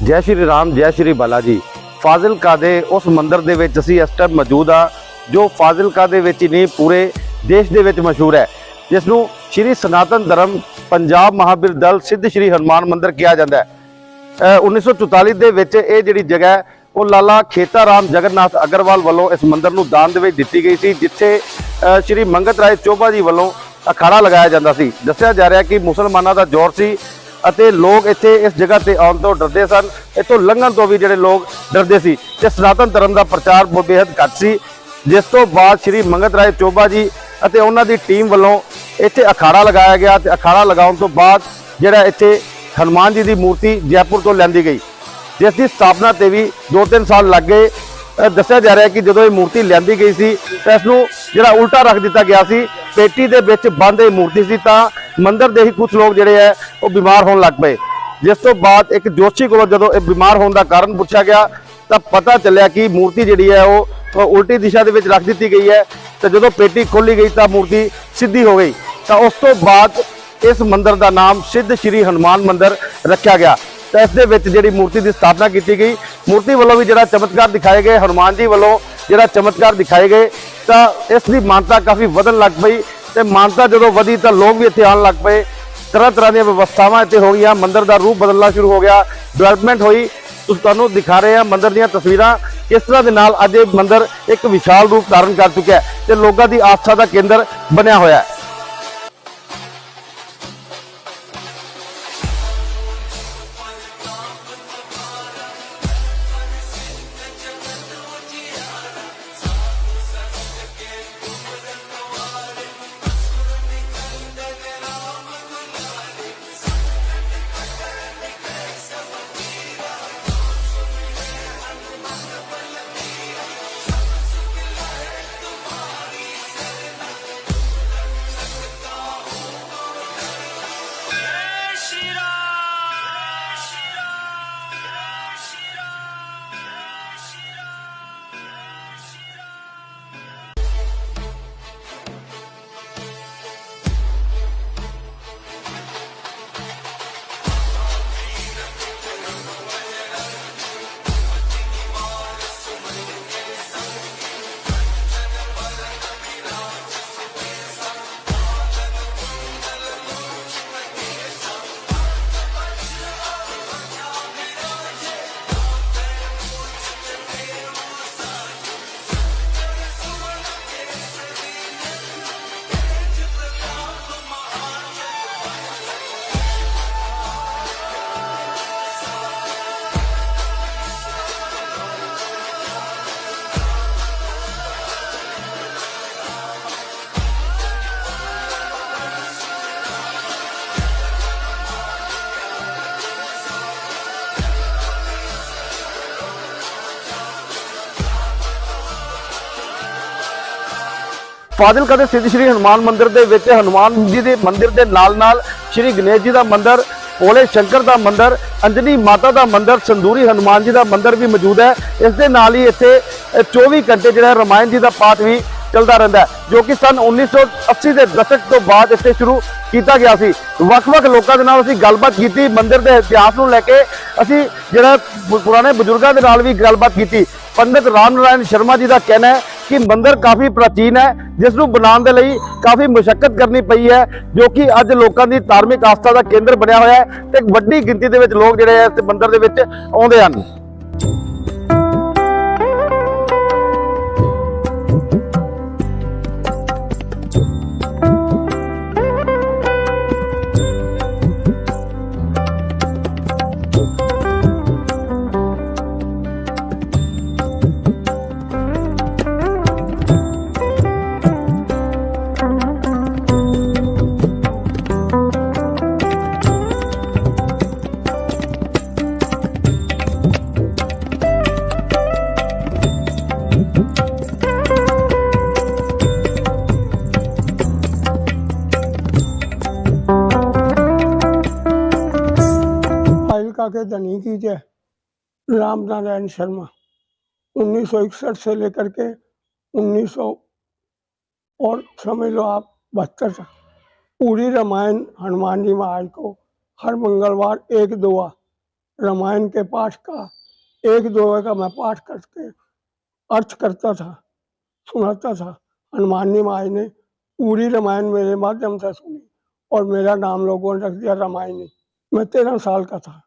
जय श्री राम जय श्री बालाजी। फाजिलका दे उस मंदिर दे विच असीं इस टाइम मौजूद आ जो फाजिलका दे विच ही नहीं पूरे देश दे विच मशहूर है, जिसनूं श्री सनातन धर्म पंजाब महावीर दल सिद्ध श्री हनुमान मंदिर कहा जाता है। 1944 दे विच ये जिहड़ी जगह है वो लाला खेता राम जगन्नाथ अग्रवाल वालों इस मंदिर नूं दान दे विच दित्ती गई सी, जिथे श्री मंगत राय चोबा जी वालों अखाड़ा लगाया जाता सी। दस्सिया जा रहा कि मुसलमानों का जोर सी ਅਤੇ लोग इत्थे इस जगह ते आउण तो डरदे सन, इत्थों लंघण तो भी जिहड़े लोग डरदे सी ते सनातन धर्म का प्रचार बेहद घट सी। जिस तो बाद श्री मंगत राय चोबा जी ਅਤੇ ਉਹਨਾਂ ਦੀ टीम वालों इत्थे अखाड़ा लगाया गया ते अखाड़ा लगाउण तो बाद जिहड़ा इत्थे हनुमान जी की मूर्ति जयपुर तो लैंदी गई, जिस की स्थापना ते भी 2-3 साल लग गए। दस्सिया जा रहा है कि जो ये मूर्ति लियांदी गई सी तो इसनूं जिहड़ा उल्टा रख दिता गया सी, पेटी दे विच बंद ये मूर्ति सी, तां मंदिर दे ही कुछ लोग जिहड़े है वो बीमार होण लग पे। जिस तो बाद एक जोशी को जदों ये बीमार होने का कारण पूछा गया तो पता चलिया कि मूर्ति जिहड़ी है वो उल्टी दिशा दे विच रख दी गई है, तो जदों पेटी खोली गई तो मूर्ति सीधी हो गई। तो उस तो बाद इस मंदिर का नाम सिद्ध श्री हनुमान मंदिर रखा गया। तो इस दे विच जिहड़ी मूर्ति की स्थापना की गई, मूर्ति वालों भी जिहड़ा चमत्कार दिखाए गए, हनुमान जी वालों जिहड़ा चमत्कार दिखाए गए, तो इसकी मानता काफ़ी वधन लग पई। तो मानता जो वधी तो लोग भी इत्थे आउण लग पे, तरह तरह दी व्यवस्थावां इत्थे हो गई, मंदिर का रूप बदलना शुरू हो गया, डेवलपमेंट हुई। तुहानूं दिखा रहे हैं मंदिर दीयां तस्वीरां किस तरह दे नाल अज ये मंदिर एक विशाल रूप धारण कर चुका है ते लोगों की आस्था का केंद्र बनिया होया है। फाजिलका दे सिद्ध श्री हनुमान मंदिर दे विच हनुमान जी के मंदिर के नाल श्री गणेश जी का मंदिर, भोले शंकर का मंदिर, अंजनी माता का मंदिर, संदूरी हनुमान जी का मंदिर भी मौजूद है। इस दे नाल ही इत्थे 24 घंटे जो रामायण जी का पाठ भी चलता रहता है, जो कि सन 1980 के दशक तो बाद इत्थे शुरू किया गया सी। वख-वख लोगों के नाल असीं गलबात की, मंदिर के इतिहास को लैके असीं जिहड़ा पुराने बजुर्गों के नाल भी गलबात की। पंडित राम नारायण शर्मा जी का कहना है कि मंदिर काफ़ी प्राचीन है, जिसनूं बनाउण दे लई काफ़ी मुशक्कत करनी पई है, जो कि अज लोगों की धार्मिक आस्था का केंद्र बनया होया है ते एक वड्डी गिनती दे विच लोग जिहड़े इस मंदिर दे विच आउंदे हन। के धनी की जय राम नारायण शर्मा 1961 से लेकर के 1900 और समझ लो आप 72 तक पूरी रामायण हनुमान जी महाराज को हर मंगलवार 1 दुआ रामायण के पाठ का एक दो का मैं पाठ करके अर्थ करता था, सुनाता था। हनुमान जी महाराज ने पूरी रामायण मेरे माध्यम से सुनी और मेरा नाम लोगों ने रख दिया रामायणी। मैं 13 साल का था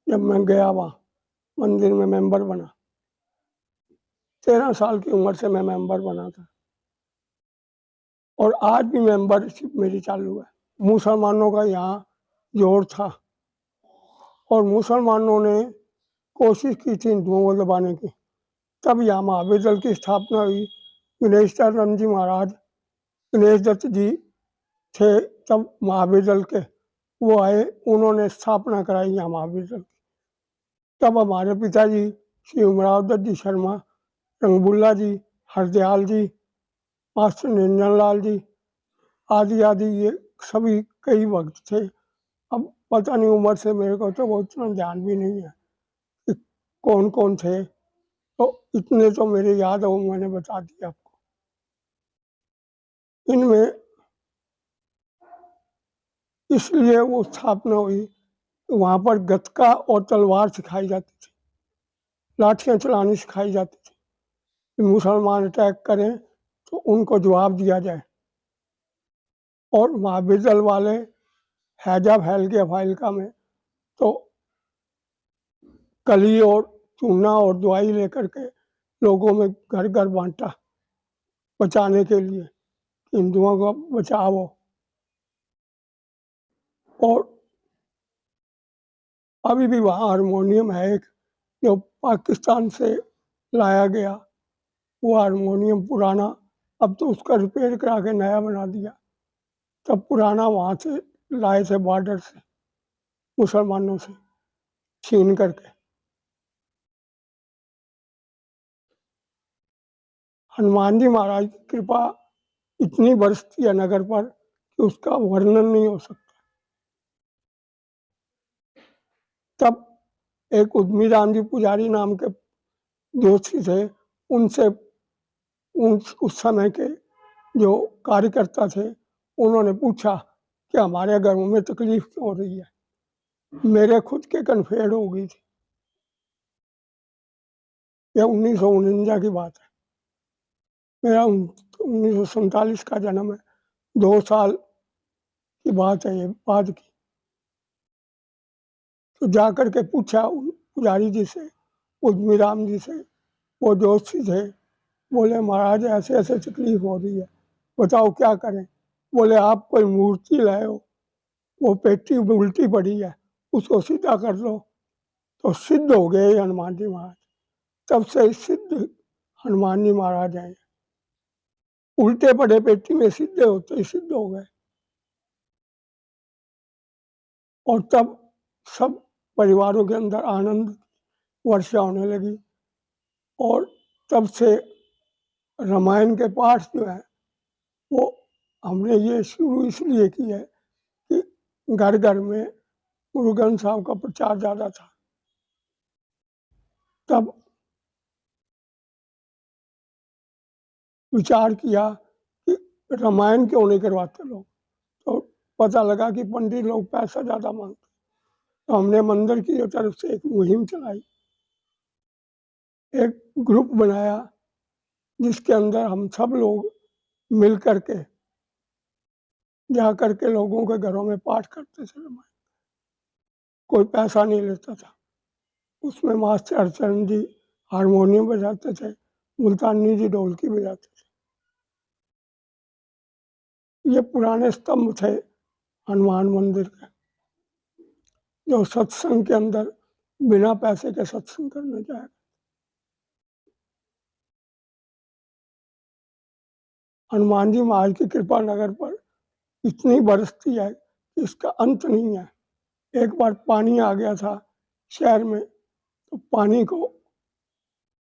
जब मैं गया वहाँ मंदिर में मेंबर बना। 13 साल की उम्र से मैं मेंबर बना था और आज भी मेंबरशिप मेरी चालू है। मुसलमानों का यहाँ जोर था और मुसलमानों ने कोशिश की थी हिंदुओं को दबाने की। तब यहाँ महावीर दल की स्थापना हुई। गणेश दत्त जी महाराज, गणेश दत्त जी थे तब महावीर दल के, वो आए, उन्होंने स्थापना कराई यहाँ महावीर दल की। तब हमारे पिताजी श्री उमराव दत्त जी शर्मा, रंगबुल्ला जी, हरदयाल जी, मास्टर निरंजन लाल जी आदि आदि, ये सभी कई भक्त थे। अब पता नहीं, उम्र से मेरे को तो बहुत इतना ध्यान भी नहीं है कि कौन कौन थे, तो इतने तो मेरे याद हो, मैंने बता दिया आपको। इनमें इसलिए वो स्थापना हुई, वहाँ पर गतका और तलवार सिखाई जाती थी, लाठियाँ चलानी सिखाई जाती थी कि मुसलमान अटैक करें तो उनको जवाब दिया जाए। और महावीर दल वाले हैजा फैल गया फाइलका में, तो कली और चूना और दवाई लेकर के लोगों में घर घर बांटा बचाने के लिए, हिंदुओं का बचाव हो। और अभी भी वहाँ हारमोनियम है एक, जो पाकिस्तान से लाया गया, वो हारमोनियम पुराना, अब तो उसका रिपेयर करा के नया बना दिया। तब पुराना वहाँ से लाए थे बॉर्डर से, मुसलमानों से छीन करके। हनुमान जी महाराज की कृपा इतनी बरसती है नगर पर कि उसका वर्णन नहीं हो सकता। तब एक उद्मी राम जी पुजारी नाम के जोशी थे, उनसे उस समय के जो कार्यकर्ता थे, उन्होंने पूछा कि हमारे घरों में तकलीफ क्यों हो रही है। मेरे खुद के कन्फेड हो गई थी। यह 1949 की बात है, मेरा 1947 का जन्म है, 2 साल की बात है ये बाद की। तो जा करके पूछा पुजारी जी से, उद्मी राम जी से, वो जोशी थे, बोले महाराज ऐसे ऐसे तकलीफ हो रही है, बताओ क्या करें। बोले आप कोई मूर्ति लाए हो, वो पेटी उल्टी पड़ी है, उसको सीधा कर लो। तो सिद्ध हो गए हनुमान जी महाराज। तब से सिद्ध हनुमान जी महाराज हैं। उल्टे पड़े पेटी में सीधे होते ही सिद्ध हो गए। और तब सब परिवारों के अंदर आनंद वर्षा होने लगी। और तब से रामायण के पाठ जो है वो हमने ये शुरू इसलिए की है कि घर घर में गुरु ग्रंथ साहब का प्रचार ज़्यादा था। तब विचार किया कि रामायण क्यों नहीं करवाते लोग, तो पता लगा कि पंडित लोग पैसा ज़्यादा मांगते। तो हमने मंदिर की तरफ से एक मुहिम चलाई, एक ग्रुप बनाया जिसके अंदर हम सब लोग मिल करके जा करके लोगों के घरों में पाठ करते थे रामायण। कोई पैसा नहीं लेता था। उसमें मास्टर हरचरण जी हारमोनियम बजाते थे, मुल्तानी जी ढोलकी बजाते थे। ये पुराने स्तंभ थे हनुमान मंदिर के, जो सत्संग के अंदर बिना पैसे के सत्संग करने जाए। हनुमान जी महाराज की कृपा नगर पर इतनी बरसती है कि इसका अंत नहीं है। एक बार पानी आ गया था शहर में, तो पानी को,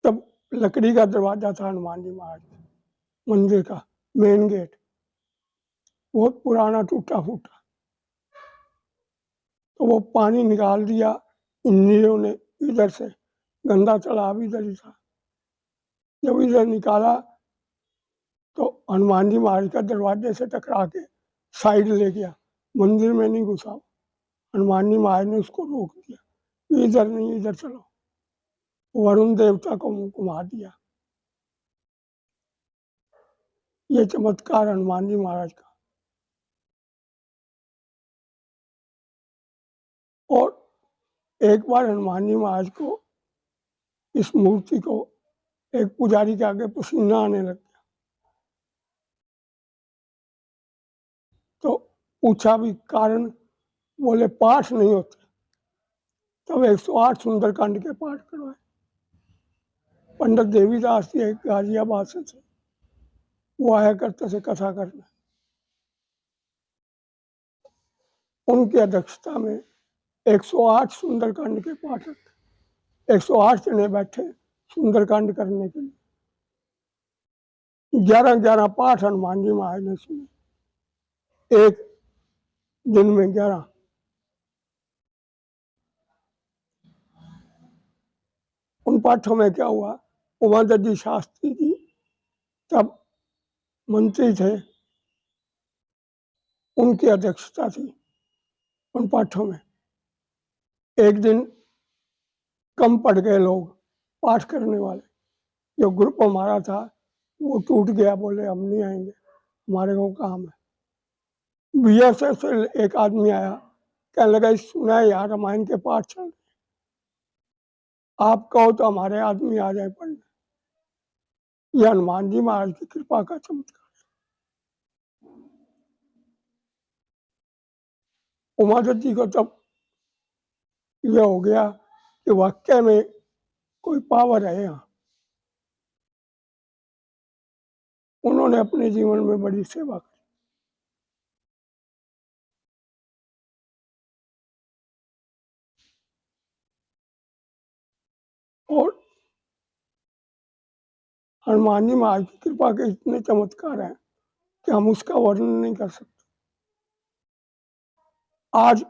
तब लकड़ी का दरवाजा था हनुमान जी महाराज मंदिर का मेन गेट, बहुत पुराना टूटा फूटा। तो वो पानी निकाल दिया इंजीनियरों ने इधर से, गंदा तालाब इधर ही था। जब इधर निकाला तो हनुमान जी महाराज का दरवाजे से टकरा के साइड ले गया, मंदिर में नहीं घुसा। हनुमान जी महाराज ने उसको रोक दिया कि इधर नहीं, इधर चलो। वरुण देवता को घुमा दिया। ये चमत्कार हनुमान जी महाराज का। और एक बार हनुमान जी महाराज को, इस मूर्ति को, एक पुजारी के आगे पसीना आने लग गया। तो पूछा भी कारण, बोले पाठ नहीं होते। तब 108 सुंदरकांड के पाठ करवाए। पंडित देवीदास जी एक गाजियाबाद से थे, वो आया करते थे कथा करने। उनकी अध्यक्षता में 108 सुंदरकांड के पाठक, 108 जने बैठे सुंदरकांड करने के लिए। 11 पाठ हनुमान जी महाराज ने सुने, एक दिन में 11। उन पाठों में क्या हुआ, उमादत्त शास्त्री जी तब मंत्री थे, उनकी अध्यक्षता थी उन पाठों में। एक दिन कम पड़ गए लोग पाठ करने वाले। जो ग्रुप हमारा था वो टूट गया, बोले हम नहीं आएंगे, हमारे को काम है। बीएसएफ से एक आदमी आया, कहने लगा सुना है यार रामायण के पाठ चल रहे, आप कहो तो हमारे आदमी आ जाए पढ़ने। यह हनुमान जी महाराज की कृपा का चमत्कार। उमादत्त जी को तब यह हो गया कि वाक्य में कोई पावर है यहाँ। उन्होंने अपने जीवन में बड़ी सेवा की। और हनुमान जी महाराज की कृपा के इतने चमत्कार हैं कि हम उसका वर्णन नहीं कर सकते। आज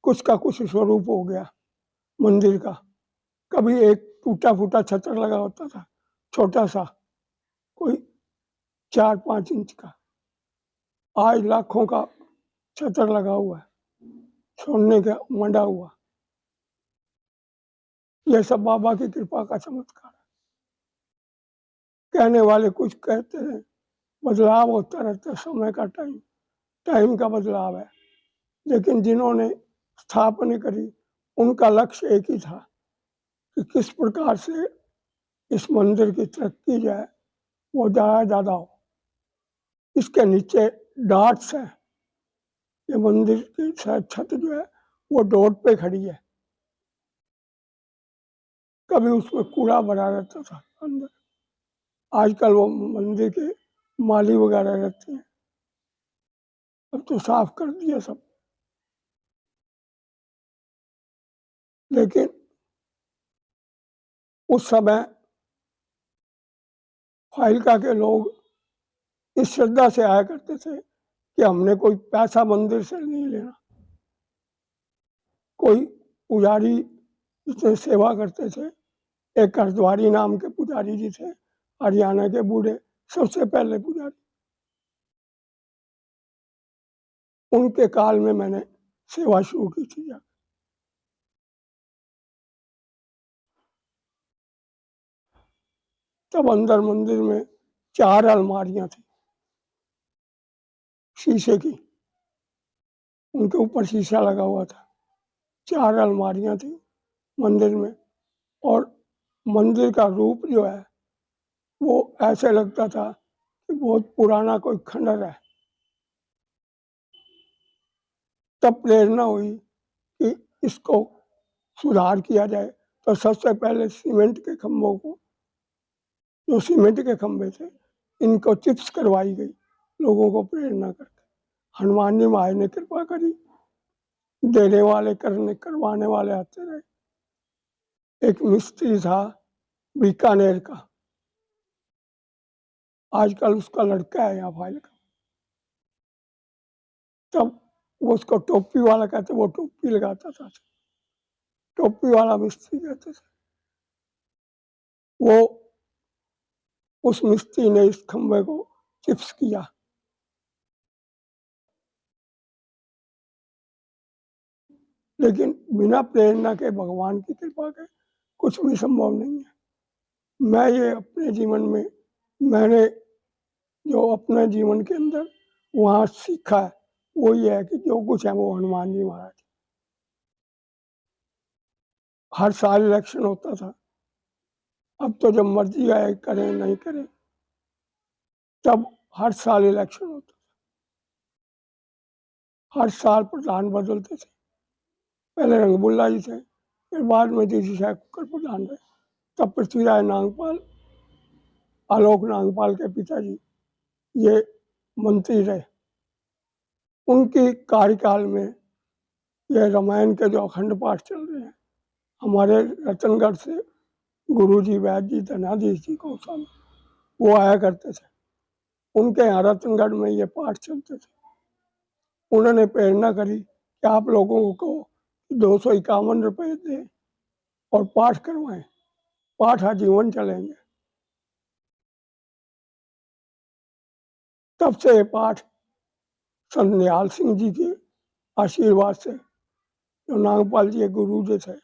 कुछ का कुछ स्वरूप हो गया मंदिर का। कभी एक टूटा फूटा छतर लगा होता था, छोटा सा, कोई 4-5 इंच का। आज लाखों का छतर लगा हुआ है, सोने का मंडा हुआ। यह सब बाबा की कृपा का चमत्कार है। कहने वाले कुछ कहते हैं, बदलाव होता रहता है, समय का टाइम का बदलाव है। लेकिन जिन्होंने स्थापना करी उनका लक्ष्य एक ही था कि किस प्रकार से इस मंदिर की तरक्की जो है वो ज़्यादा हो। इसके नीचे डाट्स है, ये मंदिर की छत जो है वो डॉट पे खड़ी है। कभी उसमें कूड़ा भरा रहता था अंदर, आजकल वो मंदिर के माली वगैरह रहते हैं, अब तो साफ कर दिया सब। लेकिन उस समय फाइलका के लोग इस श्रद्धा से आया करते थे कि हमने कोई पैसा मंदिर से नहीं लेना। कोई पुजारी जिससे सेवा करते थे, एक हरद्वारी नाम के पुजारी जी थे, हरियाणा के बूढ़े, सबसे पहले पुजारी। उनके काल में मैंने सेवा शुरू की थी। तब अंदर मंदिर में 4 अलमारियां थी शीशे की, उनके ऊपर शीशा लगा हुआ था। 4 अलमारियां थी मंदिर में। और मंदिर का रूप जो है वो ऐसे लगता था कि बहुत पुराना कोई खंडर है। तब प्रेरणा हुई कि इसको सुधार किया जाए। तो सबसे पहले सीमेंट के खंभों को, जो सीमेंट के खंभे थे, इनको चिप्स करवाई गई लोगों को प्रेरणा करके। हनुमान जी महाराज ने कृपा करी, देने वाले करवाने वाले आते रहे। एक मिस्त्री था बीकानेर का, आजकल उसका लड़का है यहाँ फाइल का। तब वो उसको टोपी वाला कहते, वो टोपी लगाता था, टोपी वाला मिस्त्री कहते थे। वो उस मिस्त्री ने इस खंबे को चिप्स किया। लेकिन बिना प्रेरणा के, भगवान की कृपा के, कुछ भी संभव नहीं है। मैं ये अपने जीवन में, मैंने जो अपने जीवन के अंदर वहाँ सीखा है वो ये है कि जो कुछ है वो हनुमान जी महाराज। हर साल इलेक्शन होता था, अब तो जब मर्जी आए करें नहीं करें, तब हर साल इलेक्शन होता था, हर साल प्रधान बदलते थे। पहले रंगबुल्ला जी थे, फिर बाद में डीसी साहब प्रधान रहे, तब पृथ्वीराज नागपाल, आलोक नागपाल के पिताजी ये मंत्री रहे। उनके कार्यकाल में ये रामायण के जो अखंड पाठ चल रहे हैं, हमारे रतनगढ़ से गुरुजी वैद्य जी, धनाधीश जी गोस्वामी, वो आया करते थे। उनके यहाँ रतनगढ़ में ये पाठ चलते थे। उन्होंने प्रेरणा करी कि आप लोगों को 251 रुपये दें और पाठ करवाएं, पाठ आजीवन चलेंगे। तब से ये पाठ संत निहाल सिंह जी के आशीर्वाद से, जो नागपाल जी के गुरु जी थे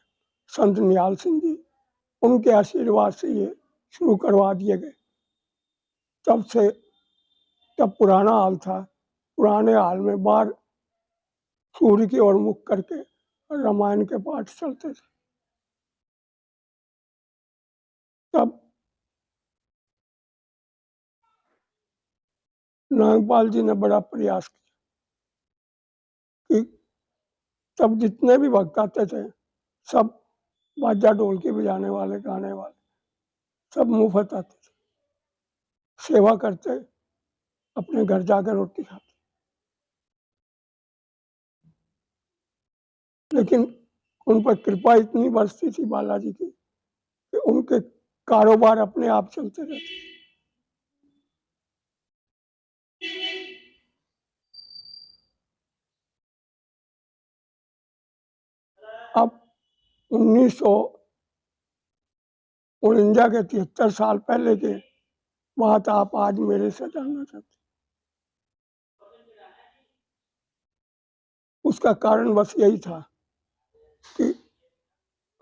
संत निहाल सिंह जी, उनके आशीर्वाद से ये शुरू करवा दिए गए। तब से, तब पुराना हाल था, पुराने हाल में बाहर सूर्य की ओर मुख करके रामायण के पाठ चलते थे। तब नागपाल जी ने बड़ा प्रयास किया कि तब जितने भी भक्त आते थे सब बाजा ढोलकी बजाने वाले, गाने वाले, सब मुफ्त आते थे, सेवा करते, अपने घर जाकर रोटी खाते। लेकिन उन पर कृपा इतनी बरसती थी बालाजी की कि उनके कारोबार अपने आप चलते रहते। अब 1949 के 73 साल पहले के बात आप आज मेरे से जानना चाहते। उसका कारण बस यही था कि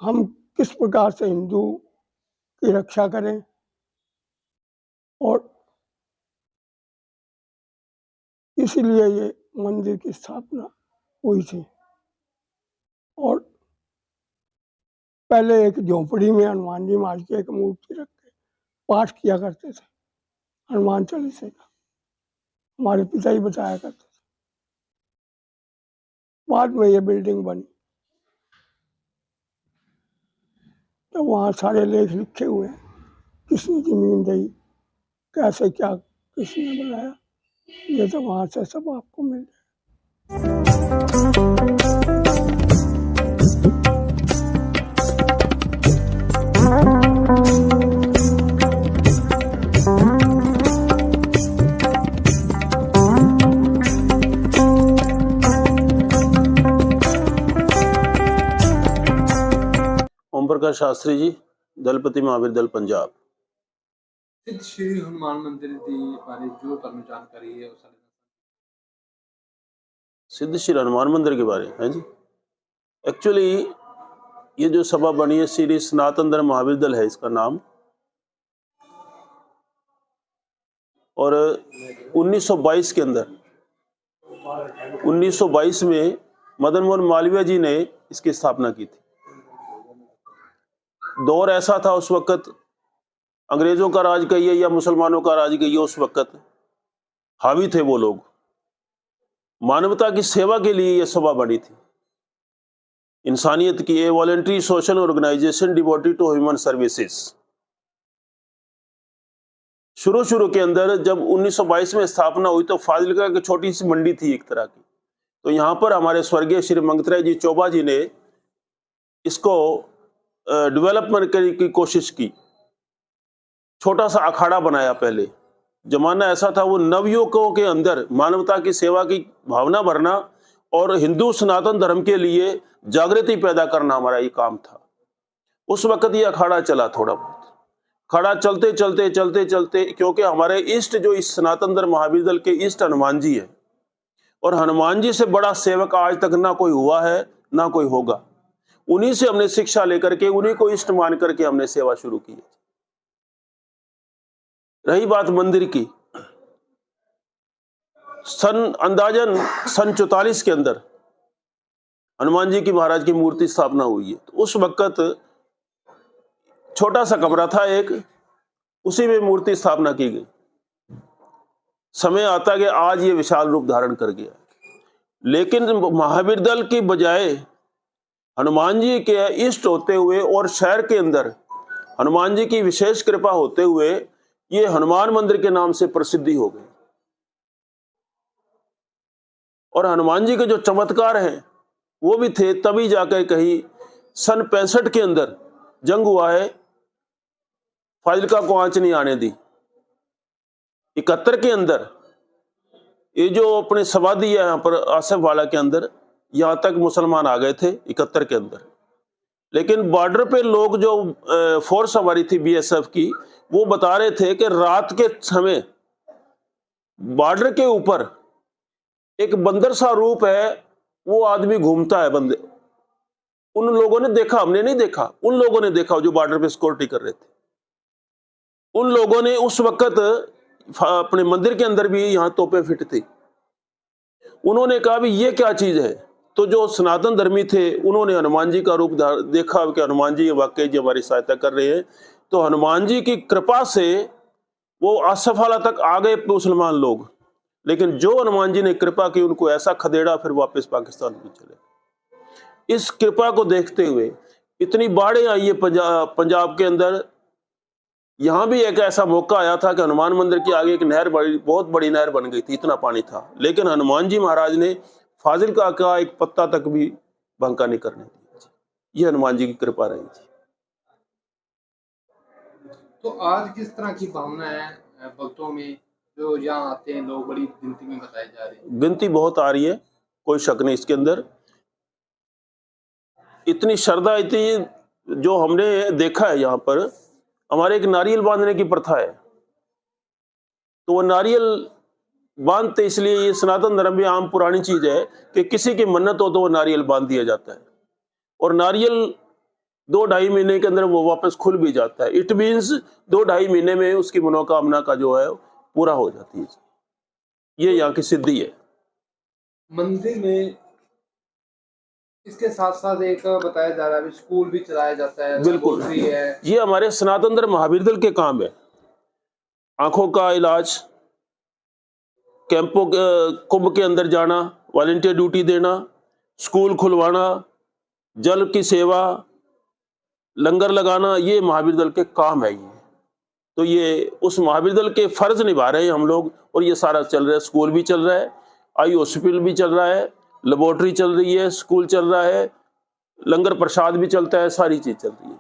हम किस प्रकार से हिंदू की रक्षा करें, और इसीलिए ये मंदिर की स्थापना हुई थी। और पहले एक झोपड़ी में हनुमान जी महाराज की एक मूर्ति रख के पाठ किया करते थे हनुमान चालीसा का, हमारे पिता ही बताया करते थे। बाद में ये बिल्डिंग बनी, तो वहाँ सारे लेख लिखे हुए हैं, किसने जमीन दी, कैसे क्या किसने बनाया, ये तो वहाँ से सब आपको मिल जाए। ओम प्रकाश शास्त्री जी, दलपति महावीर दल पंजाब। सिद्ध श्री हनुमान मंदिर ਦੀ ਬਾਰੇ ਜੋ ਤੁਹਾਨੂੰ ਜਾਣਕਾਰੀ ਹੈ ਉਹ ਸਾਡੇ ਨਾਲ। सिद्ध श्री हनुमान मंदिर के बारे में जी, एक्चुअली ये जो सभा बनी है श्री सनातन धर्म महावीर दल है इसका नाम, और 1922 के अंदर 1922 में मदन मोहन मालवीय जी ने इसकी स्थापना की थी। दौर ऐसा था उस वक्त, अंग्रेजों का राज कहिए या मुसलमानों का राज कहिए, उस वक्त हावी थे वो लोग। मानवता की सेवा के लिए यह सभा बनी थी, इंसानियत की, a voluntary social organisation devoted to human services. शुरू के अंदर जब 1922 में स्थापना हुई तो फाजिलका की छोटी सी मंडी थी एक तरह की, तो यहां पर हमारे स्वर्गीय श्री मंगतराय जी चौबा जी ने इसको डेवलपमेंट करने की कोशिश की। छोटा सा अखाड़ा बनाया। पहले जमाना ऐसा था, वो नवयुवकों के अंदर मानवता की सेवा की भावना भरना और हिंदू सनातन धर्म के लिए जागृति पैदा करना हमारा ये काम था। उस वक्त ये अखाड़ा चला, थोड़ा बहुत खड़ा चलते चलते चलते चलते, क्योंकि हमारे इष्ट जो इस सनातन धर्म महावीर दल के इष्ट हनुमान जी है, और हनुमान जी से बड़ा सेवक आज तक ना कोई हुआ है ना कोई होगा। उन्हीं से हमने शिक्षा लेकर के, उन्हीं को इष्ट मान करके हमने सेवा शुरू की। रही बात मंदिर की, अंदाजन सन 44 के अंदर हनुमान जी की महाराज की मूर्ति स्थापना हुई है। तो उस वक्त छोटा सा कमरा था एक, उसी में मूर्ति स्थापना की गई। समय आता गया, आज ये विशाल रूप धारण कर गया। लेकिन महावीर दल की बजाय हनुमान जी के इष्ट होते हुए और शहर के अंदर हनुमान जी की विशेष कृपा होते हुए ये हनुमान मंदिर के नाम से प्रसिद्धि हो गई। और हनुमान जी के जो चमत्कार हैं वो भी थे, तभी जाकर कहीं सन 65 के अंदर जंग हुआ है, फाजिलका को आंच नहीं आने दी। 71 के अंदर ये जो अपने समाधि है यहाँ पर आसिफ वाला के अंदर, यहां तक मुसलमान आ गए थे 71 के अंदर। लेकिन बॉर्डर पे लोग जो फोर्स हमारी थी बीएसएफ की, वो बता रहे थे कि रात के समय बॉर्डर के ऊपर एक बंदर सा रूप है, वो आदमी घूमता है बंदे। उन लोगों ने देखा, हमने नहीं देखा, उन लोगों ने देखा जो बॉर्डर पे सिक्योरिटी कर रहे थे। उन लोगों ने उस वक्त अपने मंदिर के अंदर भी यहां तोपें फिट थी। उन्होंने कहा भी ये क्या चीज है। तो जो सनातन धर्मी थे उन्होंने हनुमान जी का रूप देखा कि हनुमान जी वाकई जी हमारी सहायता कर रहे हैं। तो हनुमान जी की कृपा से वो आसफाला तक आ गए मुसलमान लोग। लेकिन जो हनुमान जी ने कृपा की उनको ऐसा खदेड़ा, फिर वापस पाकिस्तान में चले। इस कृपा को देखते हुए इतनी बाढ़ें आई है पंजाब के अंदर। यहां भी एक ऐसा मौका आया था कि हनुमान मंदिर के आगे एक नहर, बहुत बड़ी नहर बन गई थी, इतना पानी था। लेकिन हनुमान जी महाराज ने फाजिलका का एक पत्ता तक भी बंका नहीं करने दिया। ये हनुमान जी की कृपा रही थी। तो आज किस तरह की भावना है भक्तों में जो यहाँ आते हैं लोग, बड़ी गिनती में बताई जा रही है? गिनती बहुत आ रही है, कोई शक नहीं इसके अंदर। इतनी श्रद्धा, इतनी जो हमने देखा है यहाँ पर, हमारे एक नारियल बांधने की प्रथा है। तो वो नारियल बांधते इसलिए, ये सनातन धर्म में आम पुरानी चीज है कि किसी की मन्नत हो तो वो नारियल बांध दिया जाता है। और नारियल 2-2.5 महीने के अंदर वो वापस खुल भी जाता है। इट मीन्स 2-2.5 महीने में उसकी मनोकामना का जो है पूरा हो जाती है। ये यहाँ की सिद्धि है। मंदिर में इसके साथ साथ एक बताया जा रहा है स्कूल भी चलाया जाता है। बिल्कुल भी है। ये हमारे सनातन धर्म महावीर दल के काम है। आंखों का इलाज, कैंपों कुंभ के अंदर जाना, वॉलंटियर ड्यूटी देना, स्कूल खुलवाना, जल की सेवा, लंगर लगाना, ये महावीर दल के काम है। ये तो ये उस महावीर दल के फर्ज निभा रहे हैं हम लोग। और ये सारा चल रहा है। स्कूल भी चल रहा है, आई हॉस्पिटल भी चल रहा है, लेबोरेटरी चल रही है, स्कूल चल रहा है, लंगर प्रसाद भी चलता है, सारी चीज चल रही है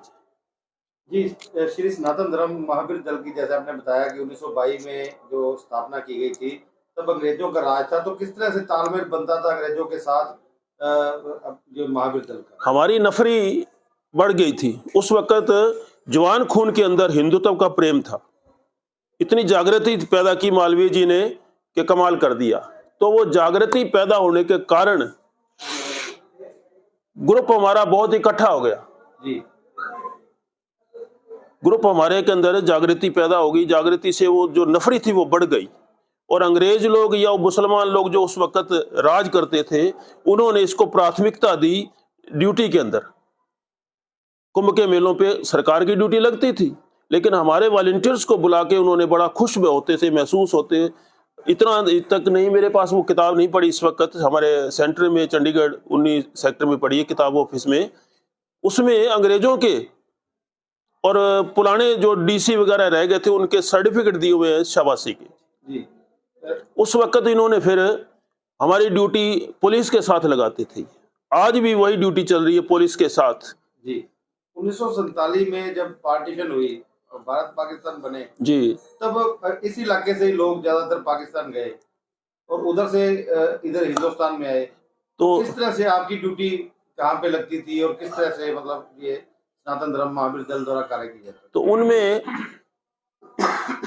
जी। श्री सनातन धर्म महावीर दल की, जैसे आपने बताया कि 1922 में जो स्थापना की गई थी, तब अंग्रेजों का राज था। तो किस तरह से तालमेल बनता था अंग्रेजों के साथ जो महावीर दल का? हमारी नफरी बढ़ गई थी उस वक्त। जवान खून के अंदर हिंदुत्व का प्रेम था। इतनी जागृति पैदा की मालवीय जी ने कि कमाल कर दिया। तो वो जागृति पैदा होने के कारण ग्रुप हमारा बहुत इकट्ठा हो गया जी। ग्रुप हमारे के अंदर जागृति पैदा हो गई। जागृति से वो जो नफरी थी वो बढ़ गई। और अंग्रेज लोग या मुसलमान लोग जो उस वक्त राज करते थे, उन्होंने इसको प्राथमिकता दी ड्यूटी के अंदर। कुंभ के मेलों पे सरकार की ड्यूटी लगती थी, लेकिन हमारे वॉलंटियर्स को बुला के उन्होंने बड़ा खुश होते थे, महसूस होते। इतना तक नहीं, मेरे पास वो किताब नहीं पड़ी इस वक्त, हमारे सेंटर में चंडीगढ़ 19 सेक्टर में पड़ी है किताब ऑफिस में। उसमें अंग्रेजों के और पुराने जो डीसी वगैरह रह गए थे उनके सर्टिफिकेट दिए हुए हैं शाबाशी के जी। उस वक्त इन्होंने फिर हमारी ड्यूटी पुलिस के साथ लगाते थे। आज भी वही ड्यूटी चल रही है पुलिस के साथ जी। 1947 में जब पार्टीशन हुई और भारत पाकिस्तान बने जी, तब इस इलाके से ही लोग ज्यादातर पाकिस्तान गए और उधर से इधर हिंदुस्तान में आए। तो किस तरह से आपकी ड्यूटी कहाँ पे लगती थी और किस तरह से मतलब ये सनातन धर्म महावीर दल द्वारा कार्य किया जाता? तो उनमें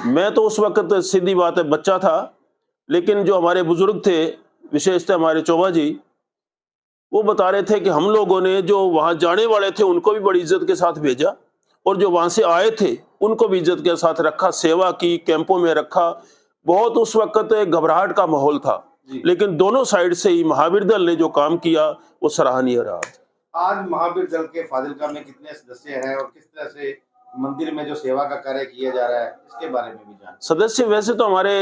मैं तो उस वक्त सीधी बात है बच्चा था, लेकिन जो हमारे बुजुर्ग थे, विशेषतः हमारे चौबा जी, वो बता रहे थे कि हम लोगों ने जो वहां जाने वाले थे उनको भी बड़ी इज्जत के साथ भेजा और जो वहां से आए थे उनको भी इज्जत के साथ रखा, सेवा की, कैंपों में रखा। बहुत उस वक्त घबराहट का माहौल था, लेकिन दोनों साइड से ही महावीर दल ने जो काम किया वो सराहनीय रहा। आज महावीर दल के फाजिलका में कितने सदस्य हैं और किस तरह से मंदिर में जो सेवा का कार्य किया जा रहा है, इसके बारे में भी जान। सदस्य वैसे तो हमारे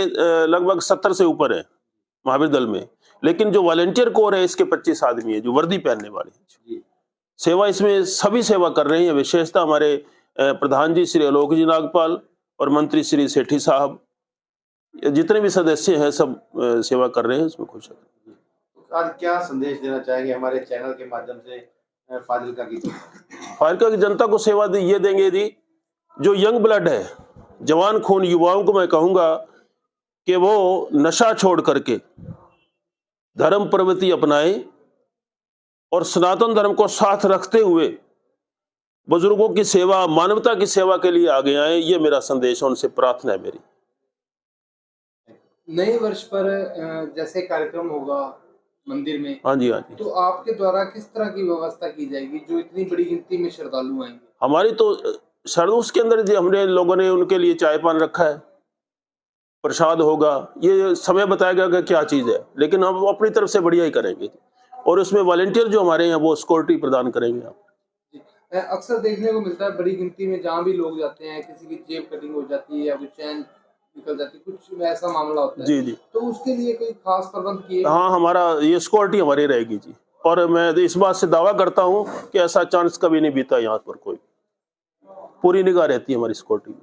लगभग 70 से ऊपर है महावीर दल में, लेकिन जो वॉलेंटियर कोर है इसके 25 आदमी है जो वर्दी पहनने वाले हैं। सेवा इसमें सभी सेवा कर रहे हैं। विशेषता हमारे प्रधान जी श्री आलोक जी नागपाल और मंत्री श्री सेठी साहब, जितने भी सदस्य हैं सब सेवा कर रहे हैं, इसमें खुश है। आज क्या संदेश देना चाहेंगे हमारे चैनल के माध्यम से फाजिलका की जनता को? सेवा ये देंगे यदि जो यंग ब्लड है, जवान खून युवाओं को मैं कहूंगा कि वो नशा छोड़ करके धर्म प्रवृत्ति अपनाए और सनातन धर्म को साथ रखते हुए बुजुर्गों की सेवा, मानवता की सेवा के लिए आगे आए। ये मेरा संदेश है, उनसे प्रार्थना है मेरी। नए वर्ष पर जैसे कार्यक्रम होगा मंदिर में, हाँ जी, हाँ जी, तो आपके द्वारा किस तरह की व्यवस्था की जाएगी जो इतनी बड़ी गिनती में श्रद्धालु आएंगे? हमारी तो श्रद्धा उसके अंदर हमने लोगों ने उनके लिए चाय पान रखा है, प्रसाद होगा, ये समय बताएगा कि क्या चीज है, लेकिन हम अपनी तरफ से बढ़िया ही करेंगे और उसमें वॉलेंटियर जो हमारे हैं वो सिक्योरिटी प्रदान करेंगे। आप अक्सर देखने को मिलता है बड़ी गिनती में जहाँ भी लोग जाते हैं, किसी की जेब कटिंग हो जाती है या कोई चैन निकल जाती है, कुछ ऐसा मामला होता है। जी जी, तो उसके लिए कोई खास प्रबंध किए? हाँ, हमारा ये सिक्योरिटी हमारी रहेगी जी, और मैं इस बात से दावा करता हूँ कि ऐसा चांस कभी नहीं बीता यहाँ पर, कोई पूरी निगाह रहती है हमारी सिक्योरिटी में।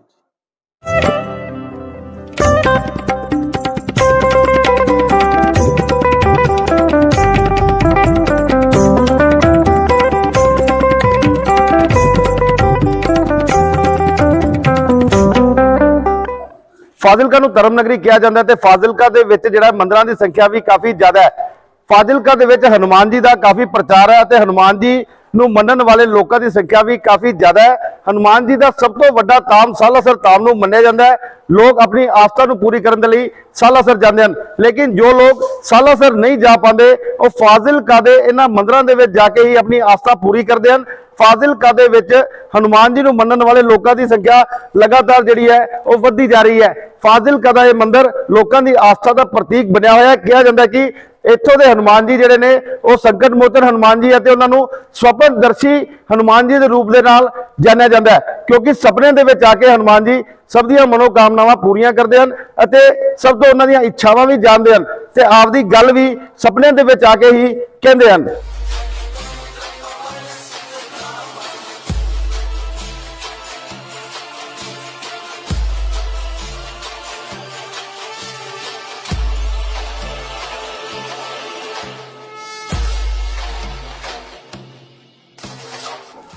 ਫਾਜ਼ਿਲਕਾ ਨੂੰ ਧਰਮ ਨਗਰੀ ਕਿਹਾ ਜਾਂਦਾ ਤੇ ਫਾਜ਼ਿਲਕਾ ਦੇ ਵਿੱਚ ਜਿਹੜਾ ਮੰਦਰਾਂ ਦੀ ਸੰਖਿਆ ਵੀ ਕਾਫੀ ਜ਼ਿਆਦਾ ਹੈ। ਫਾਜ਼ਿਲਕਾ ਦੇ ਵਿੱਚ ਹਨੂਮਾਨ ਜੀ ਦਾ ਕਾਫੀ ਪ੍ਰਚਾਰ ਹੈ ਤੇ ਹਨੂਮਾਨ ਜੀ ਨੂੰ ਮੰਨਣ ਵਾਲੇ ਲੋਕਾਂ ਦੀ ਸੰਖਿਆ ਵੀ ਕਾਫੀ ਜ਼ਿਆਦਾ ਹੈ। ਹਨੂਮਾਨ ਜੀ ਦਾ ਸਭ ਤੋਂ ਵੱਡਾ ਧਾਮ ਸਾਲਾਸਰ ਧਾਮ ਨੂੰ ਮੰਨਿਆ ਜਾਂਦਾ ਹੈ। ਲੋਕ ਆਪਣੀ ਆਸਥਾ ਨੂੰ ਪੂਰੀ ਕਰਨ ਦੇ ਲਈ ਸਾਲਾਸਰ ਜਾਂਦੇ ਹਨ, ਲੇਕਿਨ ਜੋ ਲੋਕ ਸਾਲਾਸਰ ਨਹੀਂ ਜਾ ਪਾਉਂਦੇ ਉਹ ਫਾਜ਼ਿਲਕਾ ਦੇ ਇਹਨਾਂ ਮੰਦਰਾਂ ਦੇ ਵਿੱਚ ਜਾ ਕੇ ਹੀ ਆਪਣੀ ਆਸਥਾ ਪੂਰੀ ਕਰਦੇ ਹਨ। ਫਾਜ਼ਿਲਕਾ ਦੇ ਵਿੱਚ ਹਨੂਮਾਨ ਜੀ ਨੂੰ ਮੰਨਣ ਵਾਲੇ ਲੋਕਾਂ ਦੀ ਸੰਖਿਆ ਲਗਾਤਾਰ ਜਿਹੜੀ ਹੈ ਉਹ ਵੱਧਦੀ ਜਾ ਰਹੀ ਹੈ। ਫਾਜ਼ਿਲਕਾ ਦਾ ਇਹ ਮੰਦਿਰ ਲੋਕਾਂ ਦੀ ਆਸਥਾ ਦਾ ਪ੍ਰਤੀਕ ਬਣਿਆ ਹੋਇਆ ਹੈ। ਕਿਹਾ ਜਾਂਦਾ ਕਿ ਇੱਥੋਂ ਦੇ ਹਨੂਮਾਨ ਜੀ ਜਿਹੜੇ ਨੇ ਉਹ ਸੰਕਟ ਮੋਚਨ ਹਨੂਮਾਨ ਜੀ ਅਤੇ ਉਹਨਾਂ ਨੂੰ ਸਵਪਨਦਰਸ਼ੀ ਹਨੂਮਾਨ ਜੀ ਦੇ ਰੂਪ ਦੇ ਨਾਲ ਜਾਣਿਆ ਜਾਂਦਾ ਹੈ, ਕਿਉਂਕਿ ਸੁਪਨੇ ਦੇ ਵਿੱਚ ਆ ਕੇ ਹਨੂਮਾਨ ਜੀ ਸਭ ਦੀਆਂ ਮਨੋਕਾਮਨਾਵਾਂ ਪੂਰੀਆਂ ਕਰਦੇ ਹਨ ਅਤੇ ਸਭ ਤੋਂ ਉਹਨਾਂ ਦੀਆਂ ਇੱਛਾਵਾਂ ਵੀ ਜਾਣਦੇ ਹਨ ਤੇ ਆਪਦੀ ਗੱਲ ਵੀ ਸੁਪਨੇ ਦੇ ਵਿੱਚ ਆ ਕੇ ਹੀ ਕਹਿੰਦੇ ਹਨ।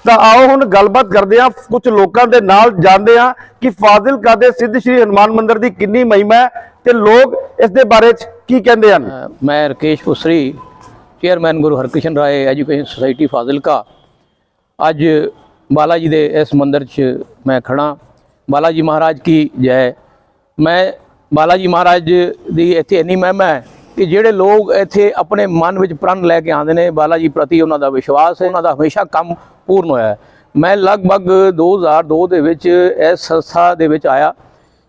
ਤਾਂ ਆਓ ਹੁਣ ਗੱਲਬਾਤ ਕਰਦੇ ਹਾਂ ਕੁਝ ਲੋਕਾਂ ਦੇ ਨਾਲ, ਜਾਣਦੇ ਹਾਂ ਕਿ ਫਾਜ਼ਿਲਕਾ ਦੇ ਸਿੱਧ ਸ਼੍ਰੀ ਹਨੂਮਾਨ ਮੰਦਿਰ ਦੀ ਕਿੰਨੀ ਮਹਿਮਾ ਹੈ ਤੇ ਲੋਕ ਇਸ ਦੇ ਬਾਰੇ ਚ ਕੀ ਕਹਿੰਦੇ ਹਨ। ਮੈਂ ਰਕੇਸ਼ ਪੁਸਰੀ, ਚੇਅਰਮੈਨ ਗੁਰੂ ਹਰਕ੍ਰਿਸ਼ਨ ਰਾਏ ਐਜੂਕੇਸ਼ਨ ਸੁਸਾਇਟੀ ਫਾਜ਼ਿਲਕਾ। ਅੱਜ ਬਾਲਾ ਜੀ ਦੇ ਇਸ ਮੰਦਿਰ 'ਚ ਮੈਂ ਖੜਾ। ਬਾਲਾ ਜੀ ਮਹਾਰਾਜ ਕੀ ਜੈ। ਮੈਂ ਬਾਲਾ ਜੀ ਮਹਾਰਾਜ ਦੀ ਇੱਥੇ ਇੰਨੀ ਮਹਿਮਾ ਹੈ ਕਿ ਜਿਹੜੇ ਲੋਕ ਇੱਥੇ ਆਪਣੇ ਮਨ ਵਿੱਚ ਪ੍ਰਣ ਲੈ ਕੇ ਆਉਂਦੇ ਨੇ, ਬਾਲਾ ਜੀ ਪ੍ਰਤੀ ਉਹਨਾਂ ਦਾ ਵਿਸ਼ਵਾਸ ਹੈ, ਉਹਨਾਂ ਦਾ ਹਮੇਸ਼ਾ ਕੰਮ ਪੂਰਨ ਹੋਇਆ ਹੈ। ਮੈਂ ਲਗਭਗ 2002 ਦੇ ਵਿੱਚ ਇਸ ਸੰਸਥਾ ਦੇ ਵਿੱਚ ਆਇਆ।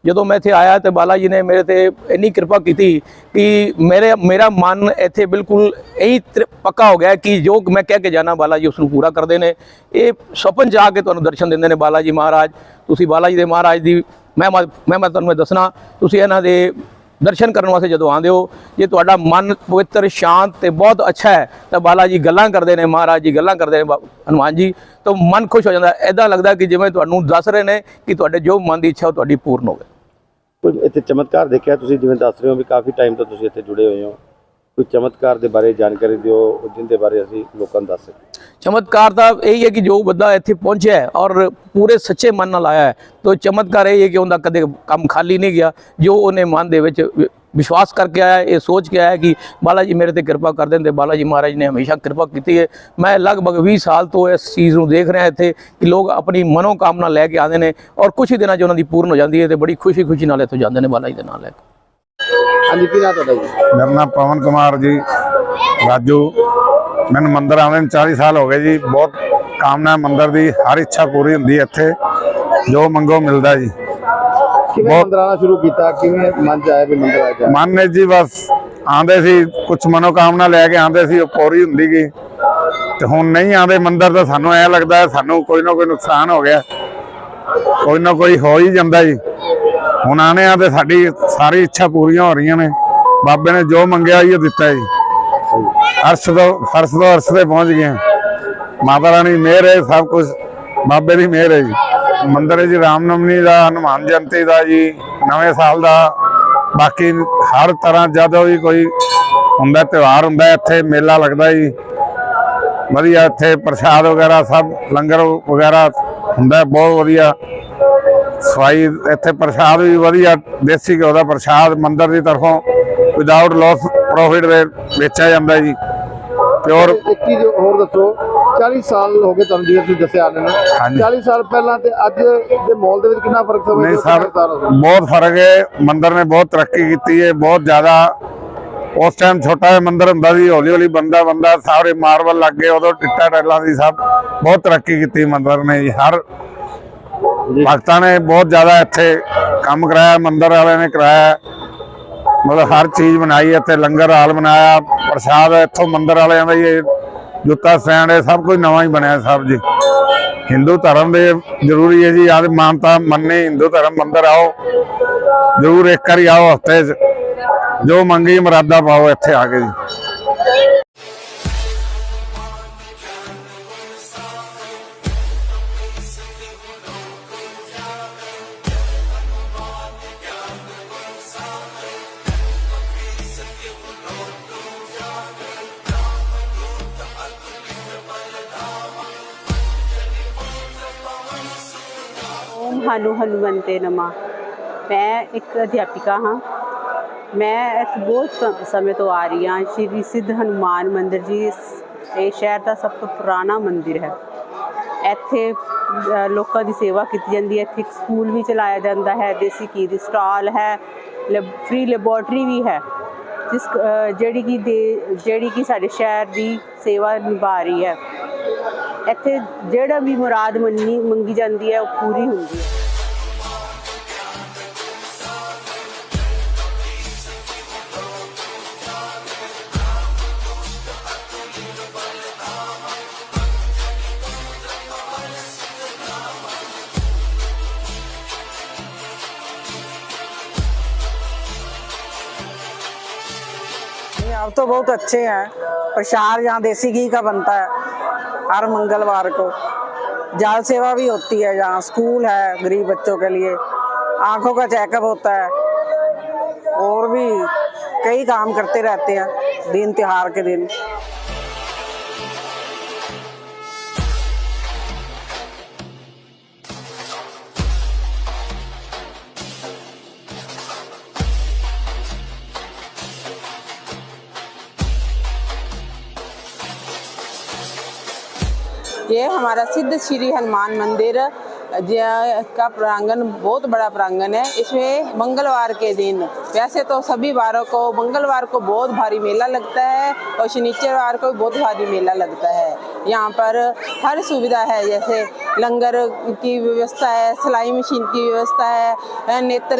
ਜਦੋਂ ਮੈਂ ਇੱਥੇ ਆਇਆ ਤਾਂ ਬਾਲਾ ਜੀ ਨੇ ਮੇਰੇ ਤੇ ਇੰਨੀ ਕਿਰਪਾ ਕੀਤੀ ਕਿ ਮੇਰਾ ਮਨ ਇੱਥੇ ਬਿਲਕੁਲ ਇਹੀ ਪੱਕਾ ਹੋ ਗਿਆ ਕਿ ਜੋ ਮੈਂ ਕਹਿ ਕੇ ਜਾਣਾ ਬਾਲਾ ਜੀ ਉਸ ਨੂੰ ਪੂਰਾ ਕਰਦੇ ਨੇ। ਇਹ ਸੁਪਨ 'ਚ ਆ ਕੇ ਤੁਹਾਨੂੰ ਦਰਸ਼ਨ ਦਿੰਦੇ ਨੇ ਬਾਲਾ ਜੀ ਮਹਾਰਾਜ। ਤੁਸੀਂ ਬਾਲਾ ਜੀ ਦੇ ਮਹਾਰਾਜ ਦੀ ਮੈਂ ਤੁਹਾਨੂੰ ਦੱਸਣਾ, ਤੁਸੀਂ ਇਹਨਾਂ ਦੇ ਦਰਸ਼ਨ ਕਰਨ ਵਾਸਤੇ ਜਦੋਂ ਆਉਂਦੇ ਹੋ, ਜੇ ਤੁਹਾਡਾ ਮਨ ਪਵਿੱਤਰ ਸ਼ਾਂਤ ਤੇ ਬਹੁਤ ਅੱਛਾ ਹੈ ਤਾਂ ਬਾਲਾ ਜੀ ਗੱਲਾਂ ਕਰਦੇ ਨੇ, ਮਹਾਰਾਜ ਜੀ ਗੱਲਾਂ ਕਰਦੇ ਨੇ ਹਨੂਮਾਨ ਜੀ, ਤਾਂ ਮਨ ਖੁਸ਼ ਹੋ ਜਾਂਦਾ। ਇੱਦਾਂ ਲੱਗਦਾ ਕਿ ਜਿਵੇਂ ਤੁਹਾਨੂੰ ਦੱਸ ਰਹੇ ਨੇ ਕਿ ਤੁਹਾਡੇ ਜੋ ਮਨ ਦੀ ਇੱਛਾ ਉਹ ਤੁਹਾਡੀ ਪੂਰਨ ਹੋਵੇ। ਕੋਈ ਇੱਥੇ ਚਮਤਕਾਰ ਦੇਖਿਆ ਤੁਸੀਂ, ਜਿਵੇਂ ਦੱਸ ਰਹੇ ਹੋ ਵੀ ਕਾਫੀ ਟਾਈਮ ਤੋਂ ਤੁਸੀਂ ਇੱਥੇ ਜੁੜੇ ਹੋਏ ਹੋ, ਕੋਈ ਚਮਤਕਾਰ ਦੇ ਬਾਰੇ ਜਾਣਕਾਰੀ ਦਿਓ ਜਿੰਦੇ ਬਾਰੇ ਅਸੀਂ ਲੋਕਾਂ ਨੂੰ ਦੱਸ ਸਕੀਏ। ਚਮਤਕਾਰ ਤਾਂ ਇਹ ਹੈ ਕਿ ਜੋ ਬੰਦਾ ਇੱਥੇ ਪਹੁੰਚਿਆ ਹੈ ਔਰ ਪੂਰੇ ਸੱਚੇ ਮਨ ਨਾਲ ਆਇਆ ਹੈ, ਤਾਂ ਚਮਤਕਾਰ ਇਹ ਹੈ ਕਿ ਉਹਦਾ ਕਦੇ ਕੰਮ ਖਾਲੀ ਨਹੀਂ ਗਿਆ। ਜੋ ਉਹਨੇ ਮਨ ਦੇ ਵਿੱਚ ਵਿਸ਼ਵਾਸ ਕਰਕੇ ਆਇਆ, ਇਹ ਸੋਚ ਕੇ ਆਇਆ ਕਿ ਬਾਲਾ ਜੀ ਮੇਰੇ ਤੇ ਕਿਰਪਾ ਕਰ ਦੇਣ, ਤੇ ਬਾਲਾ ਜੀ ਮਹਾਰਾਜ ਨੇ ਹਮੇਸ਼ਾ ਕਿਰਪਾ ਕੀਤੀ ਹੈ। ਮੈਂ ਲਗਭਗ 20 ਸਾਲ ਤੋਂ ਇਸ ਚੀਜ਼ ਨੂੰ ਦੇਖ ਰਿਹਾ ਇੱਥੇ ਕਿ ਲੋਕ ਆਪਣੀ ਮਨੋਕਾਮਨਾ ਲੈ ਕੇ ਆਉਂਦੇ ਨੇ ਔਰ ਕੁਝ ਹੀ ਦਿਨਾਂ 'ਚ ਉਹਨਾਂ ਦੀ ਪੂਰਨ ਹੋ ਜਾਂਦੀ ਹੈ ਤੇ ਬੜੀ ਖੁਸ਼ੀ ਨਾਲ ਇੱਥੋਂ ਜਾਂਦੇ ਨੇ ਬਾਲਾ ਜੀ ਦੇ ਨਾਲ ਲੈ ਕੇ। ਹਾਂਜੀ, ਕੀ ਨਾਮ ਤੁਹਾਡਾ ਜੀ? मेरा नाम पवन कुमार जी राजू। ਮੈਨੂੰ ਮੰਦਿਰ ਆਉਂਦੇ ਨੂੰ 40 ਸਾਲ ਹੋ ਗਏ ਜੀ। ਬਹੁਤ ਕਾਮਨਾ ਮੰਦਿਰ ਦੀ, ਹਰ ਇੱਛਾ ਪੂਰੀ ਹੁੰਦੀ ਹੈ ਇੱਥੇ, ਜੋ ਮੰਗੋ ਮਿਲਦਾ ਜੀ। ਕਿਵੇਂ ਮੰਦਿਰ ਆਉਣਾ ਸ਼ੁਰੂ ਕੀਤਾ, ਕਿਵੇਂ ਮਨ ਚ ਆਇਆ ਵੀ ਮੰਦਿਰ ਆ ਜਾ? ਮਨ ਨੇ ਜੀ ਬਸ ਆਉਂਦੇ ਸੀ, ਕੁਛ ਮਨੋਕਾਮਨਾ ਲੈ ਕੇ ਆਉਂਦੇ ਸੀ, ਉਹ ਪੂਰੀ ਹੁੰਦੀ ਗਈ। ਤੇ ਹੁਣ ਨਹੀਂ ਆਉਂਦੇ ਮੰਦਿਰ ਤਾਂ ਸਾਨੂੰ ਐ ਲੱਗਦਾ ਹੈ ਸਾਨੂੰ ਕੋਈ ਨਾ ਕੋਈ ਨੁਕਸਾਨ ਹੋ ਗਿਆ, ਕੋਈ ਨਾ ਕੋਈ ਹੋ ਹੀ ਜਾਂਦਾ ਜੀ। ਹੁਣ ਆਨੇ ਆ ਤੇ ਸਾਡੀ ਸਾਰੀ ਇੱਛਾ ਪੂਰੀਆਂ ਹੋ ਰਹੀਆਂ ਨੇ। ਬਾਬੇ ਨੇ ਜੋ ਮੰਗਿਆ ਹੀ ਉਹ ਦਿੱਤਾ ਜੀ। ਅਰਸ਼ ਤੋਂ ਫਰਸ਼ ਤੋਂ ਅਰਸ਼ ਤੇ ਪਹੁੰਚ ਗਏ। ਮਾਤਾ ਰਾਣੀ ਦੀ ਮਿਹਰ ਹੈ, ਸਭ ਕੁਝ ਬਾਬੇ ਦੀ ਮਿਹਰ ਹੈ ਜੀ। ਮੰਦਿਰ ਹੈ ਜੀ ਰਾਮਨਵਮੀ ਦਾ, ਹਨੂਮਾਨ ਜਯੰਤੀ ਦਾ ਜੀ, ਨਵੇਂ ਸਾਲ ਦਾ, ਬਾਕੀ ਹਰ ਤਰ੍ਹਾਂ ਜਦੋਂ ਵੀ ਕੋਈ ਹੁੰਦਾ ਤਿਉਹਾਰ ਹੁੰਦਾ ਇੱਥੇ ਮੇਲਾ ਲੱਗਦਾ ਜੀ। ਵਧੀਆ ਇੱਥੇ ਪ੍ਰਸ਼ਾਦ ਵਗੈਰਾ ਸਭ ਲੰਗਰ ਵਗੈਰਾ ਹੁੰਦਾ, ਬਹੁਤ ਵਧੀਆ ਸਫਾਈ। ਇੱਥੇ ਪ੍ਰਸ਼ਾਦ ਵੀ ਵਧੀਆ, ਦੇਸੀ ਘਿਓ ਦਾ ਪ੍ਰਸ਼ਾਦ ਮੰਦਿਰ ਦੀ ਤਰਫੋਂ ਵਿਦਆਊਟ ਲਾਸ ਪ੍ਰੋਫਿਟ ਦੇ ਵੇਚਿਆ ਜਾਂਦਾ ਜੀ। ਪਿਓਰ। ਇੱਕ ਚੀਜ਼ ਹੋਰ ਦੱਸੋ, 40 ਸਾਲ ਹੋ ਗਏ ਤੁਹਾਨੂੰ ਜਿਵੇਂ ਤੁਸੀਂ ਦੱਸਿਆ ਨੇ, ਹਾਂਜੀ। 40 ਸਾਲ ਪਹਿਲਾਂ ਤੇ ਅੱਜ ਦੇ ਮਾਹੌਲ ਦੇ ਵਿੱਚ ਕਿੰਨਾ ਫਰਕ ਸਮਝਦੇ ਨਹੀਂ ਹੋ? ਸਰ, ਬਹੁਤ ਫਰਕ ਹੈ। ਮੰਦਿਰ ਨੇ ਬਹੁਤ ਤਰੱਕੀ ਕੀਤੀ ਹੈ, ਬਹੁਤ ਜ਼ਿਆਦਾ। ਉਸ ਟਾਈਮ ਛੋਟਾ ਜਿਹਾ ਮੰਦਿਰ ਹੁੰਦਾ ਸੀ, ਹੌਲੀ ਹੌਲੀ ਬੰਦਾ ਸਾਰੇ ਮਾਰਬਲ ਲੱਗ ਗਏ, ਉਦੋਂ ਟਿੱਟਾ ਟੈਲਾਂ ਦੀ ਸਭ ਬਹੁਤ ਤਰੱਕੀ ਕੀਤੀ ਮੰਦਿਰ ਨੇ ਜੀ। ਹਰ ਭਗਤਾਂ ਨੇ ਬਹੁਤ ਜ਼ਿਆਦਾ ਇੱਥੇ ਕੰਮ ਕਰਾਇਆ, ਮੰਦਿਰ ਵਾਲਿਆਂ ਨੇ ਕਰਾਇਆ, ਮਤਲਬ ਹਰ ਚੀਜ਼ ਬਣਾਈ ਇੱਥੇ, ਲੰਗਰ ਹਾਲ ਬਣਾਇਆ, ਪ੍ਰਸ਼ਾਦ ਇੱਥੋਂ ਮੰਦਿਰ ਵਾਲਿਆਂ ਦਾ ਹੀ, ਜੁੱਤਾ ਸਟੈਂਡ ਹੈ, ਸਭ ਕੁਝ ਨਵਾਂ ਹੀ ਬਣਿਆ ਸਭ ਜੀ। ਹਿੰਦੂ ਧਰਮ ਦੇ ਜ਼ਰੂਰੀ ਹੈ ਜੀ, ਆਦ ਮਾਨਤਾ ਮੰਨੇ ਹਿੰਦੂ ਧਰਮ। ਮੰਦਿਰ ਆਓ ਜ਼ਰੂਰ, ਇੱਕ ਵਾਰੀ ਆਓ ਹਫ਼ਤੇ 'ਚ, ਜੋ ਮੰਗੀ ਮੁਰਾਦਾ ਪਾਓ ਇੱਥੇ ਆ ਕੇ ਜੀ। ਓਮ ਹਨੂ ਹਨੂਮੰਤੇ ਨਮਾ। ਮੈਂ ਇੱਕ ਅਧਿਆਪਿਕਾ ਹਾਂ। ਮੈਂ ਇੱਥੇ ਬਹੁਤ ਸਮੇਂ ਤੋਂ ਆ ਰਹੀ ਹਾਂ। ਸ਼੍ਰੀ ਸਿੱਧ ਹਨੂਮਾਨ ਮੰਦਿਰ ਜੀ ਇਹ ਸ਼ਹਿਰ ਦਾ ਸਭ ਤੋਂ ਪੁਰਾਣਾ ਮੰਦਿਰ ਹੈ। ਇੱਥੇ ਲੋਕਾਂ ਦੀ ਸੇਵਾ ਕੀਤੀ ਜਾਂਦੀ ਹੈ। ਇੱਥੇ ਇੱਕ ਸਕੂਲ ਵੀ ਚਲਾਇਆ ਜਾਂਦਾ ਹੈ, ਦੇਸੀ ਘੀ ਦੀ ਸਟਾਲ ਹੈ, ਫ੍ਰੀ ਲੈਬੋਰਟਰੀ ਵੀ ਹੈ, ਜਿਹੜੀ ਕਿ ਸਾਡੇ ਸ਼ਹਿਰ ਦੀ ਸੇਵਾ ਨਿਭਾ ਰਹੀ ਹੈ। ਇੱਥੇ ਜਿਹੜਾ ਵੀ ਮੁਰਾਦ ਮੰਗੀ ਜਾਂਦੀ ਹੈ ਉਹ ਪੂਰੀ ਹੁੰਦੀ ਹੈ। अब तो बहुत अच्छे हैं। प्रसाद यहाँ देसी घी का बनता है हर मंगलवार को। जाल सेवा भी होती है यहाँ, स्कूल है गरीब बच्चों के लिए, आंखों का चेकअप होता है, और भी कई काम करते रहते हैं दिन त्योहार के दिन। ये हमारा सिद्ध श्री हनुमान मंदिर का प्रांगण बहुत बड़ा प्रांगण है। इसमें मंगलवार के दिन, वैसे तो सभी वारों को मंगलवार को बहुत भारी मेला लगता है और शनिचरवार को बहुत भारी मेला लगता है। यहाँ पर हर सुविधा है, जैसे लंगर की व्यवस्था है, सिलाई मशीन की व्यवस्था है, नेत्र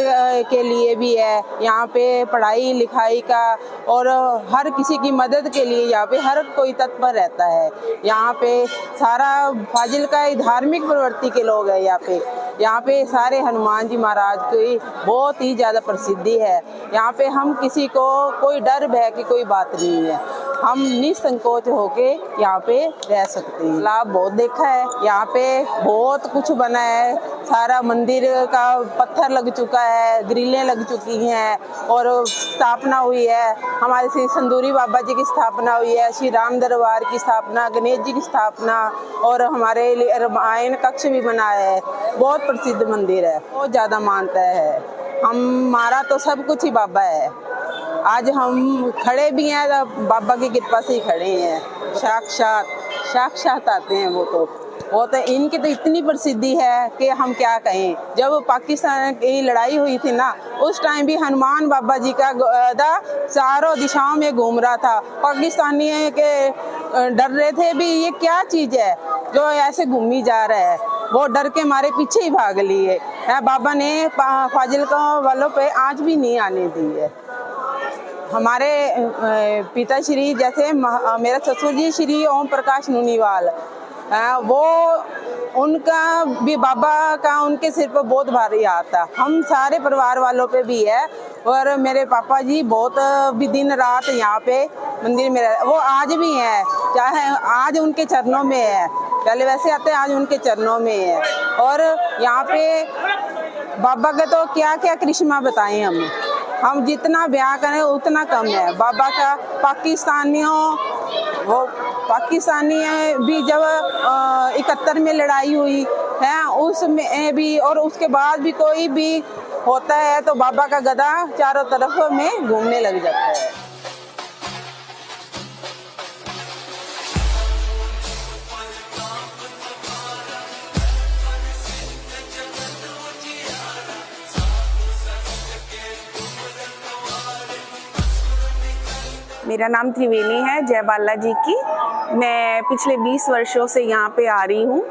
के लिए भी है। यहाँ पे पढ़ाई लिखाई का और हर किसी की मदद के लिए यहाँ पे हर कोई तत्पर रहता है। यहाँ पे सारा फाजिल्का धार्मिक प्रवृत्ति के लोग हैं। यहाँ पे सारे हनुमान जी महाराज की बहुत ही ज़्यादा प्रसिद्धि है। यहाँ पे हम किसी को कोई डर भय की कोई बात नहीं है, हम निसंकोच होके यहाँ पे रह सकते हैं। लाभ बहुत देखा है, यहाँ पे बहुत कुछ बना है, सारा मंदिर का पत्थर लग चुका है, ग्रिलें लग चुकी हैं और स्थापना हुई है। हमारे श्री संदूरी बाबा जी की स्थापना हुई है, श्री राम दरबार की स्थापना, गणेश जी की स्थापना, और हमारे लिए रामायण कक्ष भी बना है। बहुत प्रसिद्ध मंदिर है, बहुत ज़्यादा मानता है। हमारा तो सब कुछ ही बाबा है। आज हम खड़े भी हैं तो बाबा की कृपा से ही खड़े हैं। साक्षात आते हैं वो तो। वो तो इनकी तो इतनी प्रसिद्धि है कि हम क्या कहें। जब पाकिस्तान की लड़ाई हुई थी ना, उस टाइम भी हनुमान बाबा जी का गदा चारों दिशाओं में घूम रहा था। पाकिस्तानी के डर रहे थे भी ये क्या चीज़ है जो ऐसे घूमी जा रहा है, वो डर के मारे पीछे ही भाग लिए है। बाबा ने फाजिलका वालों पे आँच भी नहीं आने दी है। हमारे पिताश्री जैसे मेरा ससुर जी श्री ओम प्रकाश नूनीवाल, वो उनका भी बाबा का उनके सिर पर बहुत भारी हाथ था। हम सारे परिवार वालों पे भी है। और मेरे पापा जी बहुत भी दिन रात यहाँ पे मंदिर में वो आज भी हैं, चाहे आज उनके चरणों में है, पहले वैसे आते हैं, आज उनके चरणों में है। और यहाँ पे बाबा का तो क्या क्या करिश्मा बताएं हम जितना ब्याह करें उतना कम है। बाबा का पाकिस्तानी भी जब 71 में लड़ाई हुई है उसमें भी, और उसके बाद भी कोई भी होता है तो बाबा का गदा चारों तरफ में घूमने लग जाता है। मेरा नाम त्रिवेणी है, जय बालाजी की। मैं पिछले 20 वर्षों से यहाँ पे आ रही हूँ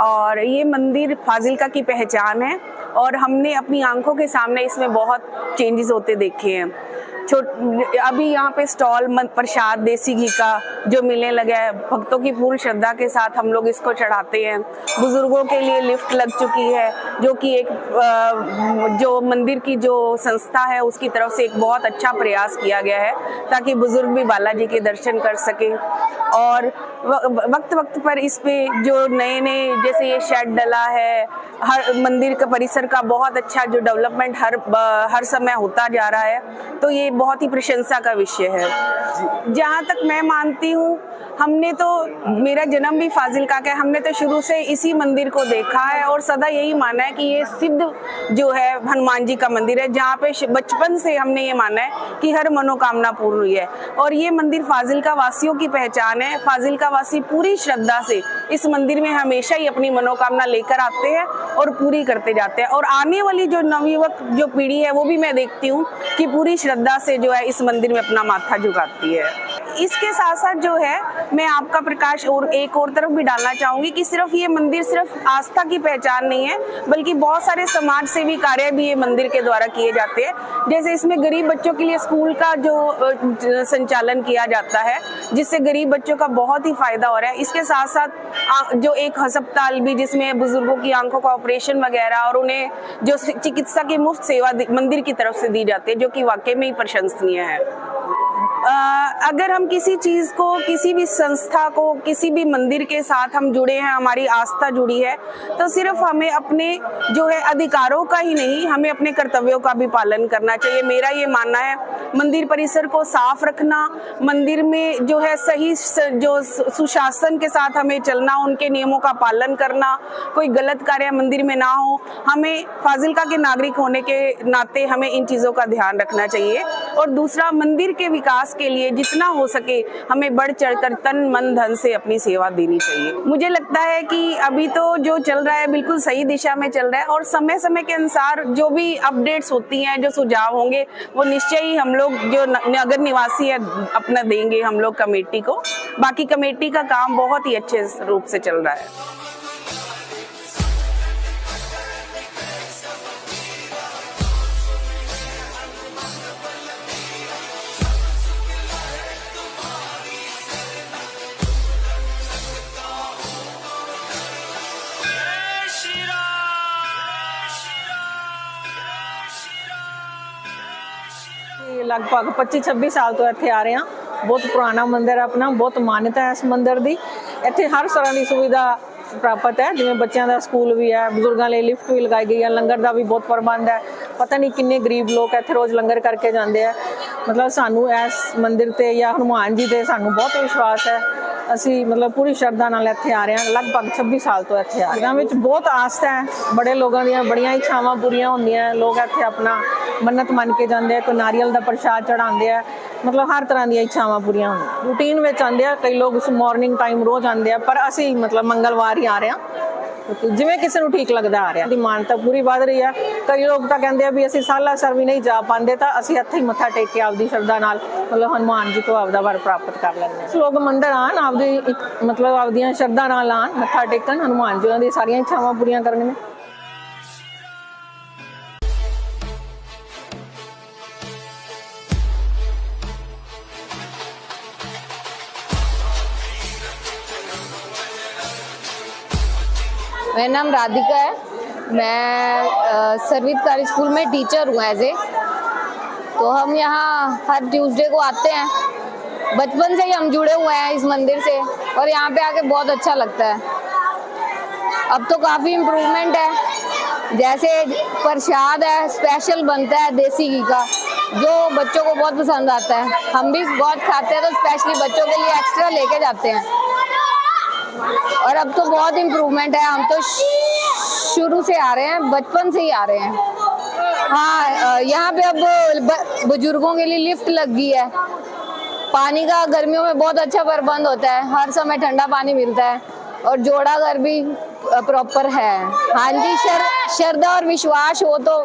और ये मंदिर फाजिलका की पहचान है और हमने अपनी आंखों के सामने इसमें बहुत चेंजेस होते देखे हैं। अभी यहाँ पे स्टॉल प्रसाद देसी घी का जो मिलने लगा है, भक्तों की पूर्ण श्रद्धा के साथ हम लोग इसको चढ़ाते हैं। बुजुर्गों के लिए लिफ्ट लग चुकी है, जो कि एक जो मंदिर की जो संस्था है उसकी तरफ से एक बहुत अच्छा प्रयास किया गया है ताकि बुजुर्ग भी बालाजी के दर्शन कर सकें। और वक्त वक्त पर इस पे जो नए जैसे ये शेड डला है, हर मंदिर का परिसर का बहुत अच्छा जो डेवलपमेंट हर समय होता जा रहा है, तो ये बहुत ही प्रशंसा का विषय है। जहाँ तक मैं मानती हूँ, हमने तो, मेरा जन्म भी फाजिलका का है, हमने तो शुरू से इसी मंदिर को देखा है और सदा यही माना है कि ये सिद्ध जो है हनुमान जी का मंदिर है, जहाँ पे बचपन से हमने ये माना है कि हर मनोकामना पूर्ण हुई है। और ये मंदिर फाजिलका वासियों की पहचान है। फाजिलका वासी पूरी श्रद्धा से इस मंदिर में हमेशा ही अपनी मनोकामना लेकर आते हैं और पूरी करते जाते हैं। और आने वाली जो नवयुवक जो पीढ़ी है वो भी मैं देखती हूँ कि पूरी श्रद्धा से जो है इस मंदिर में अपना माथा झुकाती है। इसके साथ साथ जो है मैं आपका प्रकाश और एक और तरफ भी डालना चाहूंगी कि सिर्फ ये मंदिर सिर्फ आस्था की पहचान नहीं है, बल्कि बहुत सारे समाज सेवी कार्य भी ये मंदिर के द्वारा किए जाते हैं। जैसे इसमें गरीब बच्चों के लिए स्कूल का जो संचालन किया जाता है, जिससे गरीब बच्चों का बहुत ही फायदा हो रहा है। इसके साथ साथ जो एक अस्पताल भी, जिसमें बुजुर्गों की आंखों का ऑपरेशन वगैरह और उन्हें जो चिकित्सा की मुफ्त सेवा मंदिर की तरफ से दी जाती है, जो कि वाकई में ही प्रशंसनीय है। अगर हम किसी चीज को, किसी भी संस्था को, किसी भी मंदिर के साथ हम जुड़े हैं, हमारी आस्था जुड़ी है, तो सिर्फ हमें अपने जो है अधिकारों का ही नहीं, हमें अपने कर्तव्यों का भी पालन करना चाहिए। मेरा ये मानना है, मंदिर परिसर को साफ रखना, मंदिर में जो है सही जो सुशासन के साथ हमें चलना, उनके नियमों का पालन करना, कोई गलत कार्य मंदिर में ना हो। हमें फाजिलका के नागरिक होने के नाते हमें इन चीजों का ध्यान रखना चाहिए। और दूसरा, मंदिर के विकास के लिए जितना हो सके हमें बढ़ चढ़कर तन मन धन से अपनी सेवा देनी चाहिए। मुझे लगता है कि अभी तो जो चल रहा है बिल्कुल सही दिशा में चल रहा है और समय समय के अनुसार जो भी अपडेट्स होती हैं, जो सुझाव होंगे, वो निश्चय ही हम लोग जो नगर निवासी है अपना देंगे हम लोग कमेटी को। बाकी कमेटी का काम बहुत ही अच्छे रूप से चल रहा है। लगभग 25-26 साल तो ਇੱਥੇ ਆ ਰਹੇ ਹਾਂ। ਬਹੁਤ ਪੁਰਾਣਾ ਮੰਦਿਰ ਹੈ ਆਪਣਾ, ਬਹੁਤ ਮਾਨਤਾ ਹੈ ਇਸ ਮੰਦਿਰ ਦੀ। ਇੱਥੇ ਹਰ ਤਰ੍ਹਾਂ ਦੀ ਸੁਵਿਧਾ ਪ੍ਰਾਪਤ ਹੈ, ਜਿਵੇਂ ਬੱਚਿਆਂ ਦਾ ਸਕੂਲ ਵੀ ਹੈ, ਬਜ਼ੁਰਗਾਂ ਲਈ ਲਿਫਟ ਵੀ ਲਗਾਈ ਗਈ ਹੈ, ਲੰਗਰ ਦਾ ਵੀ ਬਹੁਤ ਪ੍ਰਬੰਧ ਹੈ। ਪਤਾ ਨਹੀਂ ਕਿੰਨੇ ਗਰੀਬ ਲੋਕ ਇੱਥੇ ਰੋਜ਼ ਲੰਗਰ ਕਰਕੇ ਜਾਂਦੇ ਆ। ਮਤਲਬ ਸਾਨੂੰ ਇਸ ਮੰਦਿਰ ਤੇ ਜਾਂ ਹਨੂਮਾਨ ਜੀ ਤੇ ਸਾਨੂੰ ਬਹੁਤ ਵਿਸ਼ਵਾਸ ਹੈ ਅਸੀਂ ਮਤਲਬ ਪੂਰੀ ਸ਼ਰਧਾ ਨਾਲ ਇੱਥੇ ਆ ਰਹੇ ਹਾਂ। ਲਗਭਗ 26 ਸਾਲ ਤੋਂ ਇੱਥੇ ਆ ਰਹੇ ਹਾਂ। ਵਿੱਚ ਬਹੁਤ ਆਸਥਾ ਹੈ, ਬੜੇ ਲੋਕਾਂ ਦੀਆਂ ਬੜੀਆਂ ਇੱਛਾਵਾਂ ਪੂਰੀਆਂ ਹੁੰਦੀਆਂ। ਲੋਕ ਇੱਥੇ ਆਪਣਾ ਮੰਨਤ ਮੰਨ ਕੇ ਜਾਂਦੇ ਆ, ਕੋਈ ਨਾਰੀਅਲ ਦਾ ਪ੍ਰਸ਼ਾਦ ਚੜਾਉਂਦੇ ਆ, ਮਤਲਬ ਹਰ ਤਰ੍ਹਾਂ ਦੀਆਂ ਇੱਛਾਵਾਂ ਪੂਰੀਆਂ ਹੁੰਦੀਆਂ। ਰੂਟੀਨ ਵਿੱਚ ਆਉਂਦੇ ਆ, ਕਈ ਲੋਕ ਉਸ ਮਾਰਨਿੰਗ ਟਾਈਮ ਰੋਜ਼ ਆਉਂਦੇ ਆ, ਪਰ ਅਸੀਂ ਮਤਲਬ ਮੰਗਲਵਾਰ ਹੀ ਆ ਰਹੇ ਹਾਂ, ਜਿਵੇਂ ਕਿਸੇ ਨੂੰ ਠੀਕ ਲੱਗਦਾ ਆ ਰਿਹਾ। ਦੀ ਮਾਨਤਾ ਪੂਰੀ ਵੱਧ ਰਹੀ ਹੈ। ਕਈ ਲੋਕ ਤਾਂ ਕਹਿੰਦੇ ਆ ਵੀ ਅਸੀਂ ਸਾਲਾਸਰ ਵੀ ਨਹੀਂ ਜਾ ਪਾਉਂਦੇ, ਤਾਂ ਅਸੀਂ ਇੱਥੇ ਹੀ ਮੱਥਾ ਟੇਕ ਕੇ ਆਪਦੀ ਸ਼ਰਧਾ ਨਾਲ ਮਤਲਬ ਹਨੂਮਾਨ ਜੀ ਤੋਂ ਆਪਦਾ ਵਰ ਪ੍ਰਾਪਤ ਕਰ ਲੈਂਦੇ ਹਾਂ। ਲੋਕ ਮੰਦਿਰ ਆਉਣ, ਆਪਦੀ ਮਤਲਬ ਆਪਦੀਆਂ ਸ਼ਰਧਾ ਨਾਲ ਆਉਣ, ਮੱਥਾ ਟੇਕਣ, ਹਨੂਮਾਨ ਜੀ ਉਹਨਾਂ ਦੀ ਸਾਰੀਆਂ ਇੱਛਾਵਾਂ ਪੂਰੀਆਂ ਕਰਨਗੇ। मेरा नाम राधिका है। मैं सर्वितकारी स्कूल में टीचर हूँ एज ए। तो हम यहाँ हर ट्यूसडे को आते हैं, बचपन से ही हम जुड़े हुए हैं इस मंदिर से, और यहाँ पे आके बहुत अच्छा लगता है। अब तो काफ़ी इम्प्रूवमेंट है, जैसे प्रसाद है स्पेशल बनता है देसी घी का, जो बच्चों को बहुत पसंद आता है। हम भी बहुत खाते हैं, तो स्पेशली बच्चों के लिए एक्स्ट्रा लेके जाते हैं। और अब तो बहुत इम्प्रूवमेंट है, हम तो शुरू से आ रहे हैं, बचपन से ही आ रहे हैं। हाँ, यहाँ पे अब बुजुर्गों के लिए लिफ्ट लग गई है। पानी का गर्मियों में बहुत अच्छा प्रबंध होता है, हर समय ठंडा पानी मिलता है, और जोड़ा घर भी प्रॉपर है। हाँ जी, श्रद्धा और विश्वास हो तो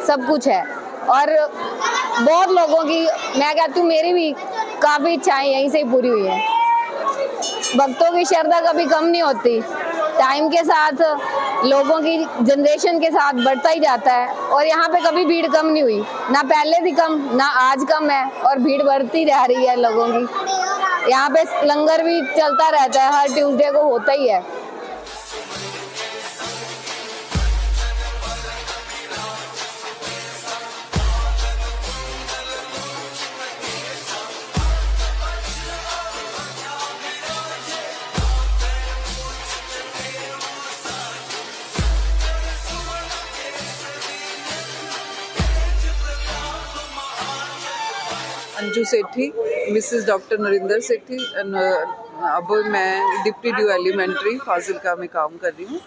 सब कुछ है। और बहुत लोगों की, मैं कहती हूँ मेरी भी काफ़ी इच्छाएं यहीं से ही पूरी हुई है। भक्तों की श्रद्धा कभी कम नहीं होती, टाइम के साथ लोगों की जनरेशन के साथ बढ़ता ही जाता है। और यहाँ पे कभी भीड़ कम नहीं हुई, ना पहले थी कम ना आज कम है, और भीड़ बढ़ती जा रही है लोगों की। यहाँ पे लंगर भी चलता रहता है, हर ट्यूसडे को होता ही है। अंजू सेठी, मिसेस डॉक्टर नरिंदर सेठी। अब मैं डिप्टी ड्यू एलिमेंट्री फाजिलका में काम कर रही हूँ।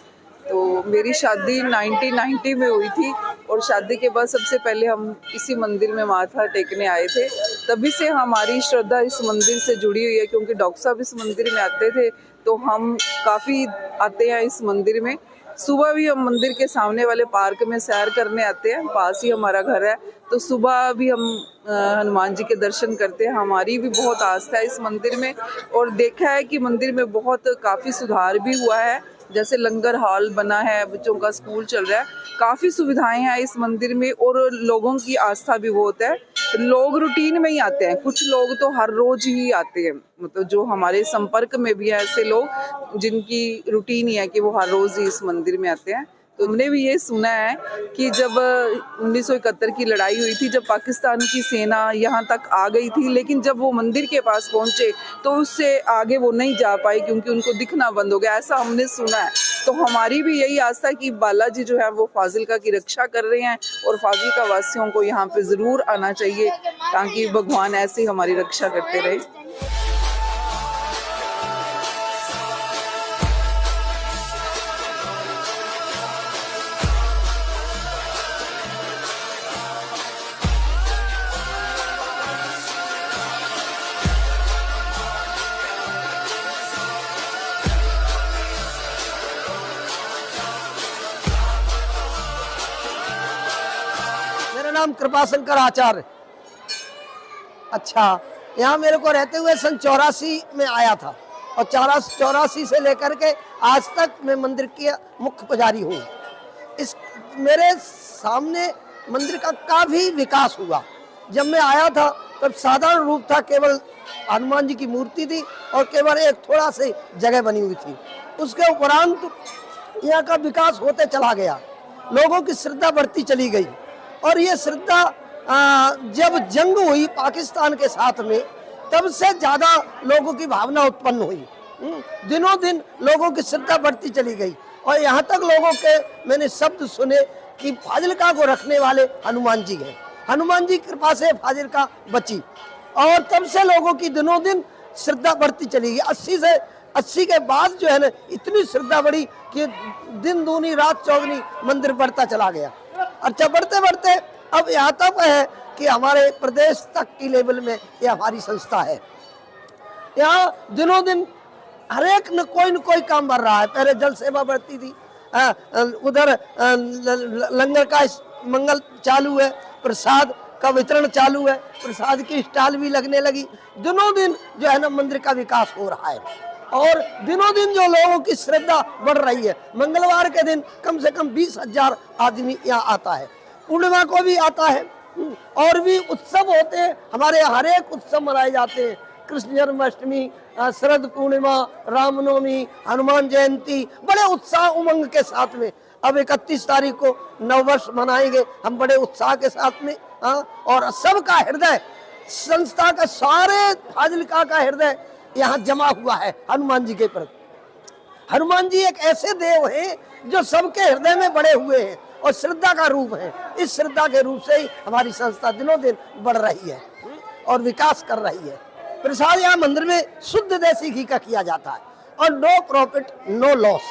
तो मेरी शादी 1990 में हुई थी, और शादी के बाद सबसे पहले हम इसी मंदिर में माथा टेकने आए थे। तभी से हमारी श्रद्धा इस मंदिर से जुड़ी हुई है, क्योंकि डॉक्टर साहब इस मंदिर में आते थे, तो हम काफ़ी आते हैं इस मंदिर में। सुबह भी हम मंदिर के सामने वाले पार्क में सैर करने आते हैं, पास ही हमारा घर है, तो सुबह भी हम हनुमान जी के दर्शन करते हैं। हमारी भी बहुत आस्था है इस मंदिर में, और देखा है कि मंदिर में बहुत काफ़ी सुधार भी हुआ है। जैसे लंगर हॉल बना है, बच्चों का स्कूल चल रहा है, काफ़ी सुविधाएं हैं इस मंदिर में, और लोगों की आस्था भी बहुत है। लोग रूटीन में ही आते हैं, कुछ लोग तो हर रोज़ ही आते हैं, मतलब जो हमारे संपर्क में भी है ऐसे लोग जिनकी रूटीन ही है कि वो हर रोज़ ही इस मंदिर में आते हैं। तो हमने भी ये सुना है कि जब 1971 की लड़ाई हुई थी, जब पाकिस्तान की सेना यहाँ तक आ गई थी, लेकिन जब वो मंदिर के पास पहुँचे तो उससे आगे वो नहीं जा पाए, क्योंकि उनको दिखना बंद हो गया, ऐसा हमने सुना है। तो हमारी भी यही आस्था कि बालाजी जो है वो फाजिलका की रक्षा कर रहे हैं, और फाजिलका वासियों को यहाँ पे ज़रूर आना चाहिए, ताकि भगवान ऐसे ही हमारी रक्षा करते रहे। नाम कृपाशंकर आचार्य। अच्छा, यहाँ मेरे को रहते हुए सन 84 में आया था, और 84 से लेकर के आज तक मैं मंदिर की मुख्य पुजारी हूँ। इस मेरे सामने मंदिर का काफ़ी विकास हुआ। जब मैं आया था तब साधारण रूप था, केवल हनुमान जी की मूर्ति थी और केवल एक थोड़ा सी जगह बनी हुई थी। उसके उपरांत यहाँ का विकास होते चला गया, लोगों की श्रद्धा बढ़ती चली गई, और ये श्रद्धा जब जंग हुई पाकिस्तान के साथ में, तब से ज़्यादा लोगों की भावना उत्पन्न हुई। दिनों दिन लोगों की श्रद्धा बढ़ती चली गई, और यहाँ तक लोगों के मैंने शब्द सुने कि फाजिलका को रखने वाले हनुमान जी हैं, हनुमान जी कृपा से फाजिलका बची। और तब से लोगों की दिनों दिन श्रद्धा बढ़ती चली गई। 80 के बाद जो है ना इतनी श्रद्धा बढ़ी कि दिन दूनी रात चौगनी मंदिर बढ़ता चला गया। अच्छा, बढ़ते बढ़ते अब यहाँ तक है कि हमारे प्रदेश तक की लेवल में ये हमारी संस्था है। यहाँ दिनों दिन हर एक न कोई काम बढ़ रहा है। पहले जल सेवा बढ़ती थी, उधर लंगर का मंगल चालू है, प्रसाद का वितरण चालू है, प्रसाद की स्टॉल भी लगने लगी। दिनों दिन जो है ना मंदिर का विकास हो रहा है और दिनों दिन जो लोगों की श्रद्धा बढ़ रही है। मंगलवार के दिन कम से कम 20,000 आदमी यहाँ आता है, पूर्णिमा को भी आता है और भी उत्सव होते हैं। हमारे यहाँ हर एक उत्सव मनाए जाते हैं, कृष्ण जन्माष्टमी, शरद पूर्णिमा, रामनवमी, हनुमान जयंती, बड़े उत्साह उमंग के साथ में। अब 31 तारीख को नववर्ष मनाएंगे हम बड़े उत्साह के साथ में। और सबका हृदय, संस्था का सारे फाजिलका का हृदय यहाँ जमा हुआ है हनुमान जी के प्रति। हनुमान जी एक ऐसे देव हैं जो सबके हृदय में बड़े हुए हैं और श्रद्धा का रूप है। इस श्रद्धा के रूप से ही हमारी संस्था दिनों दिन बढ़ रही है और विकास कर रही है। प्रसाद यहाँ मंदिर में शुद्ध देसी घी का किया जाता है और नो प्रॉफिट नो लॉस,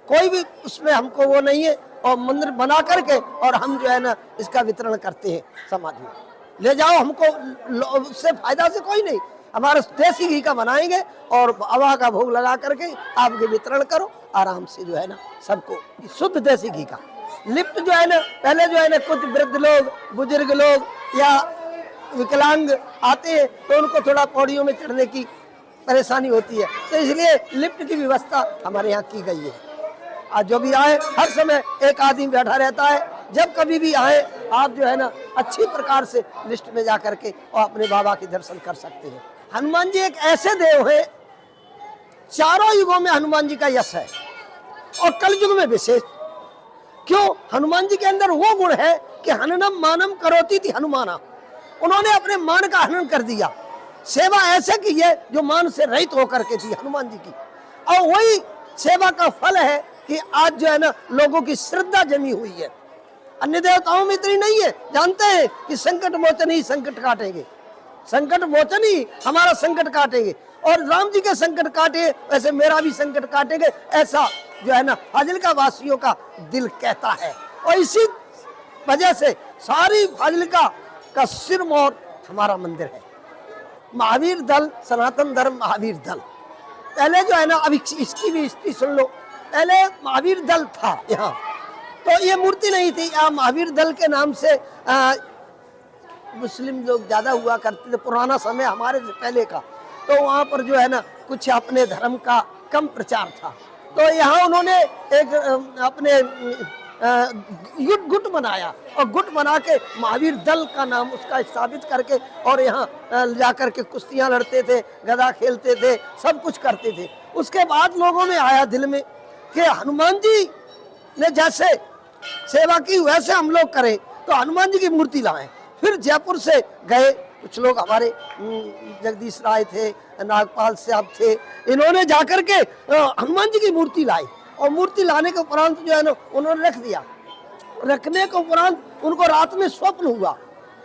कोई भी उसमें हमको वो नहीं है। और मंदिर बना करके और हम जो है ना इसका वितरण करते हैं समाज में। ले जाओ, हमको उससे फायदा से कोई नहीं। हमारा देसी घी का बनाएंगे और हवा का भोग लगा करके आपके वितरण करो आराम से, जो है ना सबको शुद्ध देसी घी का। लिफ्ट जो है ना पहले जो है ना कुछ वृद्ध लोग, बुजुर्ग लोग या विकलांग आते हैं तो उनको थोड़ा पौड़ियों में चढ़ने की परेशानी होती है, तो इसलिए लिफ्ट की व्यवस्था हमारे यहाँ की गई है। आज जो भी आए हर समय एक आदमी बैठा रहता है। जब कभी भी आए आप जो है ना अच्छी प्रकार से लिस्ट में जा करके और अपने बाबा के दर्शन कर सकते हैं। हनुमान जी एक ऐसे देव है, चारों युगों में हनुमान जी का यश है और कलयुग में विशेष। क्यों? हनुमान जी के अंदर वो गुण है कि हननम मानम करोति थी हनुमाना। उन्होंने अपने मान का हनन कर दिया, सेवा ऐसे की है जो मान से रहित होकर के थी हनुमान जी की। और वही सेवा का फल है कि आज जो है ना लोगों की श्रद्धा जमी हुई है। अन्य देवताओं में इतनी नहीं है, जानते हैं कि संकट मोचन ही संकट काटेंगे, संकट मोचन ही हमारा संकट काटेंगे। और राम जी के संकट काटे वैसे मेरा भी संकट काटेंगे, ऐसा जो है ना फाजिलका वासियों का दिल कहता है। और इसी वजह से सारी फाजिलका का सिरमौर हमारा मंदिर है। महावीर दल, सनातन धर्म महावीर दल। पहले जो है ना, अब इसकी भी हिस्ट्री सुन लो। पहले महावीर दल था यहाँ, तो ये मूर्ति नहीं थी। यहाँ महावीर दल के नाम से मुस्लिम लोग ज्यादा हुआ करते थे, पुराना समय हमारे से पहले का। तो वहाँ पर जो है ना कुछ अपने धर्म का कम प्रचार था, तो यहाँ उन्होंने एक अपने गुट बनाया और गुट बना के महावीर दल का नाम उसका स्थापित करके और यहाँ जाकर के कुश्तियाँ लड़ते थे, गदा खेलते थे, सब कुछ करते थे। उसके बाद लोगों में आया दिल में कि हनुमान जी ने जैसे सेवा की वैसे हम लोग करें, तो हनुमान जी की मूर्ति लाएं। फिर जयपुर से गए कुछ लोग, हमारे जगदीश राय थे, नागपाल साहब थे, इन्होंने जाकर के हनुमान जी की मूर्ति लाई। और मूर्ति लाने के उपरांत जो है ना उन्होंने रख दिया। रखने के उपरांत उनको रात में स्वप्न हुआ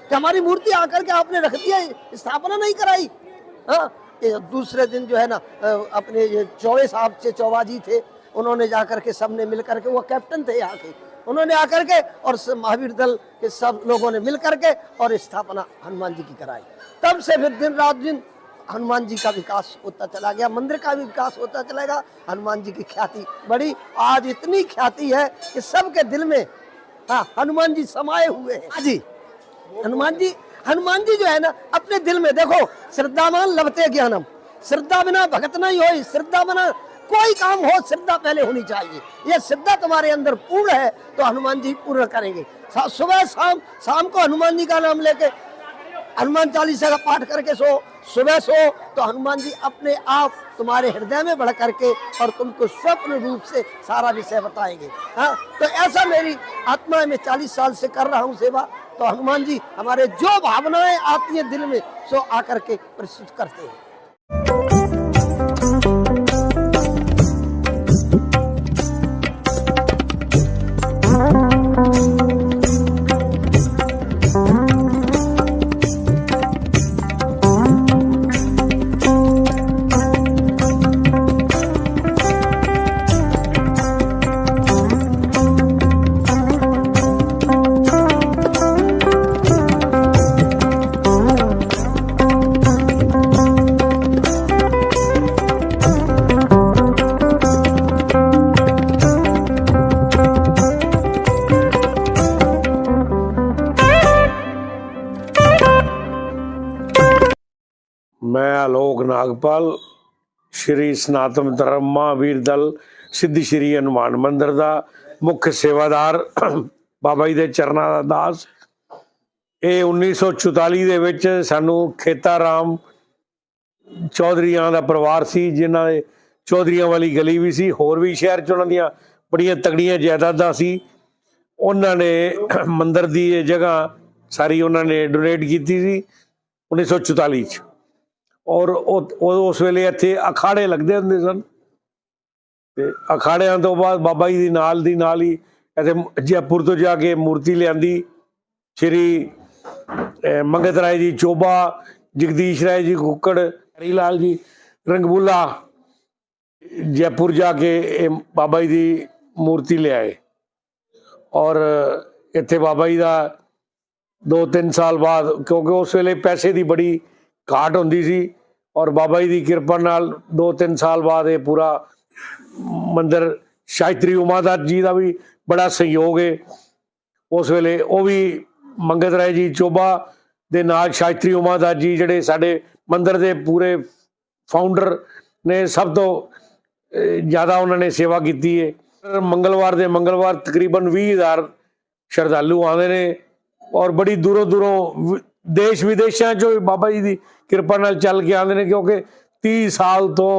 कि हमारी मूर्ति आकर के आपने रख दिया, स्थापना नहीं कराई। हाँ, दूसरे दिन जो है ना अपने ये चौबे साहब से, चौबा जी थे, उन्होंने जाकर के सबने मिल करके, वो कैप्टन थे यहाँ के, उन्होंने आकर के और महावीर दल के सब लोगों ने मिल करके और स्थापना हनुमान जी की कराई। तब से फिर दिन रात दिन हनुमान जी का विकास होता चला गया, मंदिर का भी विकास होता चलेगा, हनुमान जी की ख्याति बढ़ी। आज इतनी ख्याति है कि सबके दिल में हनुमान जी समाये हुए हैं। जी हनुमान जी जो है ना अपने दिल में, देखो श्रद्धावान लभते ज्ञानम, श्रद्धा बिना भगत नहीं हो, श्रद्धा बिना कोई काम हो श्रद्धा पहले होनी चाहिए। ये श्रद्धा तुम्हारे अंदर पूर्ण है तो हनुमान जी पूर्ण करेंगे। सुबह शाम को हनुमान जी का नाम लेके हनुमान चालीसा का पाठ करके सुबह सो तो हनुमान जी अपने आप तुम्हारे हृदय में बढ़ करके और तुमको स्वप्न रूप से सारा विषय बताएंगे। हाँ, तो ऐसा मेरी आत्मा में 40 साल से कर रहा हूँ सेवा, तो हनुमान जी हमारे जो भावनाएं आती है दिल में सो आकर के प्रस्तुत करते हैं। आलोक नागपाल श्री सनातन धर्म महावीर दल सिद्ध श्री हनुमान मंदिर का मुख्य सेवादार बाबा जी के चरना का दास। ये 1944 ਦੇ ਵਿੱਚ ਸਾਨੂੰ खेता राम चौधरीਆਂ ਦਾ ਪਰਿਵਾਰ ਸੀ, ਜਿਨ੍ਹਾਂ ਦੇ ਚੌਧਰੀਆਂ ਵਾਲੀ ਗਲੀ ਵੀ ਸੀ, ਹੋਰ ਵੀ ਸ਼ਹਿਰ 'ਚ ਉਹਨਾਂ ਦੀਆਂ ਬੜੀਆਂ ਤਗੜੀਆਂ ਜਾਇਦਾਦਾਂ ਸੀ। ਉਹਨਾਂ ਨੇ ਮੰਦਿਰ ਦੀ ਇਹ ਜਗ੍ਹਾ ਸਾਰੀ ਉਹਨਾਂ ਨੇ ਡੋਨੇਟ ਕੀਤੀ ਸੀ 1944 'ਚ। ਔਰ ਉਸ ਵੇਲੇ ਇੱਥੇ ਅਖਾੜੇ ਲੱਗਦੇ ਹੁੰਦੇ ਸਨ, ਤੇ ਅਖਾੜਿਆਂ ਤੋਂ ਬਾਅਦ ਬਾਬਾ ਜੀ ਦੀ ਨਾਲ ਹੀ ਇੱਥੇ ਜੈਪੁਰ ਤੋਂ ਜਾ ਕੇ ਮੂਰਤੀ ਲਿਆਂਦੀ। ਸ਼੍ਰੀ ਮੰਗਤ ਰਾਏ ਜੀ ਚੋਬਾ, जगदीश राय जी कुक्कड़, हरी लाल जी रंगबूला जयपुर जाके बाबा जी की मूर्ति ले आए। और इत्थे बाबा जी का 2-3 साल बाद, क्योंकि उस वेले पैसे की बड़ी घाट होंदी सी, और बाबा जी की कृपा नाल 2-3 साल बाद ये पूरा मंदिर शास्त्री उमादास जी का भी बड़ा सहयोग है। उस वेले वो भी मंगत राय जी चोबा ਦੇ ਨਾਲ ਸ਼ਾਸਤਰੀ ਉਮਾਦਾਸ ਜੀ ਜਿਹੜੇ ਸਾਡੇ ਮੰਦਿਰ ਦੇ ਪੂਰੇ ਫਾਊਂਡਰ ਨੇ, ਸਭ ਤੋਂ ਜ਼ਿਆਦਾ ਉਹਨਾਂ ਨੇ ਸੇਵਾ ਕੀਤੀ ਹੈ। ਮੰਗਲਵਾਰ ਤਕਰੀਬਨ 20,000 ਸ਼ਰਧਾਲੂ ਆਉਂਦੇ ਨੇ, ਔਰ ਬੜੀ ਦੂਰੋਂ ਦੇਸ਼ ਵਿਦੇਸ਼ਾਂ 'ਚੋਂ ਵੀ ਬਾਬਾ ਜੀ ਦੀ ਕਿਰਪਾ ਨਾਲ ਚੱਲ ਕੇ ਆਉਂਦੇ ਨੇ, ਕਿਉਂਕਿ 30 ਸਾਲ ਤੋਂ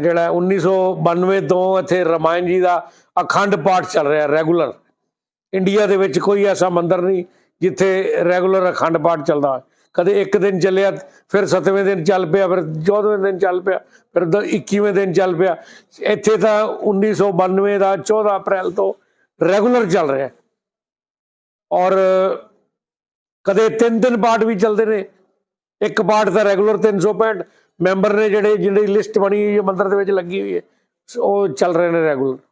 ਜਿਹੜਾ 1992 ਤੋਂ ਇੱਥੇ ਰਾਮਾਇਣ ਜੀ ਦਾ ਅਖੰਡ ਪਾਠ ਚੱਲ ਰਿਹਾ ਰੈਗੂਲਰ। ਇੰਡੀਆ ਦੇ ਵਿੱਚ ਕੋਈ ਐਸਾ ਮੰਦਿਰ ਨਹੀਂ जिथे रेगूलर अखंड पाठ चलता है। कदे एक दिन चलिया, फिर 7वें दिन चल पिया, फिर 14वें दिन चल पिया, फिर 21वें दिन चल पिया। इत्थे तो 1992 का 14 अप्रैल तो रेगूलर चल रहा है। और कदे 3 पाठ भी चलते ने। एक पाठ तो रेगूलर 365 मैंबर ने जिहड़ी लिस्ट बनी हुई है मंदिर दे विच लगी हुई है, वो चल रहे हैं रेगूलर।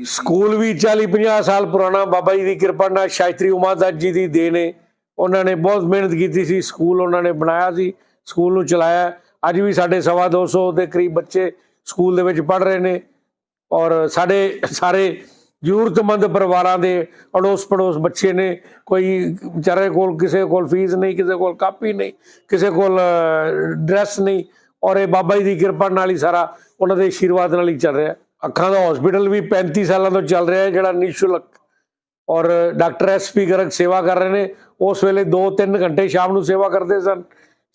स्कूल भी 40-50 साल पुराना बाबा जी की कृपा नाल शास्त्री उमादास जी की देन है। उन्होंने बहुत मेहनत की सी, स्कूल उन्होंने बनाया सी, स्कूल नूं चलाया। अज भी साढ़े 250 के करीब बच्चे स्कूल दे विच पढ़ रहे हैं। और साढ़े सारे जरूरतमंद परिवारां दे अड़ोस पड़ोस बच्चे ने, कोई बेचारे कोल किसी कोल फीस नहीं, किसी कोल कापी नहीं, किसी कोल ड्रैस नहीं। और ये बाबा जी की कृपा नाल ही सारा उन्हां दे आशीर्वाद नाल ही चल रहा है। अखां दा हॉस्पिटल भी 35 सालों तो चल रहा है, जिहड़ा निशुल्क। और डॉक्टर SP गर्ग सेवा कर रहे हैं। उस वेले 2-3 घंटे शाम को सेवा करते सन,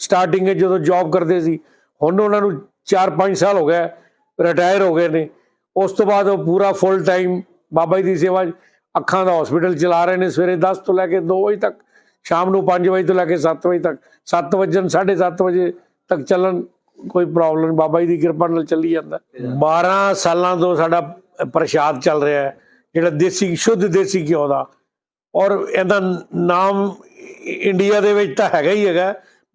स्टार्टिंग जो जॉब करते सी। हुण उन्होंने 4-5 साल हो गए, रिटायर हो गए ने। उस तो बाद वो पूरा फुल टाइम बाबा जी की सेवा अखां दा हॉस्पिटल चला रहे हैं। सवेरे 10 तो लैके 2 बजे तक, शाम को 5 बजे तो लैके 7 बजे तक, 7 बजन 7:30 बजे तक चलन, कोई प्रॉब्लम नहीं, बाबा जी की कृपा नाल चली जाता। 12 सालों तो साडा प्रशाद चल रहा है, जिहड़ा देसी शुद्ध देसी घ्यो दा। और इहदा नाम इंडिया दे विच तां हैगा ही हैगा,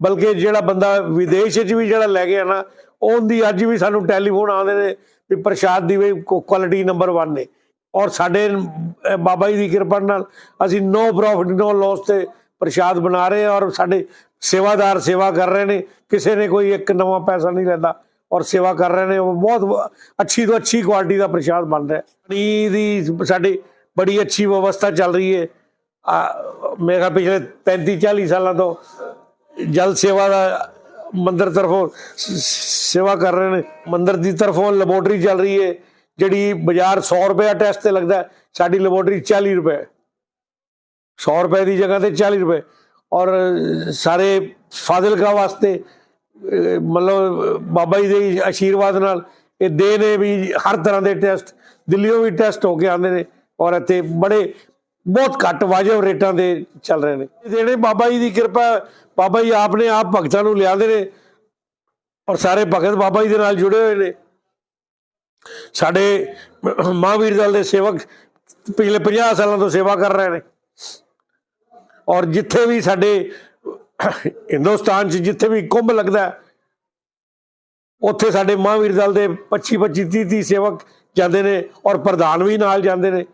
बल्कि जिहड़ा बंदा विदेश च भी जिहड़ा लै गया ना, उहदी अज भी सानूं टैलीफोन आउंदे ने भी प्रशाद दी भी क्वालिटी नंबर 1 ने। और साडे बाबा जी की कृपा नाल असीं नो प्रॉफिट नो लॉस ते प्रशाद बना रहे हैं। और साडे सेवादार सेवा कर रहे हैं, किसी ने कोई एक नवा पैसा नहीं लेता, और सेवा कर रहे हैं। वो बहुत अच्छी तो अच्छी क्वालिटी का प्रशाद बन रहा है। पानी की साडी बड़ी अच्छी व्यवस्था चल रही है। मेरे ख्याल पिछले 35-40 सालों तो जल सेवा का मंदिर तरफों सेवा कर रहे हैं। मंदिर की तरफों लेबोरेटरी चल रही है, जिहड़ी बाजार 100 रुपया टेस्ट से लगता है, साडी लेबोरेटरी 40 रुपए, 100 रुपए की जगह से 40 रुपए। और सारे फाजिलका वास्ते मतलब बाबा जी के आशीर्वाद नाल ये दे ने भी हर तरह के टेस्ट, दिल्लियों भी टेस्ट होके आते हैं। और इत्थे बड़े बहुत घट वाजिब रेटां दे चल रहे हैं। देने बाबा जी की कृपा, बाबा जी आपने आप भगतां नूं लिआंदे ने, और सारे भगत बाबा जी दे नाल जुड़े हुए ने। साडे महावीर दल दे सेवक पिछले 50 सालों तो सेवा कर रहे हैं। और जिथे भी साडे हिंदुस्तान जिथे भी कुंभ लगता है, उत्थे साडे महावीर दल के 25-30 सेवक जाते हैं, और प्रधान भी नाल जाते हैं।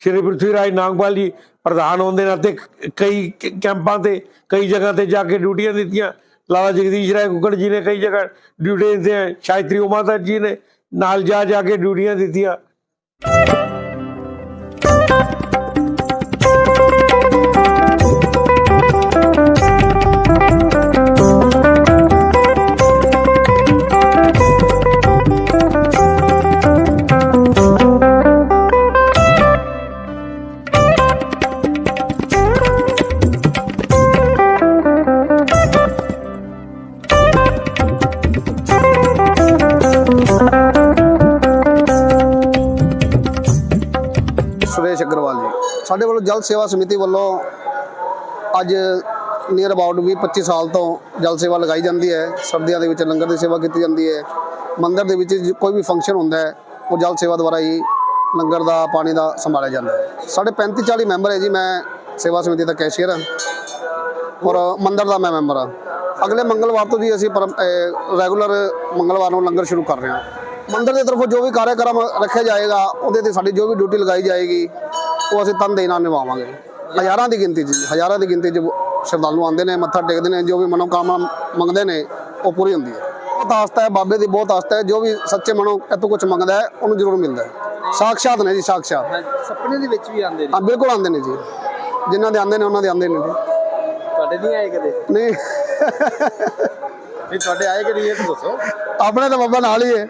श्री पृथ्वीराज नागपाल जी प्रधान होने के नाते कई कैंपों से कई जगह पर जाके ड्यूटियां दित्तियां। लाला जगदीश राय कुक्कड़ जी ने कई जगह ड्यूटियां दी, शास्त्री उमादास जी ने नाल जाके ड्यूटियां दित्तियां। अग्रवाल जी। ਸਾਡੇ ਵੱਲੋਂ ਜਲ ਸੇਵਾ ਸਮਿਤੀ ਵੱਲੋਂ ਅੱਜ ਨੀਅਰ ਅਬਾਊਟ 20-25 ਸਾਲ ਤੋਂ ਜਲ ਸੇਵਾ ਲਗਾਈ ਜਾਂਦੀ ਹੈ। ਸਰਦੀਆਂ ਦੇ ਵਿੱਚ ਲੰਗਰ ਦੀ ਸੇਵਾ ਕੀਤੀ ਜਾਂਦੀ ਹੈ। ਮੰਦਿਰ ਦੇ ਵਿੱਚ ਕੋਈ ਵੀ ਫੰਕਸ਼ਨ ਹੁੰਦਾ ਹੈ ਉਹ ਜਲ ਸੇਵਾ ਦੁਆਰਾ ਹੀ ਲੰਗਰ ਦਾ ਪਾਣੀ ਦਾ ਸੰਭਾਲਿਆ ਜਾਂਦਾ ਹੈ। ਸਾਡੇ 35-40 ਮੈਂਬਰ ਹੈ ਜੀ। ਮੈਂ ਸੇਵਾ ਸਮਿਤੀ ਦਾ ਕੈਸ਼ੀਅਰ ਹਾਂ ਔਰ ਮੰਦਿਰ ਦਾ ਮੈਂ ਮੈਂਬਰ ਹਾਂ। ਅਗਲੇ ਮੰਗਲਵਾਰ ਤੋਂ ਜੀ ਅਸੀਂ ਰੈਗੂਲਰ ਮੰਗਲਵਾਰ ਨੂੰ ਲੰਗਰ ਸ਼ੁਰੂ ਕਰ ਰਹੇ ਹਾਂ। ਮੰਦਿਰ ਦੀ ਤਰਫੋਂ ਜੋ ਵੀ ਕਾਰਜਕ੍ਰਮ ਰੱਖਿਆ ਜਾਏਗਾ ਉਹਦੇ ਤੇ ਸਾਡੀ ਜੋ ਵੀ ਡਿਊਟੀ ਲਗਾਈ ਜਾਏਗੀ ਉਹ ਅਸੀਂ ਤਨਦੇਹੀ ਨਾਲ ਨਿਭਾਵਾਂਗੇ। ਹਜ਼ਾਰਾਂ ਦੀ ਗਿਣਤੀ 'ਚ ਸ਼ਰਧਾਲੂ ਆਉਂਦੇ ਨੇ, ਮੱਥਾ ਟੇਕਦੇ ਨੇ, ਜੋ ਵੀ ਮਨੋਕਾਮਨਾ ਮੰਗਦੇ ਨੇ ਉਹ ਪੂਰੀ ਹੁੰਦੀ ਹੈ। ਬਹੁਤ ਆਸਥਾ ਹੈ, ਬਾਬੇ ਦੀ ਬਹੁਤ ਆਸਥਾ ਹੈ। ਜੋ ਵੀ ਸੱਚੇ ਮਨੋਂ ਇੱਥੋਂ ਕੁਝ ਮੰਗਦਾ ਹੈ ਉਹਨੂੰ ਜ਼ਰੂਰ ਮਿਲਦਾ ਹੈ। ਸਾਖਸ਼ਾਤ ਨੇ ਜੀ, ਸਾਖਸ਼ਾਤ। ਸੁਪਨੇ ਦੇ ਵਿੱਚ ਵੀ ਆਉਂਦੇ ਨੇ? ਹਾਂ ਬਿਲਕੁਲ ਆਉਂਦੇ ਨੇ ਜੀ। ਜਿਨ੍ਹਾਂ ਦੇ ਆਉਂਦੇ ਨੇ ਉਹਨਾਂ ਦੇ ਆਉਂਦੇ ਨੇ ਜੀ। ਤੁਹਾਡੇ ਨਹੀਂ ਆਏ ਕਦੇ? ਨਹੀਂ ਨਹੀਂ, ਤੁਹਾਡੇ ਆਏ ਕਦੇ ਇਹ ਤਾਂ ਦੱਸੋ। ਆਪਣੇ ਤਾਂ ਬਾਬਾ ਨਾਲ ਹੀ ਹੈ।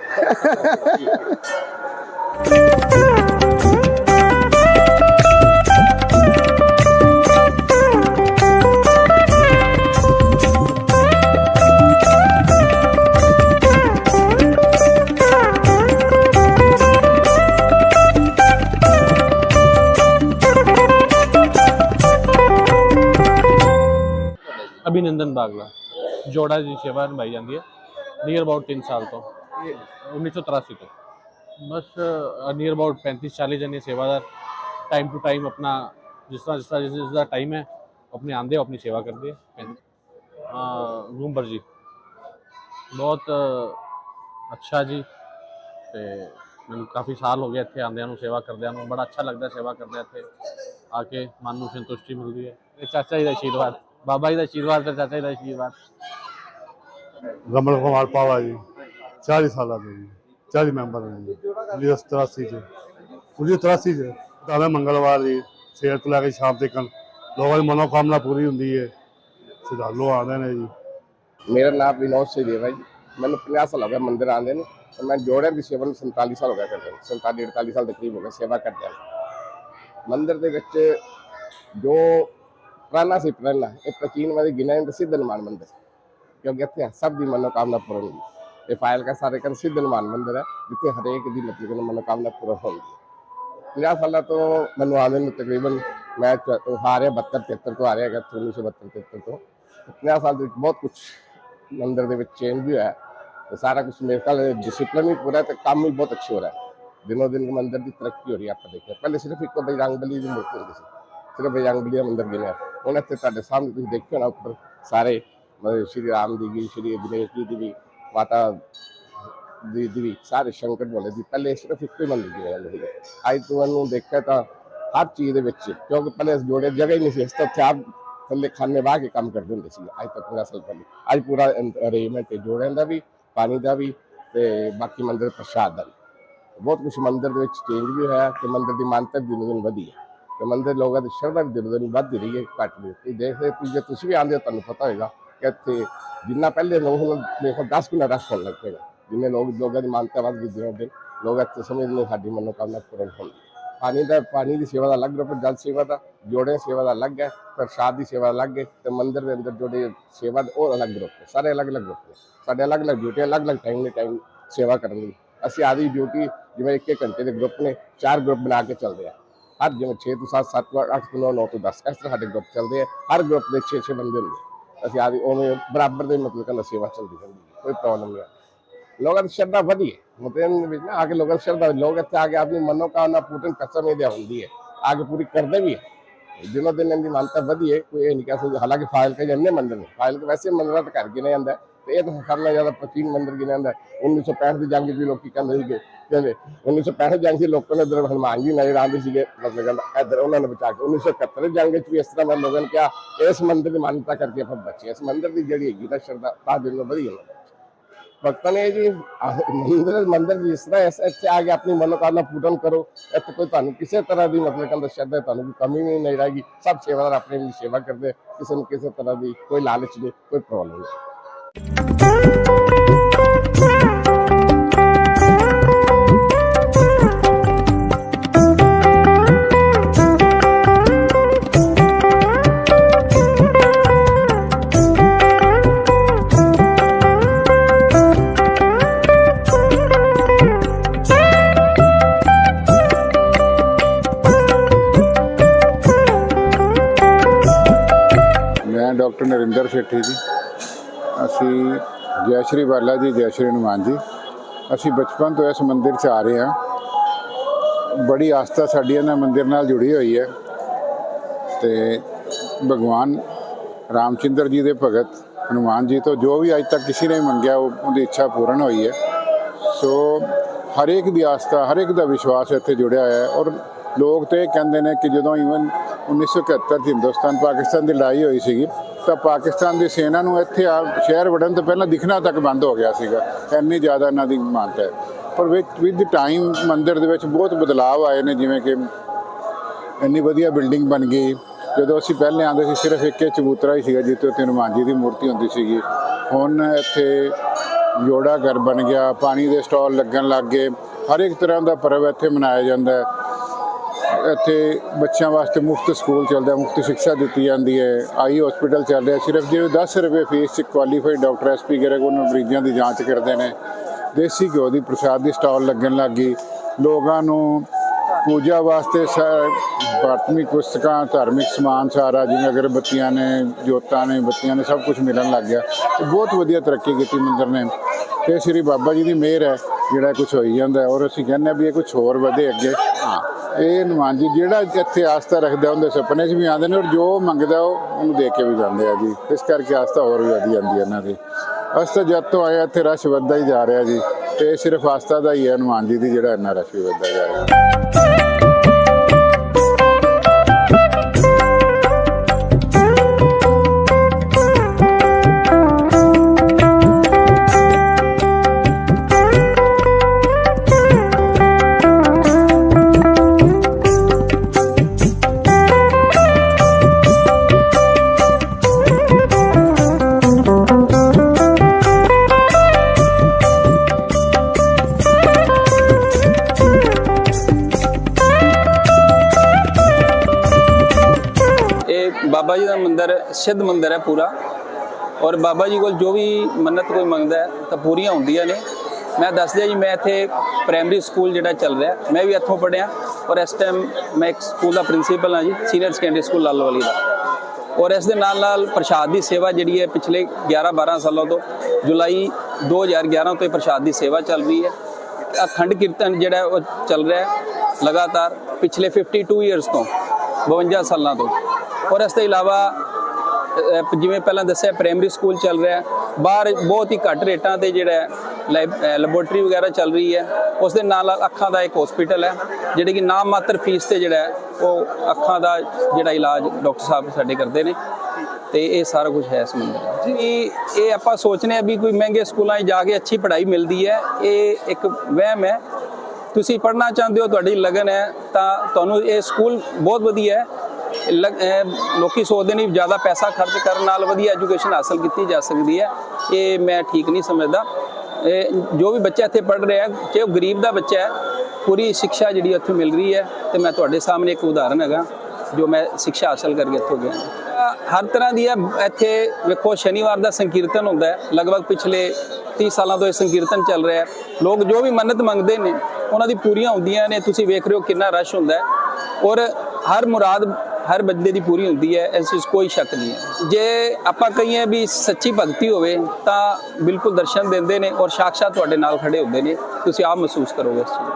ਅਭਿਨੰਦਨ ਬਾਗਲਾ ਜੋੜਾ ਦੀ ਸੇਵਾ ਨਿਭਾਈ ਜਾਂਦੀ ਹੈ ਨੀਅਰ ਅਬਾਊਟ 3 ਸਾਲ ਤੋਂ 1983 ਤੋਂ। ਬਸ ਨੀਅਰ ਅਬਾਊਟ 35-40 ਜਣੇ ਸੇਵਾਦਾਰ ਟਾਈਮ ਟੂ ਟਾਈਮ ਆਪਣਾ ਜਿਸ ਦਾ ਟਾਈਮ ਹੈ ਆਪਣੇ ਆਉਂਦੇ ਆਪਣੀ ਸੇਵਾ ਕਰਦੇ ਹੈ। ਗੁੰਬਰ ਜੀ ਬਹੁਤ ਅੱਛਾ ਜੀ। ਤੇ ਮੈਨੂੰ ਕਾਫੀ ਸਾਲ ਹੋ ਗਏ ਇੱਥੇ ਆਉਂਦਿਆਂ ਨੂੰ, ਸੇਵਾ ਕਰਦਿਆਂ ਨੂੰ। ਬੜਾ ਅੱਛਾ ਲੱਗਦਾ ਸੇਵਾ ਕਰਦੇ ਇੱਥੇ ਆ ਕੇ, ਮਨ ਨੂੰ ਸੰਤੁਸ਼ਟੀ ਮਿਲਦੀ ਹੈ। ਇਹ ਚਾਚਾ ਜੀ ਦਾ ਆਸ਼ੀਰਵਾਦ, ਬਾਬਾ ਜੀ ਦਾ ਆਸ਼ੀਰਵਾਦ ਤੇ ਚਾਚਾ ਜੀ ਦਾ ਆਸ਼ੀਰਵਾਦ। ਰਮਨ ਕੁਮਾਰ ਪਾਵਾ ਜੀ 40 ਸਾਲਾਂ ਤੋਂ ਜੀ, 40 ਮੈਂਬਰ ਨੇ ਜੀ। 1983 ਚ ਦਾਦਾ ਮੰਗਲਵਾਰ ਜੀ ਸਵੇਰ ਤੋਂ ਲੈ ਕੇ ਸ਼ਾਮ ਤੱਕ ਲੋਕਾਂ ਦੀ ਮਨੋਕਾਮਨਾ ਪੂਰੀ ਹੁੰਦੀ ਹੈ। ਸ਼ਰਧਾਲੂ ਆਉਂਦੇ ਨੇ ਜੀ। मेरा नाम विनोद सिंह है जी। मैंने 50 साल हो गया मंदिर आने में। तो मैं जोड़े की सेवा 47 साल हो गया करते हैं। 47-48 साल के करीब हो गया सेवा करते हैं। मंदिर के बच्चे जो पुराना से पुराना एक प्राचीन वाली गिना सिद्ध हनुमान मंदिर, क्योंकि इतने सब की मनोकामना पूर्ण होगी। ये फाइल का सारे सिद्ध हनुमान मंदिर है जितने हरेक की मतलब मनोकामना पूर्ण होगी। 50 साल तो मैं आने में तकरीबन मैं आ रहा 72-73 तो आ रहा है 1972-73 तो 50 साल बहुत कुछ मंदिर के चेंज भी है। तो सारा कुछ मेरे ख्याल डिसिप्लिन भी पूरा है, तो काम भी बहुत अच्छे हो रहा है। दिनों दिन मंदिर की तरक्की हो रही है। आप देखिए पहले सिर्फ एक बजरंगबली की मूर्ति होती थी, सिर्फ बजरंगबली का मंदिर गिने उन्हें इतने सामने तुम देखिए ना ऊपर सारे मतलब श्री राम जी की, श्री गणेश जी की, माता दी सारे शंकर बोले जी। पहले सिर्फ एक ही मंदिर गिने आज तो देखा तो हर चीज़ क्योंकि पहले जोड़े जगह ही नहीं सी इस तरह आप थले खाने वाह के काम करते होंगे सी। अज तक 50 साल पहले अज पूरा अरेंजमेंट है जोड़ियां का भी, पानी का भी, ते बाकी मंदिर प्रसाद का भी। बहुत कुछ मंदिर के चेंज भी होया कि मंदिर की मानता दिनों दिन वधी है। तो मंदिर लोगों की श्रद्धा भी दिनों दिन बढ़ती रही है, घट नहीं। देखते जो तुम भी आते हो तुम पता होगा कि इतने जिन्ना पहले लोग देखो 10 गुना रश होने लग पेगा। जिन्हें लोगों की मानता बढ़ गई दिनों दिन लोग इतने समझते साड़ी मनोकामना पूर्ण होगी। पानी की सेवा का अलग ग्रुप, जल सेवा का जोड़े सेवा का अलग है, प्रसाद की सेवा अलग है। तो मंदिर के अंदर जोड़े सेवा और अलग ग्रुप है, सारे अलग अलग ग्रुप है। साढ़े अलग अलग ड्यूटी अलग अलग टाइम सेवा करनी। असं आदि ड्यूटी जिमें 1-1 घंटे के ग्रुप ने 4 ग्रुप बना के चलते हैं। हर जिमें 6 तो 7, 7 तो 8 तो 9, 9 तो 10 इस तरह साढ़े ग्रुप चलते हैं। हर ग्रुप के 6-6 बंदे होंगे। असं आदि उमें बराबर के मतलब सेवा चलती रहती है, कोई प्रॉब्लम नहीं। लोगों की श्रद्धा बढ़ी है मतलब आगे लोगों की श्रद्धा लोग इतने आगे अपनी मनोकामना पूर्ण कसम होती है आगे पूरी करते भी है। दिनों दिन इनकी मानता बढ़ी है, कोई नहीं कह सकते। हालांकि फाइल के जन्ने मंदिर में फाइल के वैसे मंदिर तो घर गिने जाता है, तो यह तो सब ज़्यादा प्राचीन मंदिर गिने जाता है। 1965 की जंग भी लोग कहते 1965 जंग से लोगों ने इधर हनुमान जी नजर आते थे मतलब इधर उन्होंने बचा के 1971 जंग भी इस तरह मैं लोगों ने क्या इस मंदिर की मान्यता करके अपन बचे। इस मंदिर की जी है श्रद्धा दिनों बढ़ी है। भक्तों ने जी मंदिर जिस तरह इतने आगे अपनी मनोकामना पूर्ण करो, इतने कोई तुम किसी तरह की मतलब श्रद्धा तुम कमी भी नहीं रहेगी। सब सेवादार अपने लिए सेवा करते, किसी न किसी तरह की कोई लालच नहीं, कोई प्रॉब्लम नहीं। ਡਾਕਟਰ ਨਰਿੰਦਰ ਸੇਠੀ ਜੀ। ਅਸੀਂ ਜੈ ਸ਼੍ਰੀ ਬਾਲਾ ਜੀ, ਜੈ ਸ਼੍ਰੀ ਹਨੂਮਾਨ ਜੀ। ਅਸੀਂ ਬਚਪਨ ਤੋਂ ਇਸ ਮੰਦਿਰ 'ਚ ਆ ਰਹੇ ਹਾਂ। ਬੜੀ ਆਸਥਾ ਸਾਡੀ ਇਹਨਾਂ ਮੰਦਿਰ ਨਾਲ ਜੁੜੀ ਹੋਈ ਹੈ ਤੇ ਭਗਵਾਨ ਰਾਮਚੰਦਰ ਜੀ ਦੇ ਭਗਤ ਹਨੂਮਾਨ ਜੀ ਤੋਂ ਜੋ ਵੀ ਅੱਜ ਤੱਕ ਕਿਸੇ ਨੇ ਮੰਗਿਆ ਉਹਦੀ ਇੱਛਾ ਪੂਰਨ ਹੋਈ ਹੈ। ਸੋ ਹਰ ਇੱਕ ਦੀ ਆਸਥਾ, ਹਰ ਇੱਕ ਦਾ ਵਿਸ਼ਵਾਸ ਇੱਥੇ ਜੁੜਿਆ ਹੋਇਆ ਹੈ। ਔਰ ਲੋਕ ਤਾਂ ਇਹ ਕਹਿੰਦੇ ਨੇ ਕਿ ਜਦੋਂ ਈਵਨ 1971 'ਚ ਹਿੰਦੁਸਤਾਨ ਪਾਕਿਸਤਾਨ ਦੀ ਲੜਾਈ ਹੋਈ ਸੀਗੀ ਤਾਂ ਪਾਕਿਸਤਾਨ ਦੀ ਸੈਨਾ ਨੂੰ ਇੱਥੇ ਸ਼ਹਿਰ ਵੜਨ ਤੋਂ ਪਹਿਲਾਂ ਦਿਖਣਾ ਤੱਕ ਬੰਦ ਹੋ ਗਿਆ ਸੀਗਾ। ਇੰਨੀ ਜ਼ਿਆਦਾ ਇਹਨਾਂ ਦੀ ਮਾਨਤਾ ਹੈ। ਪਰ ਵਿਦ ਟਾਈਮ ਮੰਦਿਰ ਦੇ ਵਿੱਚ ਬਹੁਤ ਬਦਲਾਅ ਆਏ ਨੇ, ਜਿਵੇਂ ਕਿ ਇੰਨੀ ਵਧੀਆ ਬਿਲਡਿੰਗ ਬਣ ਗਈ। ਜਦੋਂ ਅਸੀਂ ਪਹਿਲੇ ਆਉਂਦੇ ਸੀ ਸਿਰਫ ਇੱਕ ਚਬੂਤਰਾ ਹੀ ਸੀਗਾ ਜਿੱਥੇ ਉੱਥੇ ਹਨੂਮਾਨ ਜੀ ਦੀ ਮੂਰਤੀ ਹੁੰਦੀ ਸੀਗੀ। ਹੁਣ ਇੱਥੇ ਜੋੜਾ ਘਰ ਬਣ ਗਿਆ, ਪਾਣੀ ਦੇ ਸਟਾਲ ਲੱਗਣ ਲੱਗ ਗਏ, ਹਰ ਇੱਕ ਤਰ੍ਹਾਂ ਦਾ ਪਰਵ ਇੱਥੇ ਮਨਾਇਆ ਜਾਂਦਾ ਹੈ। ਇੱਥੇ ਬੱਚਿਆਂ ਵਾਸਤੇ ਮੁਫਤ ਸਕੂਲ ਚੱਲਦਾ, ਮੁਫਤ ਸਿੱਖਿਆ ਦਿੱਤੀ ਜਾਂਦੀ ਹੈ। ਆਈ ਹਸਪੀਟਲ ਚੱਲ ਰਿਹਾ, ਸਿਰਫ ਜਿਵੇਂ 10 ਰੁਪਏ ਫੀਸ 'ਚ ਕੁਆਲੀਫਾਈਡ ਡਾਕਟਰ SP ਗਰਗ ਉਹਨਾਂ ਮਰੀਜ਼ਾਂ ਦੀ ਜਾਂਚ ਕਰਦੇ ਨੇ। ਦੇਸੀ ਘਿਓ ਦੀ ਪ੍ਰਸ਼ਾਦ ਦੀ ਸਟਾਲ ਲੱਗਣ ਲੱਗ ਗਈ। ਲੋਕਾਂ ਨੂੰ ਪੂਜਾ ਵਾਸਤੇ ਪ੍ਰਾਥਮਿਕ ਪੁਸਤਕਾਂ, ਧਾਰਮਿਕ ਸਮਾਨ ਸਾਰਾ, ਜਿਵੇਂ ਅਗਰਬੱਤੀਆਂ ਨੇ, ਜੋਤਾਂ ਨੇ, ਬੱਤੀਆਂ ਨੇ, ਸਭ ਕੁਝ ਮਿਲਣ ਲੱਗ ਗਿਆ। ਬਹੁਤ ਵਧੀਆ ਤਰੱਕੀ ਕੀਤੀ ਮੰਦਿਰ ਨੇ ਤੇ ਸ਼੍ਰੀ ਬਾਬਾ ਜੀ ਦੀ ਮਿਹਰ ਹੈ ਜਿਹੜਾ ਕੁਝ ਹੋਈ ਜਾਂਦਾ। ਔਰ ਅਸੀਂ ਕਹਿੰਦੇ ਹਾਂ ਵੀ ਇਹ ਕੁਝ ਹੋਰ ਵਧੇ ਅੱਗੇ। ਹਾਂ, ਇਹ ਹਨੂਮਾਨ ਜੀ ਜਿਹੜਾ ਇੱਥੇ ਆਸਥਾ ਰੱਖਦਾ ਉਹਦੇ ਸੁਪਨੇ 'ਚ ਵੀ ਆਉਂਦੇ ਨੇ ਔਰ ਜੋ ਮੰਗਦਾ ਉਹਨੂੰ ਦੇ ਕੇ ਵੀ ਜਾਂਦੇ ਆ ਜੀ। ਇਸ ਕਰਕੇ ਆਸਥਾ ਹੋਰ ਵੀ ਵਧੀ ਜਾਂਦੀ ਹੈ ਇਹਨਾਂ ਦੀ। ਅਸੀਂ ਤਾਂ ਜਦ ਤੋਂ ਆਏ ਇੱਥੇ ਰਸ਼ ਵੱਧਦਾ ਹੀ ਜਾ ਰਿਹਾ ਜੀ ਤੇ ਇਹ ਸਿਰਫ ਆਸਥਾ ਦਾ ਹੀ ਹੈ ਹਨੂਮਾਨ ਜੀ ਦੀ, ਜਿਹੜਾ ਇੰਨਾ ਰਸ਼ ਵੀ ਵੱਧਦਾ ਜਾ ਰਿਹਾ। बाबा जी का मंदिर सिद्ध मंदिर है पूरा और बाबा जी को जो भी मन्नत कोई मंगता है तो पूरियां होंदियां ने। मैं दस दिया जी, मैं इत्थे प्राइमरी स्कूल जिहड़ा चल रहा है, मैं भी इत्थों पढ़िया और इस टाइम मैं एक स्कूल का प्रिंसीपल हाँ जी, सीनियर सैकेंडरी स्कूल लालोवाली का। और इस दे नाल प्रसाद की सेवा जिहड़ी है पिछले 11-12 सालों तो जुलाई 2011 तो प्रसाद की सेवा चल रही है। अखंड कीर्तन जिहड़ा वो चल रहा है लगातार पिछले 52 ईयर्स तो 52 सालों तो। और इस इलावा जिवें पहला दस्सिया प्राइमरी स्कूल चल रहा है, बाहर बहुत ही घट रेटां ते जिहड़ा लैबोरेटरी वगैरह चल रही है। उस दे नाल अखां दा एक हॉस्पिटल है जिहड़ी कि नाम मात्र फीस ते जिहड़ा वो अखां दा जिहड़ा इलाज डॉक्टर साहब साडे करदे ने ते ये सारा कुछ है इस मंदिर जी। ये आपां सोचने भी कोई महंगे स्कूलों जाके अच्छी पढ़ाई मिलती है, ये एक वहम है। तुसीं पढ़ना चाहते हो, तुहाडी लगन है तां तुहानूं ये स्कूल बहुत वधिया है। लोग सोचते नहीं ज़्यादा पैसा खर्च करने नाल वधिया एजुकेशन हासिल की जा सकती है, ये मैं ठीक नहीं समझदा। जो भी बच्चा इत्थे पढ़ रहा है, चाहे वो गरीब का बच्चा है, पूरी शिक्षा जी इत्थे मिल रही है। तो मैं तुहाडे सामने एक उदाहरण है जो मैं शिक्षा हासिल करके इत्थों गया। हर तरह की है इत्थे वेखो, शनिवार का संकीर्तन होंदा है, लगभग पिछले 30 सालों तो यह संकीर्तन चल रहा है। लोग जो भी मन्नत मंगते हैं उन्हों दी पूरियां होंदियां ने। तुसीं वेख रहे हो कितना रश होंदा है और हर मुराद हर बंदे की पूरी होती है, इस चीज़ कोई शक नहीं है। जे आपां कहिए भी सच्ची भगती होवे तां बिल्कुल दर्शन देंदे ने और साक्षात तुहाडे नाल खड़े होंदे ने, तुसीं आप महसूस करोगे इस चीज़।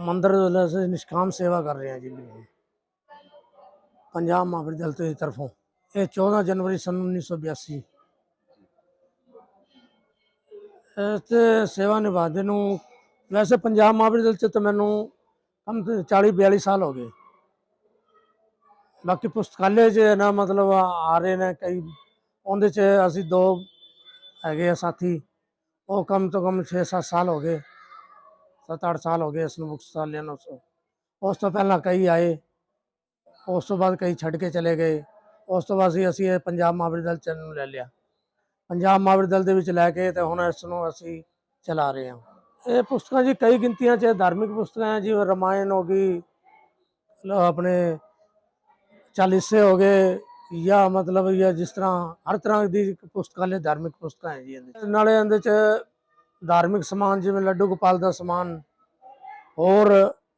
मंदिर से निष्काम सेवा कर रहे हैं जी बिल्कुल पंजाब महाविद्यालय की तरफों। ये 14 जनवरी सन 1982 सेवा निभाते नूं। वैसे पंजाब महाविद्यालय तो मैनू कम 40-42 साल हो गए बाकी पुस्तकालय च ना मतलब आ रहे ने कई उनदे च असी दो हैगे साथी वो कम तो कम 6-7 साल हो गए 7-8 साल हो गए इस पुस्तकालय ਨੂੰ उस तो पहला कई आए उस तो बाद कई छड़ के चले गए उस तो बाद ਅਸੀਂ ਇਹ ਪੰਜਾਬ ਮਹਾਂਵੀਰ ਦਲ ਚ ਨੂੰ ਲੈ ਲਿਆ ਪੰਜਾਬ ਮਹਾਂਵੀਰ ਦਲ ਦੇ ਵਿੱਚ ਲੈ ਕੇ ਤੇ ਹੁਣ ਇਸ ਨੂੰ ਅਸੀਂ ਚਲਾ ਰਹੇ ਹਾਂ ਇਹ ਪੁਸਤਕਾਂ ਜੀ ਕਈ ਗਿਣਤੀਆਂ ਚ ਧਾਰਮਿਕ ਪੁਸਤਕਾਂ ਹੈ ਜਿਵੇਂ ਰਾਮਾਇਣ ਹੋ ਗਈ अपने चालीसे हो गए या मतलब या जिस तरह हर तरह की पुस्तकालय धार्मिक पुस्तक है जी नाले अंदर च धार्मिक समान जिमें लड्डू गोपाल का समान और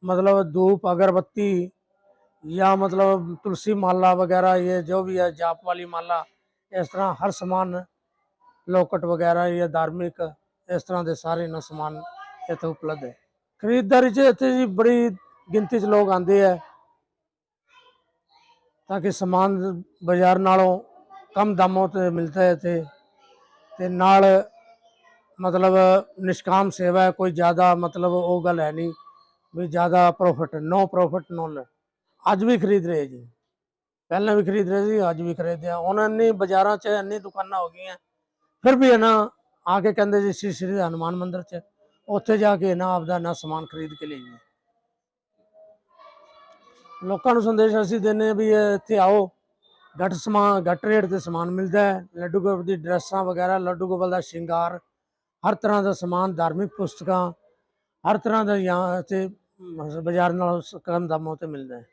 मतलब धूप अगरबत्ती या मतलब तुलसी माला वगैरह ये जो भी है जाप वाली माला इस तरह हर समान लोकट वगैरह या धार्मिक इस तरह के सारे ना समान इतने उपलब्ध है। खरीददारी च इतने जी बड़ी गिनती च लोग आते हैं ताकि समान बाजार नालों कम दामों ते मिलता है ते नाल मतलब निष्काम सेवा है कोई ज़्यादा मतलब वो गल है नहीं भी ज़्यादा प्रॉफिट नो प्रॉफिट नो अज भी खरीद रहे जी पहले भी खरीद रहे थे अज भी खरीदे उन्होंने बाजारों च इन्नी दुकाना हो गई फिर भी है ना आके कहते जी श्री श्री हनुमान मंदिर च उत्थे जाके ना आपदा ना समान खरीद के लिए लोगों को संदेश असी देने भी इतने आओ घट समान घट रेट से समान मिलता है लड्डू गोपाल की ड्रेसा वगैरह लड्डू गोपाल का श्रृंगार हर तरह का समान धार्मिक पुस्तक हर तरह का यहाँ इतने बाजार नालों कम दामों से मिलता है।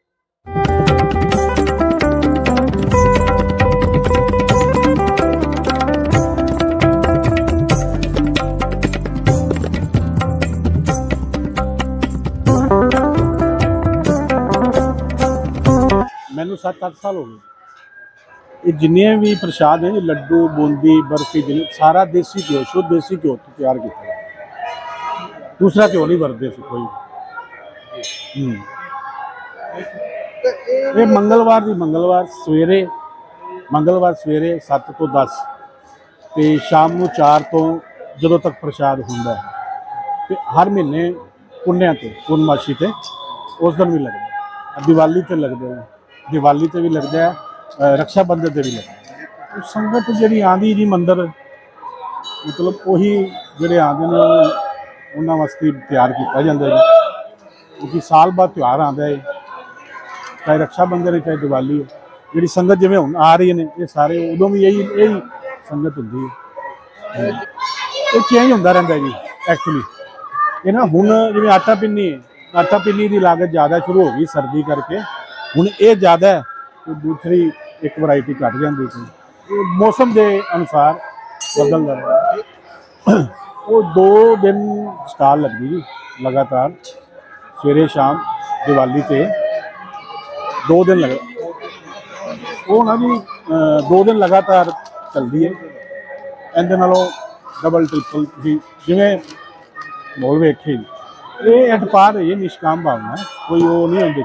मैनू 7-8 साल हो गए ये जिन्ने भी प्रसाद हैं लड्डू बूंदी बर्फी जिन्हें सारा देसी घ्यो शुद्ध देसी घ्यो तो तैयार किया दूसरा घ्यो नहीं वरते कोई ये मंगलवार सवेरे 7 तो 10 तो शाम को 4 तो जदों तक प्रसाद होंदा है तो हर महीने पुण्या तो पूर्णमाशी से उस दिन भी लगता है दिवाली तो लगते हैं दिवाली ते भी लगता है रक्षा बंधन से भी लगता है संगत जी आँदी जी मंदिर मतलब उही जोड़े आते हैं उन्होंने वास्ते तैयार किया जाता है क्योंकि साल बाद त्यौहार आता है चाहे रक्षा बंधन है चाहे दिवाली है जी संगत जिमें हुण आ रही ने ये सारे उदों भी यही संगत होंगी है ये चेंज होता रहता है जी एक्चुअली ये ना हुण जिमें आटा पिन्नी की लागत ज़्यादा शुरू हो गई सर्दी करके हुण ये ज़्यादा है तो दूसरी एक वैरायटी घट जाती थी मौसम के अनुसार बदल रहा है वो 2 दिन स्टाल लगती जी लगातार सवेरे शाम दिवाली से 2 दिन लग वो ना जी 2 दिन लगातार चलती है इहदे नालों डबल ट्रिपल जिमें मोल वेखे ये अटपार है ये निष्काम भावना है कोई वो नहीं होंगे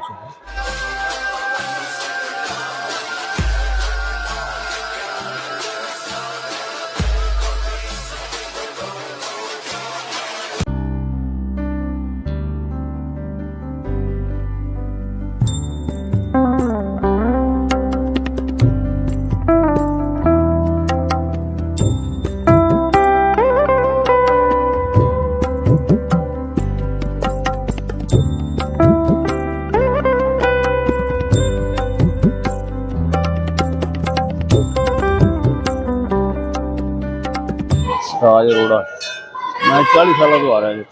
राज अरोड़ा मैं 40 साल तो आ रहा जी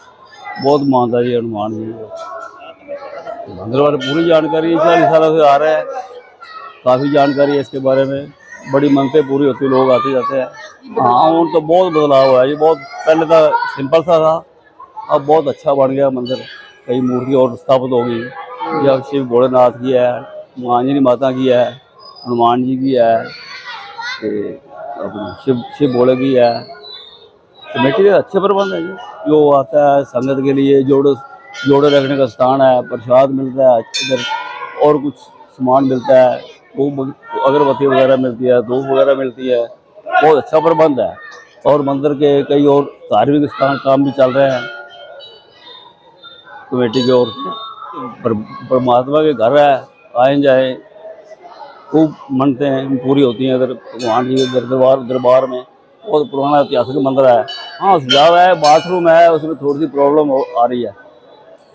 बहुत मानता जी हनुमान जी मंदिर बारे पूरी जानकारी 40 साल से आ रहा है काफ़ी जानकारी है इसके बारे में बड़ी मनतें पूरी होती लोग आते जाते हैं हाँ उन तो बहुत बदलाव हुआ है जी बहुत पहले तो सिंपल सा था अब बहुत अच्छा बन गया मंदिर कई मूर्ति और स्थापित हो गई या शिव भोलेनाथ की है आंजनी माता की है हनुमान जी की है शिव भोले की है कमेटी के अच्छे प्रबंध है जी जो आता है संगत के लिए जोड़े रखने का स्थान है प्रसाद मिलता है इधर और कुछ सामान मिलता है वो अगरबत्ती वगैरह मिलती है धूप वगैरह मिलती है बहुत अच्छा प्रबंध है और मंदिर के कई और धार्मिक स्थान काम भी चल रहे हैं कमेटी की ओर से परमात्मा के घर है आए जाए खूब मन्नतें पूरी होती हैं इधर भगवान जी के दरबार में। बहुत पुराना ऐतिहासिक मंदिर है। हाँ सुझाव है, बाथरूम है उसमें थोड़ी सी प्रॉब्लम आ रही है,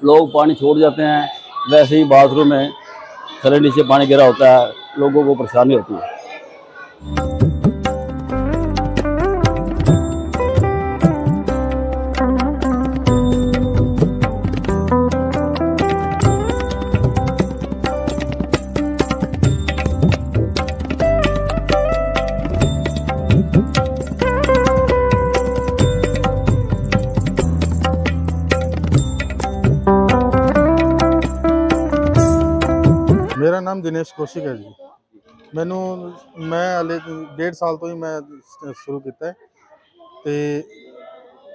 लोग पानी छोड़ जाते हैं, वैसे ही बाथरूम में थले नीचे पानी गिरा होता है, लोगों को परेशानी होती है। ਮੇਰਾ ਨਾਮ ਦਿਨੇਸ਼ ਕੌਸ਼ਿਕ ਹੈ ਜੀ। ਮੈਂ ਹਲੇ 1.5 ਸਾਲ ਤੋਂ ਹੀ ਮੈਂ ਸ਼ੁਰੂ ਕੀਤਾ ਹੈ ਤੇ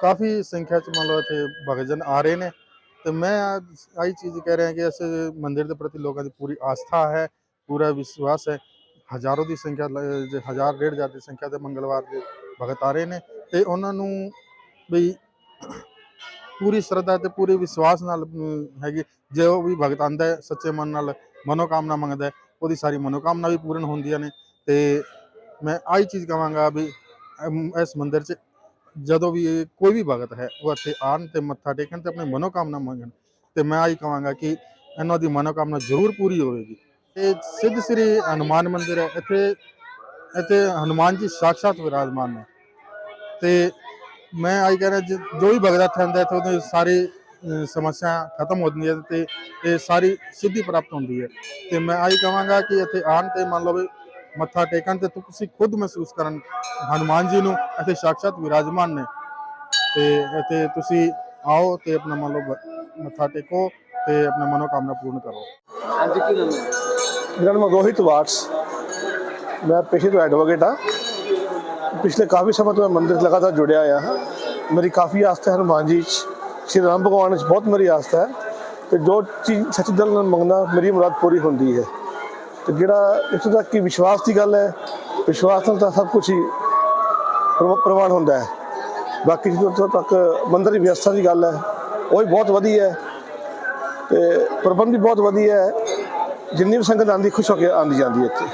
ਕਾਫੀ ਸੰਖਿਆ 'ਚ ਮੰਨ ਲਓ ਇੱਥੇ ਭਗਤਜਨ ਆ ਰਹੇ ਨੇ ਤੇ ਮੈਂ ਆਹੀ ਚੀਜ਼ ਕਹਿ ਰਿਹਾ ਕਿ ਇਸ ਮੰਦਿਰ ਦੇ ਪ੍ਰਤੀ ਲੋਕਾਂ ਦੀ ਪੂਰੀ ਆਸਥਾ ਹੈ, ਪੂਰਾ ਵਿਸ਼ਵਾਸ ਹੈ। ਹਜ਼ਾਰਾਂ ਦੀ ਸੰਖਿਆ 1000 1.5 ਦੀ ਸੰਖਿਆ ਤੇ ਮੰਗਲਵਾਰ ਦੇ ਭਗਤ ਆ ਰਹੇ ਨੇ ਤੇ ਉਹਨਾਂ ਨੂੰ ਵੀ ਪੂਰੀ ਸ਼ਰਧਾ ਤੇ ਪੂਰੇ ਵਿਸ਼ਵਾਸ ਨਾਲ ਹੈਗੀ। ਜੇ ਉਹ ਵੀ ਭਗਤ ਆਉਂਦਾ ਹੈ ਸੱਚੇ ਮਨ ਨਾਲ ਮਨੋਕਾਮਨਾ ਮੰਗਦਾ ਹੈ, ਉਹਦੀ ਸਾਰੀ ਮਨੋਕਾਮਨਾ ਵੀ ਪੂਰਨ ਹੁੰਦੀਆਂ ਨੇ। ਤੇ ਮੈਂ ਆਹੀ ਚੀਜ਼ ਕਹਾਂਗਾ ਵੀ ਇਸ ਮੰਦਿਰ 'ਚ ਜਦੋਂ ਵੀ ਕੋਈ ਵੀ ਭਗਤ ਹੈ ਉਹ ਇੱਥੇ ਆਉਣ ਤੇ ਮੱਥਾ ਟੇਕਣ ਤੇ ਆਪਣੀ ਮਨੋਕਾਮਨਾ ਮੰਗਣ ਤੇ ਮੈਂ ਆਹੀ ਕਹਾਂਗਾ ਕਿ ਇਹਨਾਂ ਦੀ ਮਨੋਕਾਮਨਾ ਜ਼ਰੂਰ ਪੂਰੀ ਹੋਵੇਗੀ। ਇਹ ਸਿੱਧ ਸ੍ਰੀ ਹਨੂੰਮਾਨ ਮੰਦਿਰ ਹੈ। ਇੱਥੇ ਹਨੂੰਮਾਨ ਜੀ ਸਾਖਸ਼ਾਤ ਵਿਰਾਜਮਾਨ ਨੇ ਤੇ ਮੈਂ ਆਹੀ ਕਹਿ ਰਿਹਾ ਜੋ ਵੀ ਭਗਤ ਇੱਥੇ ਆਉਂਦਾ ਇੱਥੇ ਉਹਦੀ ਸਾਰੀ ਸਮੱਸਿਆ ਖਤਮ ਹੁੰਦੀਆਂ ਤੇ ਇਹ ਸਾਰੀ ਸਿੱਧੀ ਪ੍ਰਾਪਤ ਹੁੰਦੀ ਹੈ। ਤੇ ਮੈਂ ਆਹੀ ਕਹਾਂਗਾ ਕਿ ਇੱਥੇ ਆਉਣ ਤੇ ਮੰਨ ਲਓ ਵੀ ਮੱਥਾ ਟੇਕਣ ਤੇ ਤੁਸੀਂ ਖੁਦ ਮਹਿਸੂਸ ਕਰਨ ਹਨੂੰਮਾਨ ਜੀ ਨੂੰ ਇੱਥੇ ਸਾਖਸ਼ਾਤ ਵਿਰਾਜਮਾਨ ਨੇ ਤੇ ਇੱਥੇ ਤੁਸੀਂ ਆਓ ਤੇ ਆਪਣਾ ਮੰਨ ਲਓ ਮੱਥਾ ਟੇਕੋ ਤੇ ਆਪਣਾ ਮਨੋਕਾਮਨਾ ਪੂਰਨ ਕਰੋ। ਅੱਜ ਕੀ ਨਾਮ ਹੈ? मेरा नाम रोहित वाट्स, मैं पेशे तो एडवोकेट हाँ। पिछले काफ़ी समय तो मैं मंदिर से लगातार जुड़िया आया हाँ। मेरी काफ़ी आस्था है हनुमान जी, श्री राम भगवान बहुत मेरी आस्था है। तो जो चीज़ सच्चे दिल नाल मंगना मेरी मुराद पूरी होती है। तो जोड़ा इतों तक कि विश्वास की गल है, विश्वास नाल तो सब कुछ ही प्रमाण होता है। बाकी जितों तक मंदिर की व्यवस्था की गल है वो भी बहुत वधिया है तो प्रबंध भी बहुत वधिया है। जिन्नी भी संगत आती खुश होकर आती जाती है इत्थे।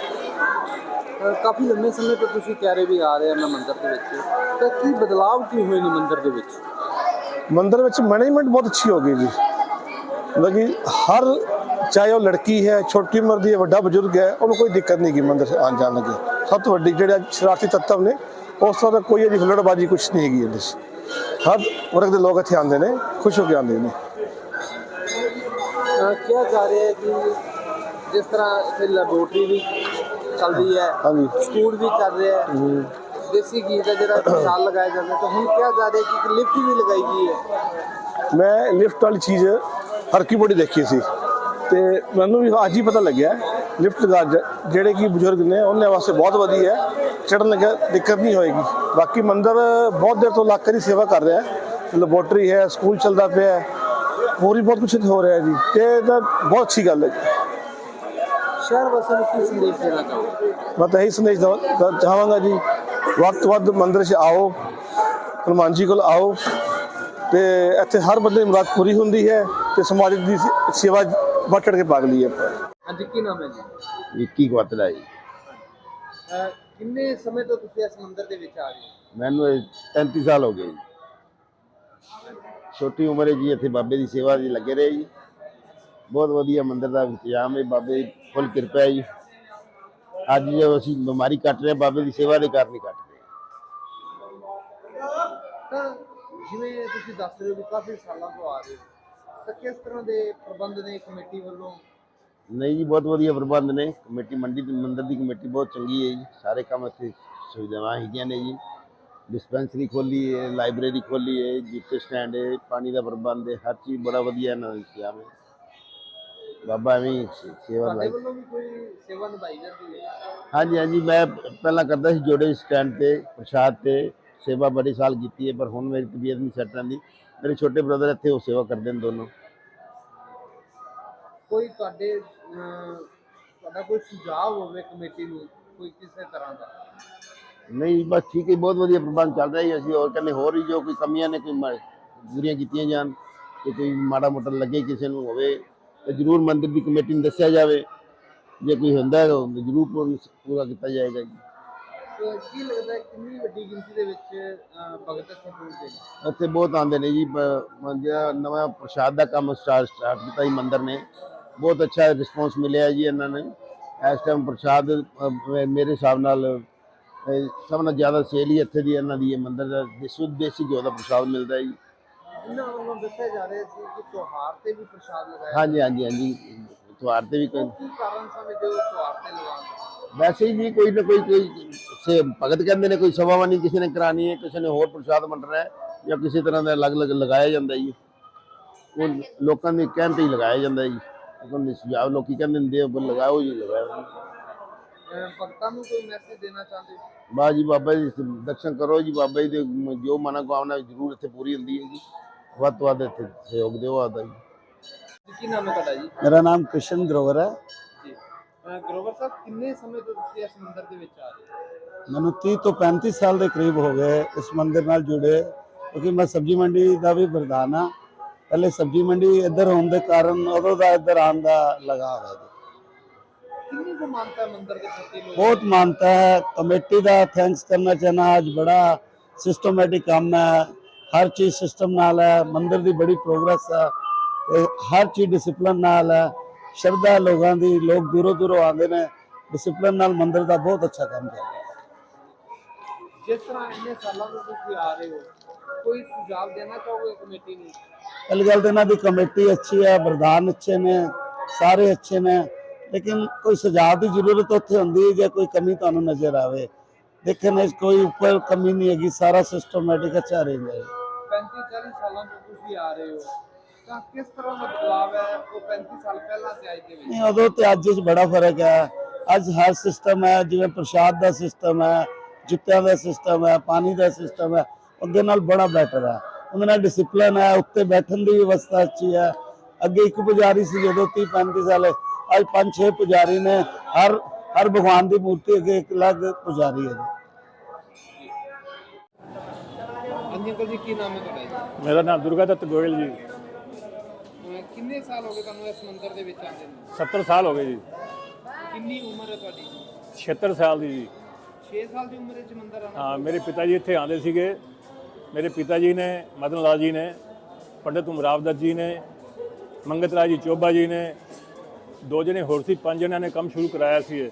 ਕਾਫੀ ਲੰਮੇ ਸਮੇਂ ਤੋਂ ਤੁਸੀਂ ਕਹਿ ਰਹੇ ਵੀ ਆ ਰਹੇ ਆ ਮੰਦਿਰ ਦੇ ਵਿੱਚ, ਤਾਂ ਕੀ ਬਦਲਾਵ ਕੀ ਹੋਏ ਨੇ ਮੰਦਿਰ ਦੇ ਵਿੱਚ? मंदिर में मैनेजमेंट बहुत अच्छी हो गई जी। मतलब कि हर चाहे वो लड़की है, छोटी उम्र की है, बड़ा बजुर्ग है, उन्होंने कोई दिक्कत नहीं की मंदिर से आने जाने की। सब तो वड्डी जो शरारती तत्व ने उस तरह कोई अभी हुल्लड़बाजी कुछ नहीं हैगी इहदे च। हर वर्ग के लोग इत्थे आते हैं, खुश होकर आते हैं। ਕਿਹਾ ਜਾ ਰਿਹਾ ਹੈ ਕਿ ਜਿਸ ਤਰ੍ਹਾਂ ਇੱਥੇ ਲੈਬੋਰਟਰੀ ਵੀ ਚੱਲ ਰਹੀ ਹੈ, ਸਕੂਲ ਵੀ ਚੱਲ ਰਿਹਾ ਹੈ, ਦੇਸੀ ਘੀ ਦਾ ਜਿਹੜਾ ਸਟਾਲ ਲਗਾਇਆ ਜਾਂਦਾ, ਤਾਂ ਹੁਣ ਕਿਹਾ ਜਾ ਰਿਹਾ ਕਿ ਇੱਕ ਲਿਫਟ ਵੀ ਲਗਾਈ ਗਈ ਹੈ। मैं लिफ्ट वाली चीज़ हर की बड़ी देखी सी तो मैनू भी अज ही पता लग्या लिफ्ट लगा जेडे कि बजुर्ग ने उन्होंने वास्ते बहुत वधिया है, चढ़न लगे दिक्कत नहीं होएगी। बाकी मंदिर बहुत देर तो लग कर ही सेवा कर रहा है, लेबोरेटरी है, स्कूल चलता पे है, पूरी बहुत कुछ हो रहा है जी। तो बहुत अच्छी गल है जी। शहर वासियों को संदेश देना चाहूँगा? मैं तो यही संदेश चाहवागा जी, वक्त वक्त मंदिर से आओ, हनुमान जी को आओ तो इतने हर बंदे की मुराद पूरी होती है तो समाज की सेवा बढ़ चढ़ के भाग ली है। ਅੱਜ ਕੀ ਨਾਮ ਹੈ ਜੀ? ਵਿੱਕੀ ਕੁਆਤਲਾ ਜੀ। ਕਿੰਨੇ ਸਮੇਂ ਤੋਂ ਤੁਸੀਂ ਇਸ ਮੰਦਿਰ ਦੇ ਵਿੱਚ ਆ ਰਹੇ ਹੋ? ਮੈਨੂੰ 33 ਸਾਲ ਹੋ ਗਏ ਜੀ। ਛੋਟੀ ਉਮਰ ਜੀ ਇੱਥੇ ਬਾਬੇ ਦੀ ਸੇਵਾ ਜੀ ਲੱਗੇ ਰਹੇ ਜੀ। ਬਹੁਤ ਵਧੀਆ ਮੰਦਿਰ ਦਾ ਇੰਤਜ਼ਾਮ ਹੈ, ਬਾਬੇ ਦੀ ਫੁੱਲ ਕਿਰਪਾ ਹੈ ਜੀ। ਅੱਜ ਜੋ ਅਸੀਂ ਬਿਮਾਰੀ ਕੱਟ ਰਹੇ ਬਾਬੇ ਦੀ ਸੇਵਾ ਦੇ ਕਾਰਨ ਹੀ ਕੱਟ ਰਹੇ। ਤਾਂ ਜਿਵੇਂ ਤੁਸੀਂ ਦੱਸ ਰਹੇ ਹੋ ਵੀ ਕਾਫੀ ਸਾਲਾਂ ਤੋਂ ਆ ਰਹੇ ਹੋ, ਤਾਂ ਕਿਸ ਤਰ੍ਹਾਂ ਦੇ ਪ੍ਰਬੰਧ ਨੇ ਕਮੇਟੀ ਵੱਲੋਂ? ਨਹੀਂ ਜੀ ਬਹੁਤ ਵਧੀਆ ਪ੍ਰਬੰਧ ਨੇ। ਕਮੇਟੀ ਮੰਦਿਰ ਦੀ ਕਮੇਟੀ ਬਹੁਤ ਚੰਗੀ ਹੈ ਜੀ। ਸਾਰੇ ਕੰਮ ਇੱਥੇ ਸੁਵਿਧਾਵਾਂ ਹੈਗੀਆਂ ਨੇ ਜੀ। डिस्पेंसरी खोली है, लाइब्रेरी खोली है, जीपे स्टैंड है, पानी का प्रबंध है, हर चीज़ बड़ा वधिया ना इंतजाम है। बाबा एवं सेवा निभाई। हाँ जी, हाँ जी, मैं पहला करता सी जोड़े स्टैंड पे प्रसाद से सेवा बड़े साल की है, पर हुण मेरी तबीयत नहीं सैट रही। मेरे छोटे ब्रदर इत्थे वो सेवा करते हैं दोनों। कोई कोई सुझाव होवे कमेटी नूं कोई किसी तरह का? नहीं बस ठीक है, बहुत वधिया प्रबंध चल रहा है। असीं और कहने होर ही जो कोई कमियां ने कोई पूरियां कीतियां जान, कोई माड़ा मोटा लगे किसी नूं होवे तो जरूर मंदिर की कमेटी नूं दस्सिया जावे ਜੇ ਕੋਈ ਹੁੰਦਾ ਹੈ ਤਾਂ ਜ਼ਰੂਰ ਪੂਰਾ ਕੀਤਾ ਜਾਏਗਾ ਜੀ। ਕੀ ਲੱਗਦਾ ਹੈ ਕਿੰਨੀ ਵੱਡੀ ਗਿਣਤੀ ਦੇ ਵਿੱਚ ਭਗਤ ਇੱਥੇ ਪਹੁੰਚਦੇ ਨੇ? ਇੱਥੇ ਬਹੁਤ ਆਉਂਦੇ ਨੇ ਜੀ। ਜਿਹੜਾ ਨਵਾਂ ਪ੍ਰਸ਼ਾਦ ਦਾ ਕੰਮ ਸਟਾਰਟ ਕੀਤਾ ਜੀ ਮੰਦਿਰ ਨੇ, ਬਹੁਤ ਅੱਛਾ ਰਿਸਪੌਂਸ ਮਿਲਿਆ ਜੀ ਇਹਨਾਂ ਨੇ। ਇਸ ਟਾਈਮ ਪ੍ਰਸ਼ਾਦ ਮੇਰੇ ਹਿਸਾਬ ਨਾਲ ਸਭ ਨਾਲੋਂ ਜ਼ਿਆਦਾ ਸੇਲ ਹੀ ਇੱਥੇ ਦੀ ਇਹਨਾਂ ਦੀ ਮੰਦਿਰ ਦਾ ਸ਼ੁੱਧ ਦੇਸੀ ਘਿਓ ਦਾ ਪ੍ਰਸ਼ਾਦ ਮਿਲਦਾ ਜੀ। ਇਹਨਾਂ ਵੱਲੋਂ ਦੱਸਿਆ ਜਾ ਰਿਹਾ ਸੀ ਕਿ ਤਿਉਹਾਰ ਤੇ ਵੀ ਪ੍ਰਸ਼ਾਦ ਲਗਾਇਆ ਹਾਂਜੀ ਹਾਂਜੀ ਹਾਂਜੀ, ਤਿਉਹਾਰ ਤੇ ਵੀ ਕੋਈ ਕੀ ਕਾਰਨ ਸਮਝਦੇ ਹੋ ਤਿਉਹਾਰ ਤੇ ਲਗਾਉਣ ਦਾ? ਵੈਸੇ ਹੀ ਜੀ ਕੋਈ ਨਾ ਕੋਈ ਭਗਤ ਕਹਿੰਦੇ ਨੇ ਕੋਈ ਸੇਵਾਵਾਨੀ ਕਿਸੇ ਨੇ ਕਰਾਣੀ ਹੈ, ਕਿਸੇ ਨੇ ਹੋਰ ਪ੍ਰਸ਼ਾਦ ਵੰਡਣਾ ਹੈ ਜਾਂ ਕਿਸੇ ਤਰ੍ਹਾਂ ਦਾ ਅਲੱਗ-ਅਲੱਗ ਲਗਾਇਆ ਜਾਂਦਾ ਜੀ। ਉਹ ਲੋਕਾਂ ਦੇ ਕਹਿਣ ਤੇ ਹੀ ਲਗਾਇਆ ਜਾਂਦਾ ਜੀ। ਲੋਕਾਂ ਸੁਝਾਅ ਲੋਕੀ ਕਹਿੰਦੇ ਹੁੰਦੇ ਆ ਲਗਾਓ ਜੀ, ਲਗਾਓ। ਭਗਤਾਂ ਨੂੰ ਕੋਈ ਮੈਸੇਜ ਦੇਣਾ ਚਾਹੁੰਦੇ ਹੋ? ਬਾਬਾ ਜੀ, ਬਾਬਾ ਜੀ ਦਰਸ਼ਨ ਕਰੋ ਜੀ। ਬਾਬਾ ਜੀ ਦੇ ਜੋ ਮਨੋਕਾਮਨਾ ਜ਼ਰੂਰ ਇੱਥੇ ਪੂਰੀ ਹੁੰਦੀ ਹੈ ਜੀ। ਵੱਧ ਤੋਂ ਵੱਧ ਇੱਥੇ ਸਹਿਯੋਗ ਦਿਓ ਆਦਾ ਜੀ। ਕੀ ਨਾਮ ਹੈ ਤੁਹਾਡਾ ਜੀ? ਮੇਰਾ ਨਾਮ ਕ੍ਰਿਸ਼ਨ ਗਰੋਵਰ ਹੈ ਜੀ ਗਰੋਵਰ ਸਾਹਿਬ, ਕਿੰਨੇ ਸਮੇਂ ਤੋਂ ਤੁਸੀਂ ਇਸ ਮੰਦਿਰ ਦੇ ਵਿੱਚ ਆ ਰਹੇ ਹੋ? ਮੈਨੂੰ 30 ਤੋਂ 35 ਸਾਲ ਦੇ ਕਰੀਬ ਹੋ ਗਏ ਇਸ ਮੰਦਿਰ ਨਾਲ ਜੁੜੇ, ਕਿਉਂਕਿ ਮੈਂ ਸਬਜ਼ੀ ਮੰਡੀ ਦਾ ਵੀ ਪ੍ਰਧਾਨ ਹਾਂ। ਪਹਿਲੇ ਸਬਜ਼ੀ ਮੰਡੀ ਇੱਧਰ ਹੋਣ ਦੇ ਕਾਰਨ ਉਦੋਂ ਦਾ ਇੱਧਰ ਆਉਣ ਦਾ ਲਗਾਅ ਹੈ। ਕਿੰਨੀ ਕੁ ਮਾਨਤਾ ਹੈ ਮੰਦਿਰ ਦੇ ਪ੍ਰਤੀ? बहुत मानता है। कमेटी का थैंक्स करना चाहना, आज बड़ा सिस्टमैटिक काम है, हर चीज़ सिस्टम नाल है। मंदिर की बड़ी प्रोग्रेस है, हर चीज़ डिसिपलिन नाल है। श्रद्धा लोगों की, लोग दूरों दूरों आते हैं, डिसिपलिन नाल मंदिर का बहुत अच्छा काम चल रहा है। जिस तरह इन्ने सालों ਤੋਂ ਤੁਸੀਂ आ रहे हो, कोई सुझाव देना चाहोगे कमेटी ਨੂੰ? पहली गल तो इन्हों की कमेटी अच्छी है, प्रधान अच्छे ने, सारे अच्छे ने, लेकिन कोई सुझाव की जरूरत उत्थे होंदी है जे कोई कमी तुहानू नजर आवे। देखने कोई ऊपर कमी नहीं हैगी, सारा सिस्टमैटिक अच्छा रहा है। 35-40 ਸਾਲਾਂ ਤੋਂ ਤੁਸੀਂ ਆ ਰਹੇ ਹੋ, ਤਾਂ ਕਿਸ ਤਰ੍ਹਾਂ ਦਾ ਬਦਲਾਵ ਹੈ ਉਹ 35 ਸਾਲ ਪਹਿਲਾਂ ਤੇ ਅੱਜ ਦੇ ਵਿੱਚ? नहीं उदों ते अज च बड़ा फर्क है। अज हर सिस्टम है, जिवें प्रसाद का सिस्टम है, जुत्तियां का सिस्टम है, पानी का सिस्टम है, अगे नाल बड़ा बेटर है। उहदे नाल डिसिपलिन है, उत्ते बैठन की व्यवस्था अच्छी है। अगे एक पुजारी सी जदों 30-35 साल, अज 5-6 पुजारी ने। हर भगवान की मूर्ति अगे एक अलग पुजारी है। ਹਾਂਜੀ ਅੰਕਲ ਜੀ, ਕੀ ਨਾਮ ਹੈ ਤੁਹਾਡਾ ਜੀ? मेरा नाम दुर्गा दत्त गोयल जी। ਕਿੰਨੇ ਸਾਲ ਹੋ ਗਏ ਤੁਹਾਨੂੰ ਇਸ ਮੰਦਿਰ ਦੇ ਵਿੱਚ ਆਉਂਦੇ ਨੂੰ? 70 साल हो गए जी। ਕਿੰਨੀ ਉਮਰ ਹੈ ਤੁਹਾਡੀ? 76 साल ਦੀ ਜੀ। 6 ਸਾਲ ਦੀ ਉਮਰ ਵਿੱਚ ਮੰਦਿਰ ਆਉਣਾ? हाँ, मेरे पिताजी ਇੱਥੇ ਆਉਂਦੇ ਸੀਗੇ। मेरे पिताजी ने, मदन लाल जी ने, पंडित उमराव दत्त जी ने, मंगत राय जी चोबा जी ने, 2 जने होर सी, 5 जणिਆਂ ਨੇ ਕੰਮ ਸ਼ੁਰੂ ਕਰਾਇਆ ਸੀ। ਇਹ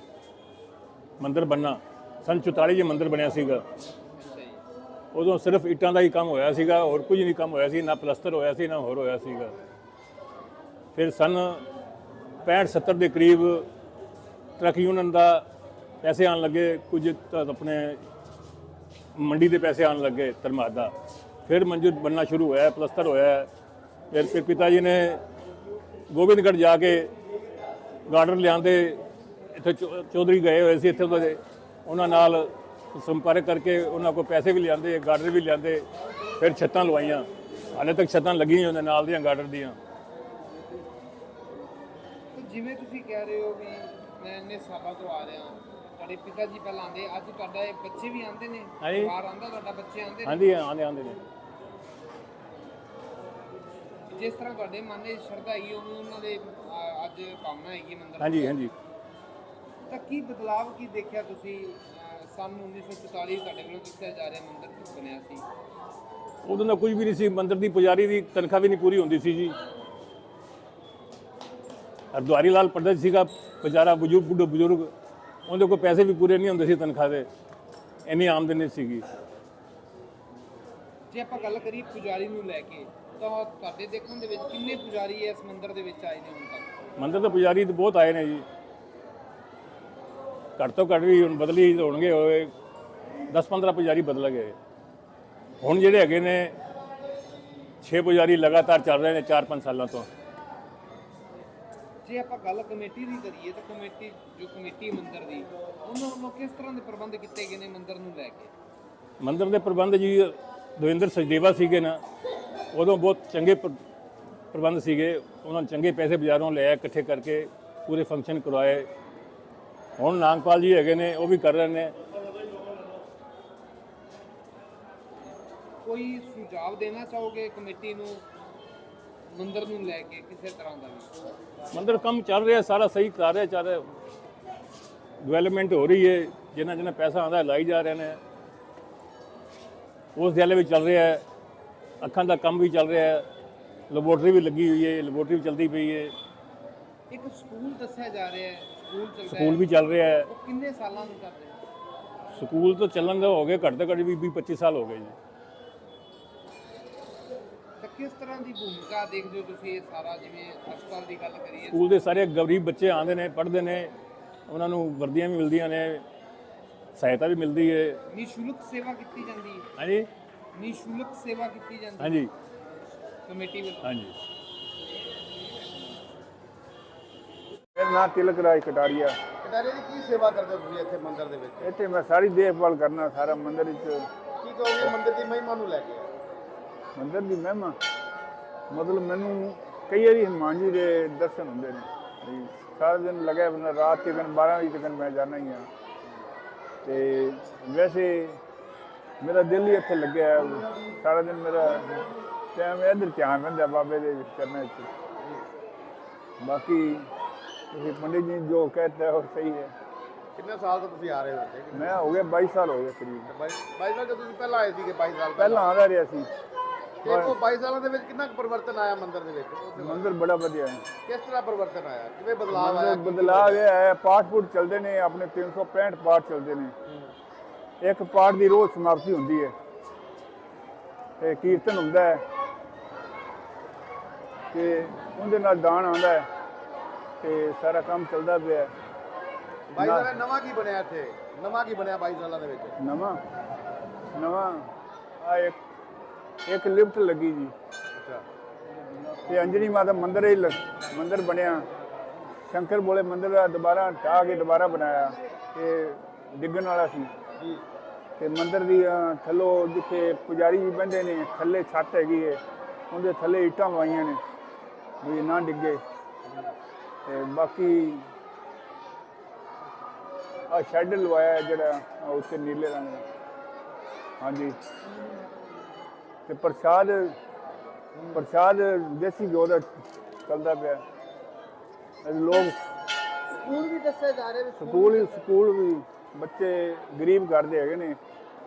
ਮੰਦਿਰ ਬਣਨਾ सन 44 ਚ ਮੰਦਿਰ ਬਣਿਆ ਸੀਗਾ। ਉਦੋਂ ਸਿਰਫ ਇੱਟਾਂ ਦਾ ਹੀ ਕੰਮ ਹੋਇਆ ਸੀਗਾ, ਹੋਰ ਕੁਝ ਨਹੀਂ ਕੰਮ ਹੋਇਆ ਸੀ, ਨਾ ਪਲਸਤਰ ਹੋਇਆ ਸੀ, ਨਾ ਹੋਰ ਹੋਇਆ ਸੀਗਾ। ਫਿਰ ਸਨ 65-70 ਦੇ ਕਰੀਬ ਟਰੱਕ ਯੂਨੀਅਨ ਦਾ ਪੈਸੇ ਆਉਣ ਲੱਗੇ, ਕੁਝ ਆਪਣੇ ਮੰਡੀ ਦੇ ਪੈਸੇ ਆਉਣ ਲੱਗੇ ਧਰਮਾਦ ਦਾ। ਫਿਰ ਮੰਜੂਰ ਬਣਨਾ ਸ਼ੁਰੂ ਹੋਇਆ, ਪਲਸਤਰ ਹੋਇਆ। ਫਿਰ ਪਿਤਾ ਜੀ ਨੇ ਗੋਬਿੰਦਗੜ੍ਹ ਜਾ ਕੇ ਗਾਰਡਨ ਲਿਆਂਦੇ, ਇੱਥੇ ਚੌਧਰੀ ਗਏ ਹੋਏ ਸੀ, ਇੱਥੇ ਦੇ ਉਹਨਾਂ ਨਾਲ ਸੰਪਰਕ ਕਰਕੇ ਉਹਨਾਂ ਕੋਲ ਪੈਸੇ ਵੀ ਲਿਆਂਦੇ, ਗਾਰਡਨ ਵੀ ਲਿਆਂਦੇ। ਫਿਰ ਛੱਤਾਂ ਲਵਾਈਆਂ, ਹਾਲੇ ਤੱਕ ਛੱਤਾਂ ਲੱਗੀਆਂ ਹੋਈਆਂ ਨਾਲ ਦੀਆਂ ਗਾਰਡਨ ਦੀਆਂ। ਜਿਵੇਂ ਤੁਸੀਂ ਕਹਿ ਰਹੇ ਹੋ ਵੀ ਮੈਂ ਇੰਨੇ ਸਾਲਾਂ ਤੋਂ ਆ ਰਿਹਾ, ਤੁਹਾਡੇ ਪਿਤਾ ਜੀ ਪਹਿਲਾਂ ਆਉਂਦੇ, ਅੱਜ ਤੁਹਾਡਾ ਇਹ ਬੱਚੇ ਵੀ ਆਉਂਦੇ ਨੇ? ਪਰਿਵਾਰ ਆਉਂਦਾ ਤੁਹਾਡਾ, ਬੱਚੇ ਆਉਂਦੇ ਨੇ? ਹਾਂਜੀ, ਆਉਂਦੇ ਨੇ। ਜਿਸ ਤਰ੍ਹਾਂ ਤੁਹਾਡੇ ਮਨ ਵਿੱਚ ਸ਼ਰਧਾ ਹੈਗੀ, ਉਵੇਂ ਉਹਨਾਂ ਦੇ ਅੱਜ ਭਾਵਨਾ ਹੈਗੀ ਮੰਦਿਰ? ਹਾਂਜੀ ਹਾਂਜੀ। ਤਾਂ ਕੀ ਬਦਲਾਵ ਕੀ ਦੇਖਿਆ ਤੁਸੀਂ? ਸਨ 1944 ਤੁਹਾਡੇ ਵੱਲੋਂ ਦੱਸਿਆ ਜਾ ਰਿਹਾ ਮੰਦਿਰ ਬਣਿਆ ਸੀ, ਉਦੋਂ ਦਾ ਕੁਝ ਵੀ ਨਹੀਂ ਸੀ। ਮੰਦਿਰ ਦੀ ਪੁਜਾਰੀ ਦੀ ਤਨਖਾਹ ਵੀ ਨਹੀਂ ਪੂਰੀ ਹੁੰਦੀ ਸੀ ਜੀ। ਹਰਦੁਆਰੀ ਲਾਲ ਪੰਡਤ ਸੀਗਾ ਵਿਚਾਰਾ, ਬਜ਼ੁਰਗ, ਉਹਦੇ ਕੋਲ ਪੈਸੇ ਵੀ ਪੂਰੇ ਨਹੀਂ ਹੁੰਦੇ ਸੀ ਤਨਖਾਹ ਦੇ, ਇੰਨੀ ਆਮਦਨੀ ਸੀਗੀ। ਜੇ ਆਪਾਂ ਗੱਲ ਕਰੀਏ ਪੁਜਾਰੀ ਨੂੰ ਲੈ ਕੇ, ਤਾਂ ਤੁਹਾਡੇ ਦੇਖਣ ਦੇ ਵਿੱਚ ਕਿੰਨੇ ਪੁਜਾਰੀ ਇਸ ਮੰਦਿਰ ਦੇ ਵਿੱਚ ਆਏ ਨੇ ਹੁਣ ਤੱਕ? ਮੰਦਿਰ ਦੇ ਪੁਜਾਰੀ ਤਾਂ ਬਹੁਤ ਆਏ ਨੇ ਜੀ, ਘੱਟ ਤੋਂ ਘੱਟ ਵੀ ਹੁਣ ਬਦਲੀ ਹੋਣਗੇ, ਹੋਏ 10-15 ਪੁਜਾਰੀ ਬਦਲ ਗਏ। ਹੁਣ ਜਿਹੜੇ ਹੈਗੇ ਨੇ 6 ਪੁਜਾਰੀ ਲਗਾਤਾਰ ਚੱਲ ਰਹੇ ਨੇ 4-5 ਸਾਲਾਂ ਤੋਂ। ਜੇ ਆਪਾਂ ਗੱਲ ਕਮੇਟੀ ਦੀ ਕਰੀਏ ਤਾਂ ਕਮੇਟੀ ਮੰਦਿਰ ਦੀ, ਉਹਨਾਂ ਵੱਲੋਂ ਕਿਸ ਤਰ੍ਹਾਂ ਦੇ ਪ੍ਰਬੰਧ ਕੀਤੇ ਗਏ ਨੇ ਮੰਦਿਰ ਨੂੰ ਲੈ ਕੇ? ਮੰਦਿਰ ਦੇ ਪ੍ਰਬੰਧ ਜੀ ਦਵਿੰਦਰ ਸਚਦੇਵਾ ਸੀਗੇ ਨਾ, ਉਦੋਂ ਬਹੁਤ ਚੰਗੇ ਪ੍ਰਬੰਧ ਸੀਗੇ। ਉਹਨਾਂ ਨੇ ਚੰਗੇ ਪੈਸੇ ਬਾਜ਼ਾਰੋਂ ਲਿਆ, ਇਕੱਠੇ ਕਰਕੇ ਪੂਰੇ ਫੰਕਸ਼ਨ ਕਰਵਾਏ। ਹੁਣ ਨਾਗਪਾਲ ਜੀ ਹੈਗੇ ਨੇ, ਉਹ ਵੀ ਕਰ ਰਹੇ ਨੇ। ਕੋਈ ਸੁਝਾਅ ਦੇਣਾ ਚਾਹੋਗੇ ਕਮੇਟੀ ਨੂੰ ਮੰਦਿਰ ਨੂੰ ਲੈ ਕੇ ਕਿਸੇ ਤਰ੍ਹਾਂ ਦਾ ਵੀ? ਮੰਦਿਰ ਕੰਮ ਚੱਲ ਰਿਹਾ, ਸਾਰਾ ਸਹੀ ਕਰ ਰਿਹਾ, ਚੱਲ ਰਿਹਾ, ਡਿਵੈਲਪਮੈਂਟ ਹੋ ਰਹੀ ਹੈ, ਜਿੰਨਾ ਜਿੰਨਾ ਪੈਸਾ ਆਉਂਦਾ ਲਾਈ ਜਾ ਰਹੇ ਨੇ। ਉਸ ਦਿਆਲੇ ਵੀ ਚੱਲ ਰਿਹਾ ਹੈ, ਅੱਖਾਂ ਦਾ ਕੰਮ ਵੀ ਚੱਲ ਰਿਹਾ ਹੈ, ਲੈਬੋਰਟਰੀ ਵੀ ਲੱਗੀ ਹੋਈ ਹੈ, ਲੈਬੋਰਟਰੀ ਵੀ ਚਲਦੀ ਪਈ ਹੈ। ਇੱਕ ਸਕੂਲ ਦੱਸਿਆ ਜਾ ਰਿਹਾ ਹੈ, ਸਕੂਲ ਚੱਲ ਰਿਹਾ ਹੈ, ਸਕੂਲ ਵੀ ਚੱਲ ਰਿਹਾ ਹੈ। ਉਹ ਕਿੰਨੇ ਸਾਲਾਂ ਤੋਂ ਚੱਲ ਰਿਹਾ ਹੈ? ਸਕੂਲ ਤੋਂ ਚੱਲਣ ਦਾ ਹੋ ਗਏ ਘੱਟ ਤੋਂ ਘੱਟ ਵੀ 20-25 ਸਾਲ ਹੋ ਗਏ ਜੀ। ਤਾਂ ਕਿਸ ਤਰ੍ਹਾਂ ਦੀ ਭੂਮਿਕਾ ਦੇਖਦੇ ਹੋ ਤੁਸੀਂ ਇਹ ਸਾਰਾ, ਜਿਵੇਂ ਹਸਪਤਾਲ ਦੀ ਗੱਲ ਕਰੀਏ? ਸਕੂਲ ਦੇ ਸਾਰੇ ਗਰੀਬ ਬੱਚੇ ਆਉਂਦੇ ਨੇ, ਪੜ੍ਹਦੇ ਨੇ, ਉਹਨਾਂ ਨੂੰ ਵਰਦੀਆਂ ਵੀ ਮਿਲਦੀਆਂ ਨੇ, ਸਹਾਇਤਾ ਵੀ ਮਿਲਦੀ ਹੈ। ਨਿਸ਼ੁਲਕ ਸੇਵਾ ਕੀਤੀ ਜਾਂਦੀ ਹੈ? ਹਾਂਜੀ, ਨਿਸ਼ੁਲਕ ਸੇਵਾ ਕੀਤੀ ਜਾਂਦੀ ਹੈ ਹਾਂਜੀ, ਕਮੇਟੀ ਵੱਲੋਂ? ਹਾਂਜੀ। ਮੇਰਾ ਨਾਮ ਤਿਲਕ ਰਾਜ ਕਟਾਰੀਆ। ਕਟਾਰੀਆ ਦੀ ਕੀ ਸੇਵਾ ਕਰਦੇ ਹੋ ਤੁਸੀਂ ਇੱਥੇ ਮੰਦਿਰ ਦੇ ਵਿੱਚ? ਇੱਥੇ ਮੈਂ ਸਾਰੀ ਦੇਖਭਾਲ ਕਰਨਾ, ਸਾਰਾ ਮੰਦਿਰ ਵਿੱਚ। ਕੀ ਕਹੋਗੇ ਮੰਦਿਰ ਦੀ ਮਹਿਮਾ ਨੂੰ ਲੈ ਕੇ? ਮੰਦਿਰ ਦੀ ਮਹਿਮਾ ਮਤਲਬ ਮੈਨੂੰ ਕਈ ਵਾਰੀ ਹਨੂੰਮਾਨ ਜੀ ਦੇ ਦਰਸ਼ਨ ਹੁੰਦੇ ਨੇ, ਵੀ ਸਾਰਾ ਦਿਨ ਲੱਗਿਆ ਬੰਦਾ, ਰਾਤ ਤੱਕ 12 ਵਜੇ ਤੱਕ ਮੈਂ ਜਾਣਾ ਹੀ ਹਾਂ। ਤੇ ਵੈਸੇ ਮੇਰਾ ਦਿਲ ਹੀ ਇੱਥੇ ਲੱਗਿਆ, ਸਾਰਾ ਦਿਨ ਮੇਰਾ ਟਾਈਮ ਇੱਧਰ ਧਿਆਨ ਰਹਿੰਦਾ ਬਾਬੇ ਦੇ ਚਰਨਾਂ 'ਚ। ਬਾਕੀ ਤੁਸੀਂ ਪੰਡਿਤ ਜੀ ਜੋ ਕਹਿੰਦੇ ਹੋ ਸਹੀ ਹੈ। ਕਿੰਨੇ ਸਾਲ ਤੋਂ ਤੁਸੀਂ ਆ ਰਹੇ ਹੋ ਇੱਥੇ? ਮੈਂ ਹੋ ਗਿਆ 22 ਸਾਲ ਹੋ ਗਏ ਕਰੀਬ। 22 ਸਾਲ ਤੋਂ ਤੁਸੀਂ ਪਹਿਲਾਂ ਆਏ ਸੀਗੇ? 22 ਸਾਲ ਪਹਿਲਾਂ ਆਉਂਦਾ ਰਿਹਾ ਸੀ। ਤੇ ਉਹ 22 ਸਾਲਾਂ ਦੇ ਵਿੱਚ ਕਿੰਨਾ ਕੁ ਪਰਿਵਰਤਨ ਆਇਆ ਮੰਦਿਰ ਦੇ ਵਿੱਚ? ਮੰਦਿਰ ਬੜਾ ਵਧੀਆ ਹੈ। ਕਿਸ ਤਰ੍ਹਾਂ ਪਰਿਵਰਤਨ ਆਇਆ, ਕਿਵੇਂ ਬਦਲਾਅ ਆਇਆ? ਬਦਲਾਅ ਇਹ ਹੈ, ਪਾਠ ਪੂਠ ਚੱਲਦੇ ਨੇ, ਆਪਣੇ 365 ਪਾਠ ਚੱਲਦੇ ਨੇ। ਇੱਕ ਪਾਠ ਦੀ ਰੋਜ਼ ਸਮਾਪਤੀ ਹੁੰਦੀ ਹੈ ਤੇ ਕੀਰਤਨ ਹੁੰਦਾ ਹੈ ਤੇ ਉਹਦੇ ਨਾਲ ਦਾਨ ਆਉਂਦਾ ਹੈ ਤੇ ਸਾਰਾ ਕੰਮ ਚੱਲਦਾ ਪਿਆ। 22 ਸਾਲਾਂ ਨਵਾਂ ਕੀ ਬਣਿਆ ਇੱਥੇ? ਨਵਾਂ ਕੀ ਬਣਿਆ 22 ਸਾਲਾਂ ਦੇ ਵਿੱਚ? ਨਵਾਂ ਆ ਇੱਕ ਲਿਫਟ ਲੱਗੀ ਜੀ। ਅੱਛਾ। ਤੇ ਅੰਜਨੀ ਮਾਤਾ ਮੰਦਿਰ ਹੀ ਮੰਦਿਰ ਬਣਿਆ। ਸ਼ੰਕਰ ਬੋਲੇ ਮੰਦਿਰ ਦਾ ਦੁਬਾਰਾ ਢਾਹ ਕੇ ਦੁਬਾਰਾ ਬਣਾਇਆ, ਤੇ ਡਿੱਗਣ ਵਾਲਾ ਸੀ ਜੀ। ਤੇ ਮੰਦਿਰ ਦੀ ਥੱਲੋਂ ਜਿੱਥੇ ਪੁਜਾਰੀ ਜੀ ਬਹਿੰਦੇ ਨੇ, ਥੱਲੇ ਛੱਤ ਹੈਗੀ ਹੈ, ਉਹਦੇ ਥੱਲੇ ਇੱਟਾਂ ਲਵਾਈਆਂ ਨੇ ਵੀ ਨਾ ਡਿੱਗੇ। ਤੇ ਬਾਕੀ ਆ ਸ਼ੈੱਡ ਲਵਾਇਆ ਜਿਹੜਾ ਉੱਤੇ ਨੀਲੇ ਰੰਗ ਦਾ। ਹਾਂਜੀ। ਤੇ ਪ੍ਰਸ਼ਾਦ ਦੇਸੀ ਘਿਓ ਦਾ ਚੱਲਦਾ ਪਿਆ। ਲੋਕ ਸਕੂਲ ਵੀ ਦੱਸਿਆ ਜਾ ਰਿਹਾ? ਸਕੂਲ ਵੀ ਬੱਚੇ ਗਰੀਬ ਘਰ ਦੇ ਹੈਗੇ ਨੇ,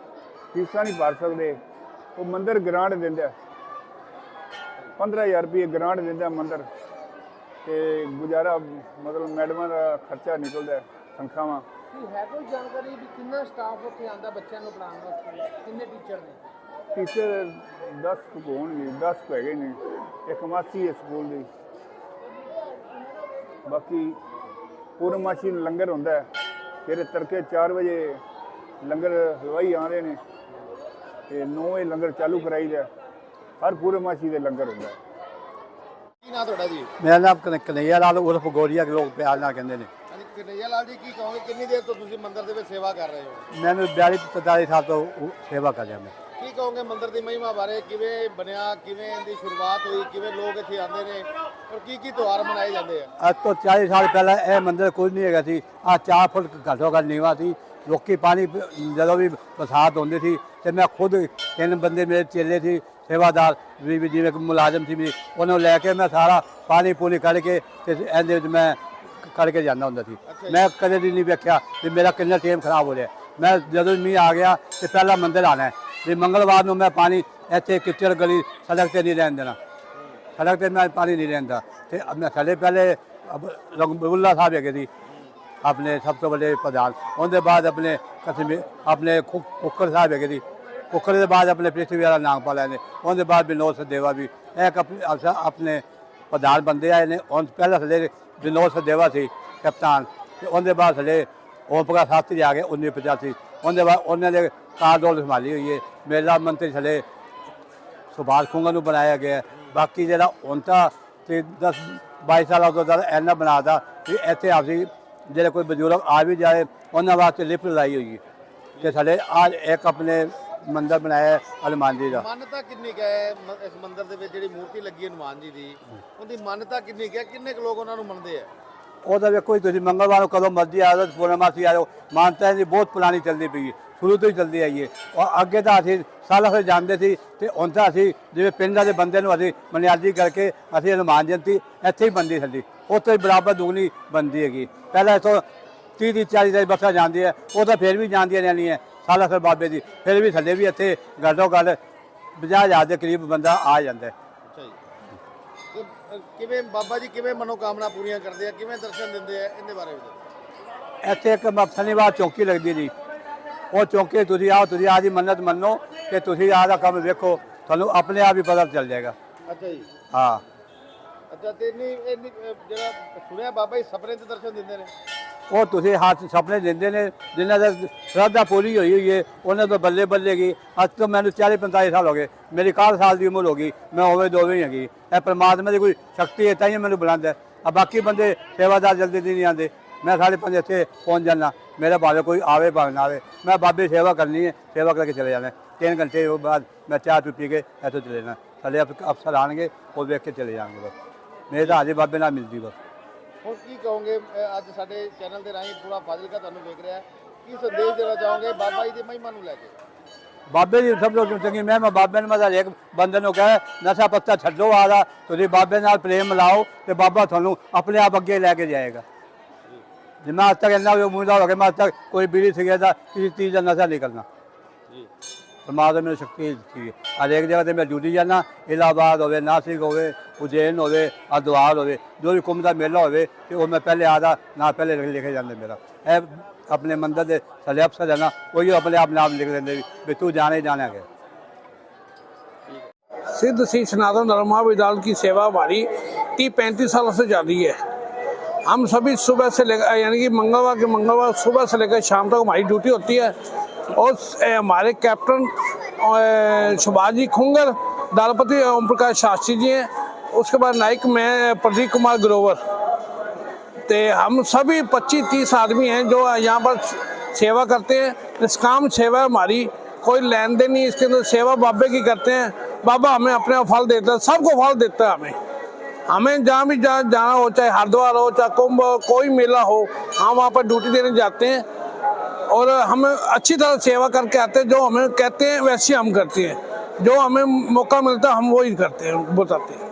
ਫੀਸਾਂ ਨਹੀਂ ਭਰ ਸਕਦੇ। ਉਹ ਮੰਦਿਰ ਗ੍ਰਾਂਟ ਦਿੰਦਾ, 15,000 ਰੁਪਏ ਗ੍ਰਾਂਟ ਦਿੰਦਾ ਮੰਦਿਰ, ਤੇ ਗੁਜ਼ਾਰਾ ਮਤਲਬ ਮੈਡਮਾਂ ਦਾ ਖਰਚਾ ਨਿਕਲਦਾ, ਤਨਖਾਹਾਂ। ਕੀ ਹੈ ਕੋਈ ਜਾਣਕਾਰੀ ਵੀ ਕਿੰਨਾ ਸਟਾਫ ਉੱਥੇ ਆਉਂਦਾ ਬੱਚਿਆਂ ਨੂੰ ਪੜ੍ਹਾਉਣ ਵਾਸਤੇ? ਕਿੰਨੇ ਟੀਚਰ ਨੇ? ਟੀਚਰ 10 ਹੋਣਗੇ, 10 ਹੈਗੇ ਨੇ। ਇੱਕ ਮਾਸੀ ਹੈ ਸਕੂਲ ਦੀ। ਬਾਕੀ ਪੂਰਨਮਾਸ਼ੀ ਨੂੰ ਲੰਗਰ ਹੁੰਦਾ ਹੈ, ਫਿਰ ਤੜਕੇ 4 ਵਜੇ ਲੰਗਰ ਹਲਵਾਈ ਆਉਂਦੇ ਨੇ ਤੇ 9 ਵਜੇ ਲੰਗਰ ਚਾਲੂ ਕਰਾਈਦਾ। ਹਰ ਪੂਰਨਮਾਸ਼ੀ ਦੇ ਲੰਗਰ ਹੁੰਦਾ। ਕੀ ਨਾਮ ਤੁਹਾਡਾ ਜੀ? ਮੇਰਾ ਨਾਮ ਕਨਈਆ ਲਾਲ ਉਰਫ ਗੋਰੀਆ, ਲੋਕ ਪਿਆਰ ਨਾਲ ਕਹਿੰਦੇ ਨੇ। ਹਾਂਜੀ, ਕਨਈਆ ਲਾਲ ਜੀ, ਕੀ ਕਹੋਗੇ ਕਿੰਨੀ ਦੇਰ ਤੋਂ ਤੁਸੀਂ ਮੰਦਿਰ ਦੇ ਵਿੱਚ ਸੇਵਾ ਕਰ ਰਹੇ ਹੋ? ਮੈਨੂੰ 42-43 ਸਾਲ ਤੋਂ ਸੇਵਾ ਕਰ ਰਿਹਾ ਮੈਂ। ਕੀ ਕਹੋਗੇ ਮੰਦਿਰ ਦੀ ਮਹਿਮਾ ਬਾਰੇ? ਕਿਵੇਂ ਬਣਿਆ, ਕਿਵੇਂ ਇਹਦੀ ਸ਼ੁਰੂਆਤ ਹੋਈ, ਕਿਵੇਂ ਲੋਕ ਇੱਥੇ ਆਉਂਦੇ ਨੇ, ਔਰ ਕੀ ਕੀ ਤਿਉਹਾਰ ਮਨਾਏ ਜਾਂਦੇ ਆ? ਅੱਜ ਤੋਂ 40 ਸਾਲ ਪਹਿਲਾਂ ਇਹ ਮੰਦਿਰ ਕੁਝ ਨਹੀਂ ਹੈਗਾ ਸੀ। ਆ 4 ਫੁੱਟ ਘੱਟੋ ਘੱਟ ਨੀਵਾਂ ਸੀ। ਲੋਕੀ ਪਾਣੀ ਜਦੋਂ ਵੀ ਬਰਸਾਤ ਹੁੰਦੀ ਸੀ ਤੇ ਮੈਂ ਖੁਦ 3 ਬੰਦੇ ਮੇਰੇ ਚੇਲੇ ਸੀ, ਸੇਵਾਦਾਰ ਵੀ ਜਿਵੇਂ ਮੁਲਾਜ਼ਮ ਸੀ ਵੀ, ਉਹਨਾਂ ਨੂੰ ਲੈ ਕੇ ਮੈਂ ਸਾਰਾ ਪਾਣੀ ਪੂਣੀ ਕੱਢ ਕੇ ਤੇ ਇਹਦੇ ਵਿੱਚ ਮੈਂ ਕਰਕੇ ਜਾਂਦਾ ਹੁੰਦਾ ਸੀ। ਮੈਂ ਕਦੇ ਵੀ ਨਹੀਂ ਵੇਖਿਆ ਵੀ ਮੇਰਾ ਕਿੰਨਾ ਟਾਈਮ ਖਰਾਬ ਹੋ ਰਿਹਾ। ਮੈਂ ਜਦੋਂ ਮੀਂਹ ਆ ਗਿਆ ਤੇ ਪਹਿਲਾਂ ਮੰਦਿਰ ਆਣਾ ਹੈ ਵੀ ਮੰਗਲਵਾਰ ਨੂੰ ਮੈਂ ਪਾਣੀ ਇੱਥੇ ਕਿਚੜ ਗਲੀ ਸੜਕ ਤੇ ਨਹੀਂ ਰਹਿਣ ਦੇਣਾ। ਸੜਕ ਤੇ ਮੈਂ ਪਾਣੀ ਨਹੀਂ ਰਹਿੰਦਾ। ਤੇ ਮੈਂ ਸਾਡੇ ਪਹਿਲੇ ਰੰਗਬੁੱਲਾ ਸਾਹਿਬ ਹੈਗੇ ਸੀ ਆਪਣੇ ਸਭ ਤੋਂ ਵੱਡੇ ਪ੍ਰਧਾਨ। ਉਹਦੇ ਬਾਅਦ ਆਪਣੇ ਆਪਣੇ ਕੁੱਕਰ ਸਾਹਿਬ ਹੈਗੇ ਸੀ। ਕੁੱਕਰ ਦੇ ਬਾਅਦ ਆਪਣੇ ਪ੍ਰਿਥਵੀ ਵਾਲਾ ਨਾਗਪਾਲ ਆਏ ਨੇ। ਉਹਦੇ ਬਾਅਦ ਵਿਨੋਦ ਸਚਦੇਵਾ ਵੀ ਇੱਕ ਆਪਣੇ ਪ੍ਰਧਾਨ ਬੰਦੇ ਆਏ ਨੇ। ਉਹ ਪਹਿਲਾਂ ਸਾਡੇ ਵਿਨੋਦ ਸਚਦੇਵਾ ਸੀ ਕਪਤਾਨ, ਤੇ ਉਹਦੇ ਬਾਅਦ ਸਾਡੇ ਓਮ ਪ੍ਰਕਾਸ਼ ਸ਼ਾਸਤਰੀ ਆ ਗਏ 1985। ਉਹਦੇ ਬਾਅਦ ਉਹਨਾਂ ਨੇ ਕਾਰਡੋਲ ਸੰਭਾਲੀ ਹੋਈ ਹੈ। ਮੇਲਾ ਮੰਤਰੀ ਸਾਡੇ ਸੁਭਾਸ਼ ਖੁੰਗਾ ਨੂੰ ਬਣਾਇਆ ਗਿਆ। ਬਾਕੀ ਜਿਹੜਾ ਹੁਣ ਤਾਂ ਤੇ 10-22 ਸਾਲਾਂ ਤੋਂ ਜ਼ਿਆਦਾ ਇੰਨਾ ਬਣਾਤਾ ਕਿ ਇੱਥੇ ਅਸੀਂ ਜਿਹੜੇ ਕੋਈ ਬਜ਼ੁਰਗ ਆ ਵੀ ਜਾਏ ਉਹਨਾਂ ਵਾਸਤੇ ਲਿਫਟ ਲਾਈ ਹੋਈ ਹੈ। ਤੇ ਸਾਡੇ ਅੱਜ ਇੱਕ ਆਪਣੇ ਮੰਦਿਰ ਬਣਾਇਆ ਹਨੂੰਮਾਨ ਜੀ ਦਾ। ਮਾਨਤਾ ਕਿੰਨੀ ਕੁ ਹੈ ਇਸ ਮੰਦਿਰ ਦੇ ਵਿੱਚ? ਜਿਹੜੀ ਮੂਰਤੀ ਲੱਗੀ ਹੈ ਹਨੂੰਮਾਨ ਜੀ ਦੀ, ਉਹਦੀ ਮਾਨਤਾ ਕਿੰਨੀ ਕੁ ਹੈ? ਕਿੰਨੇ ਕੁ ਲੋਕ ਉਹਨਾਂ ਨੂੰ ਮੰਨਦੇ ਆ? ਉਹਦਾ ਵੇਖੋ ਜੀ ਤੁਸੀਂ ਮੰਗਲਵਾਰ ਨੂੰ ਕਦੋਂ ਮਰਜ਼ੀ ਆ ਜਾਓ, ਪੂਰਨਮਾਸੀ ਆ ਜਾਓ, ਮਾਨਤਾ ਜੀ ਬਹੁਤ ਪੁਰਾਣੀ ਚੱਲਦੀ ਪਈ ਹੈ, ਸ਼ੁਰੂ ਤੋਂ ਹੀ ਚੱਲਦੀ ਆਈ ਹੈ। ਔਰ ਅੱਗੇ ਤਾਂ ਅਸੀਂ ਸਾਲਾਂ ਫਿਰ ਜਾਂਦੇ ਸੀ ਤੇ ਹੁਣ ਤਾਂ ਅਸੀਂ ਜਿਵੇਂ ਪਿੰਡਾਂ ਦੇ ਬੰਦੇ ਨੂੰ ਅਸੀਂ ਮਨਿਆਦੀ ਕਰਕੇ ਅਸੀਂ ਹਨੂੰਮਾਨ ਜਯੰਤੀ ਇੱਥੇ ਹੀ ਬਣਦੀ ਸਾਡੀ, ਉੱਥੇ ਹੀ ਬਰਾਬਰ ਦੁਗਣੀ ਬਣਦੀ ਹੈਗੀ। ਪਹਿਲਾਂ ਇੱਥੋਂ 30-40 ਦੀ ਬੱਸਾਂ ਜਾਂਦੀ ਹੈ, ਉਹ ਤਾਂ ਫਿਰ ਵੀ ਜਾਂਦੀਆਂ ਰਹਿੰਦੀਆਂ ਸਾਲਾਂ ਫਿਰ ਬਾਬੇ ਦੀ, ਫਿਰ ਵੀ ਥੱਲੇ ਵੀ ਇੱਥੇ ਘੱਟੋ ਘੱਟ 50,000 ਦੇ ਕਰੀਬ ਬੰਦਾ ਆ ਜਾਂਦਾ ਹੈ। ਕਿਵੇਂ ਬਾਬਾ ਜੀ ਕਿਵੇਂ ਮਨੋਕਾਮਨਾ ਪੂਰੀਆਂ ਕਰਦੇ ਆ, ਕਿਵੇਂ ਦਰਸ਼ਨ ਦਿੰਦੇ ਆ, ਇਹਦੇ ਬਾਰੇ ਵੀ ਦੱਸੋ। ਇੱਥੇ ਇੱਕ ਸ਼ਨੀਵਾਰ ਚੌਂਕੀ ਲੱਗਦੀ ਜੀ, ਉਹ ਚੌਂਕੀ ਤੁਸੀਂ ਆਓ, ਤੁਸੀਂ ਆਹ ਦੀ ਮੰਨਤ ਮੰਨੋ ਕਿ ਤੁਸੀਂ ਆਹ ਦਾ ਕੰਮ ਵੇਖੋ, ਤੁਹਾਨੂੰ ਆਪਣੇ ਆਪ ਹੀ ਪਤਾ ਚੱਲ ਜਾਏਗਾ। ਅੱਛਾ ਜੀ। ਹਾਂ ਅੱਛਾ ਤੇ ਇੰਨੀ ਜਿਹੜਾ ਸੁਣਿਆ ਬਾਬਾ ਜੀ ਸੁਪਨੇ ਦੇ ਦਰਸ਼ਨ ਦਿੰਦੇ ਨੇ, ਉਹ ਤੁਸੀਂ ਹੱਥ ਸੁਪਨੇ ਦਿੰਦੇ ਨੇ, ਜਿਨ੍ਹਾਂ ਦਾ ਸ਼ਰਧਾ ਪੂਰੀ ਹੋਈ ਹੈ ਉਹਨਾਂ ਤੋਂ ਬੱਲੇ ਬੱਲੇ ਗਈ। ਅੱਜ ਤੋਂ ਮੈਨੂੰ 40-45 ਸਾਲ ਹੋ ਗਏ, ਮੇਰੀ 61 ਸਾਲ ਦੀ ਉਮਰ ਹੋ ਗਈ, ਮੈਂ ਹੋਵੇ ਦੋਵੇਂ ਹੀ ਹੈਗੀ। ਇਹ ਪਰਮਾਤਮਾ ਦੀ ਕੋਈ ਸ਼ਕਤੀ ਹੈ, ਤਾਂ ਹੀ ਮੈਨੂੰ ਬੁਲਾਉਂਦਾ। ਆ ਬਾਕੀ ਬੰਦੇ ਸੇਵਾਦਾਰ ਜਲਦੀ ਨਹੀਂ ਆਉਂਦੇ, मैं 5:30 ਇੱਥੇ पहुँच जाना, मेरा भावे कोई आवे भावे ना आवे, मैं बाबे सेवा करनी है, सेवा करके चले जाना। 3 घंटे बाद मैं चाय पी के इतों चले जाना, थले अफसर आएंगे और देख के चले जाएंगे। बस मेरे तो हाजिर बाबे ना मिलती। बस ਹੁਣ ਕੀ ਕਹੋਗੇ, ਅੱਜ ਸਾਡੇ ਚੈਨਲ ਦੇ ਰਾਹੀਂ ਪੂਰਾ ਫਾਜ਼ਿਲਕਾ ਤੁਹਾਨੂੰ ਵੇਖ ਰਿਹਾ, ਕੀ ਸੰਦੇਸ਼ ਦੇਣਾ ਚਾਹੋਗੇ ਬਾਬਾ ਜੀ ਦੀ ਮਹਿਮਾ ਨੂੰ ਲੈ ਕੇ? बाबे जी सब लोग चंगी मैं बाबे ने मतलब एक बंदे को कहे नशा पत्ता छड्डो, आ रहा तुम बाबे नाल प्रेम मिलाओ तो बाबा थानू अपने आप अगे लैके जाएगा। जी मैं आज तक इन्ना उम्मीद हो गया, मैं आज तक कोई बीड़ी सिगरेट का किसी चीज़ का नशा नहीं करना। परमात्मा मेरी शक्ति दी है। हर एक जगह मैं ड्यूटी जाना, इलाहाबाद हो, नासिक हो, उज्जैन हो, हरिद्वार हो, जो भी कुंभ का मेला हो तो मैं पहले आता ना पहले लिखे जाते। मेरा अपने मंदिर के थले अफसर है ना, वही अपने आप नाम लिख देंगे भी तू जाने ही जाना है। सिद्ध श्री सनातन धर्म महाविद्यालय की सेवा हमारी 30-35 सालों से चल रही है। हम सभी सुबह से लेकर यानी कि मंगलवार सुबह से लेकर शाम तक हमारी ड्यूटी होती है। और हमारे कैप्टन सुभाष जी खुंगर, दलपति ओम प्रकाश शास्त्री जी हैं, उसके बाद नायक मैं प्रदीप कुमार ग्रोवर। तो हम सभी 25-30 आदमी हैं जो यहाँ पर सेवा करते हैं। निष्काम सेवा हमारी, कोई लेन देन नहीं, इसके अंदर सेवा बाबे की करते हैं। बाबा हमें अपने आप फल देता है, सबको फल देता है। हमें जहाँ भी जाना हो, चाहे हरिद्वार हो, चाहे कुंभ हो, कोई मेला हो, हम वहाँ पर ड्यूटी देने जाते हैं और हम अच्छी तरह सेवा करके आते हैं। जो हमें कहते हैं वैसे हम करते हैं, जो हमें मौका मिलता है हम वही करते हैं, बताते हैं।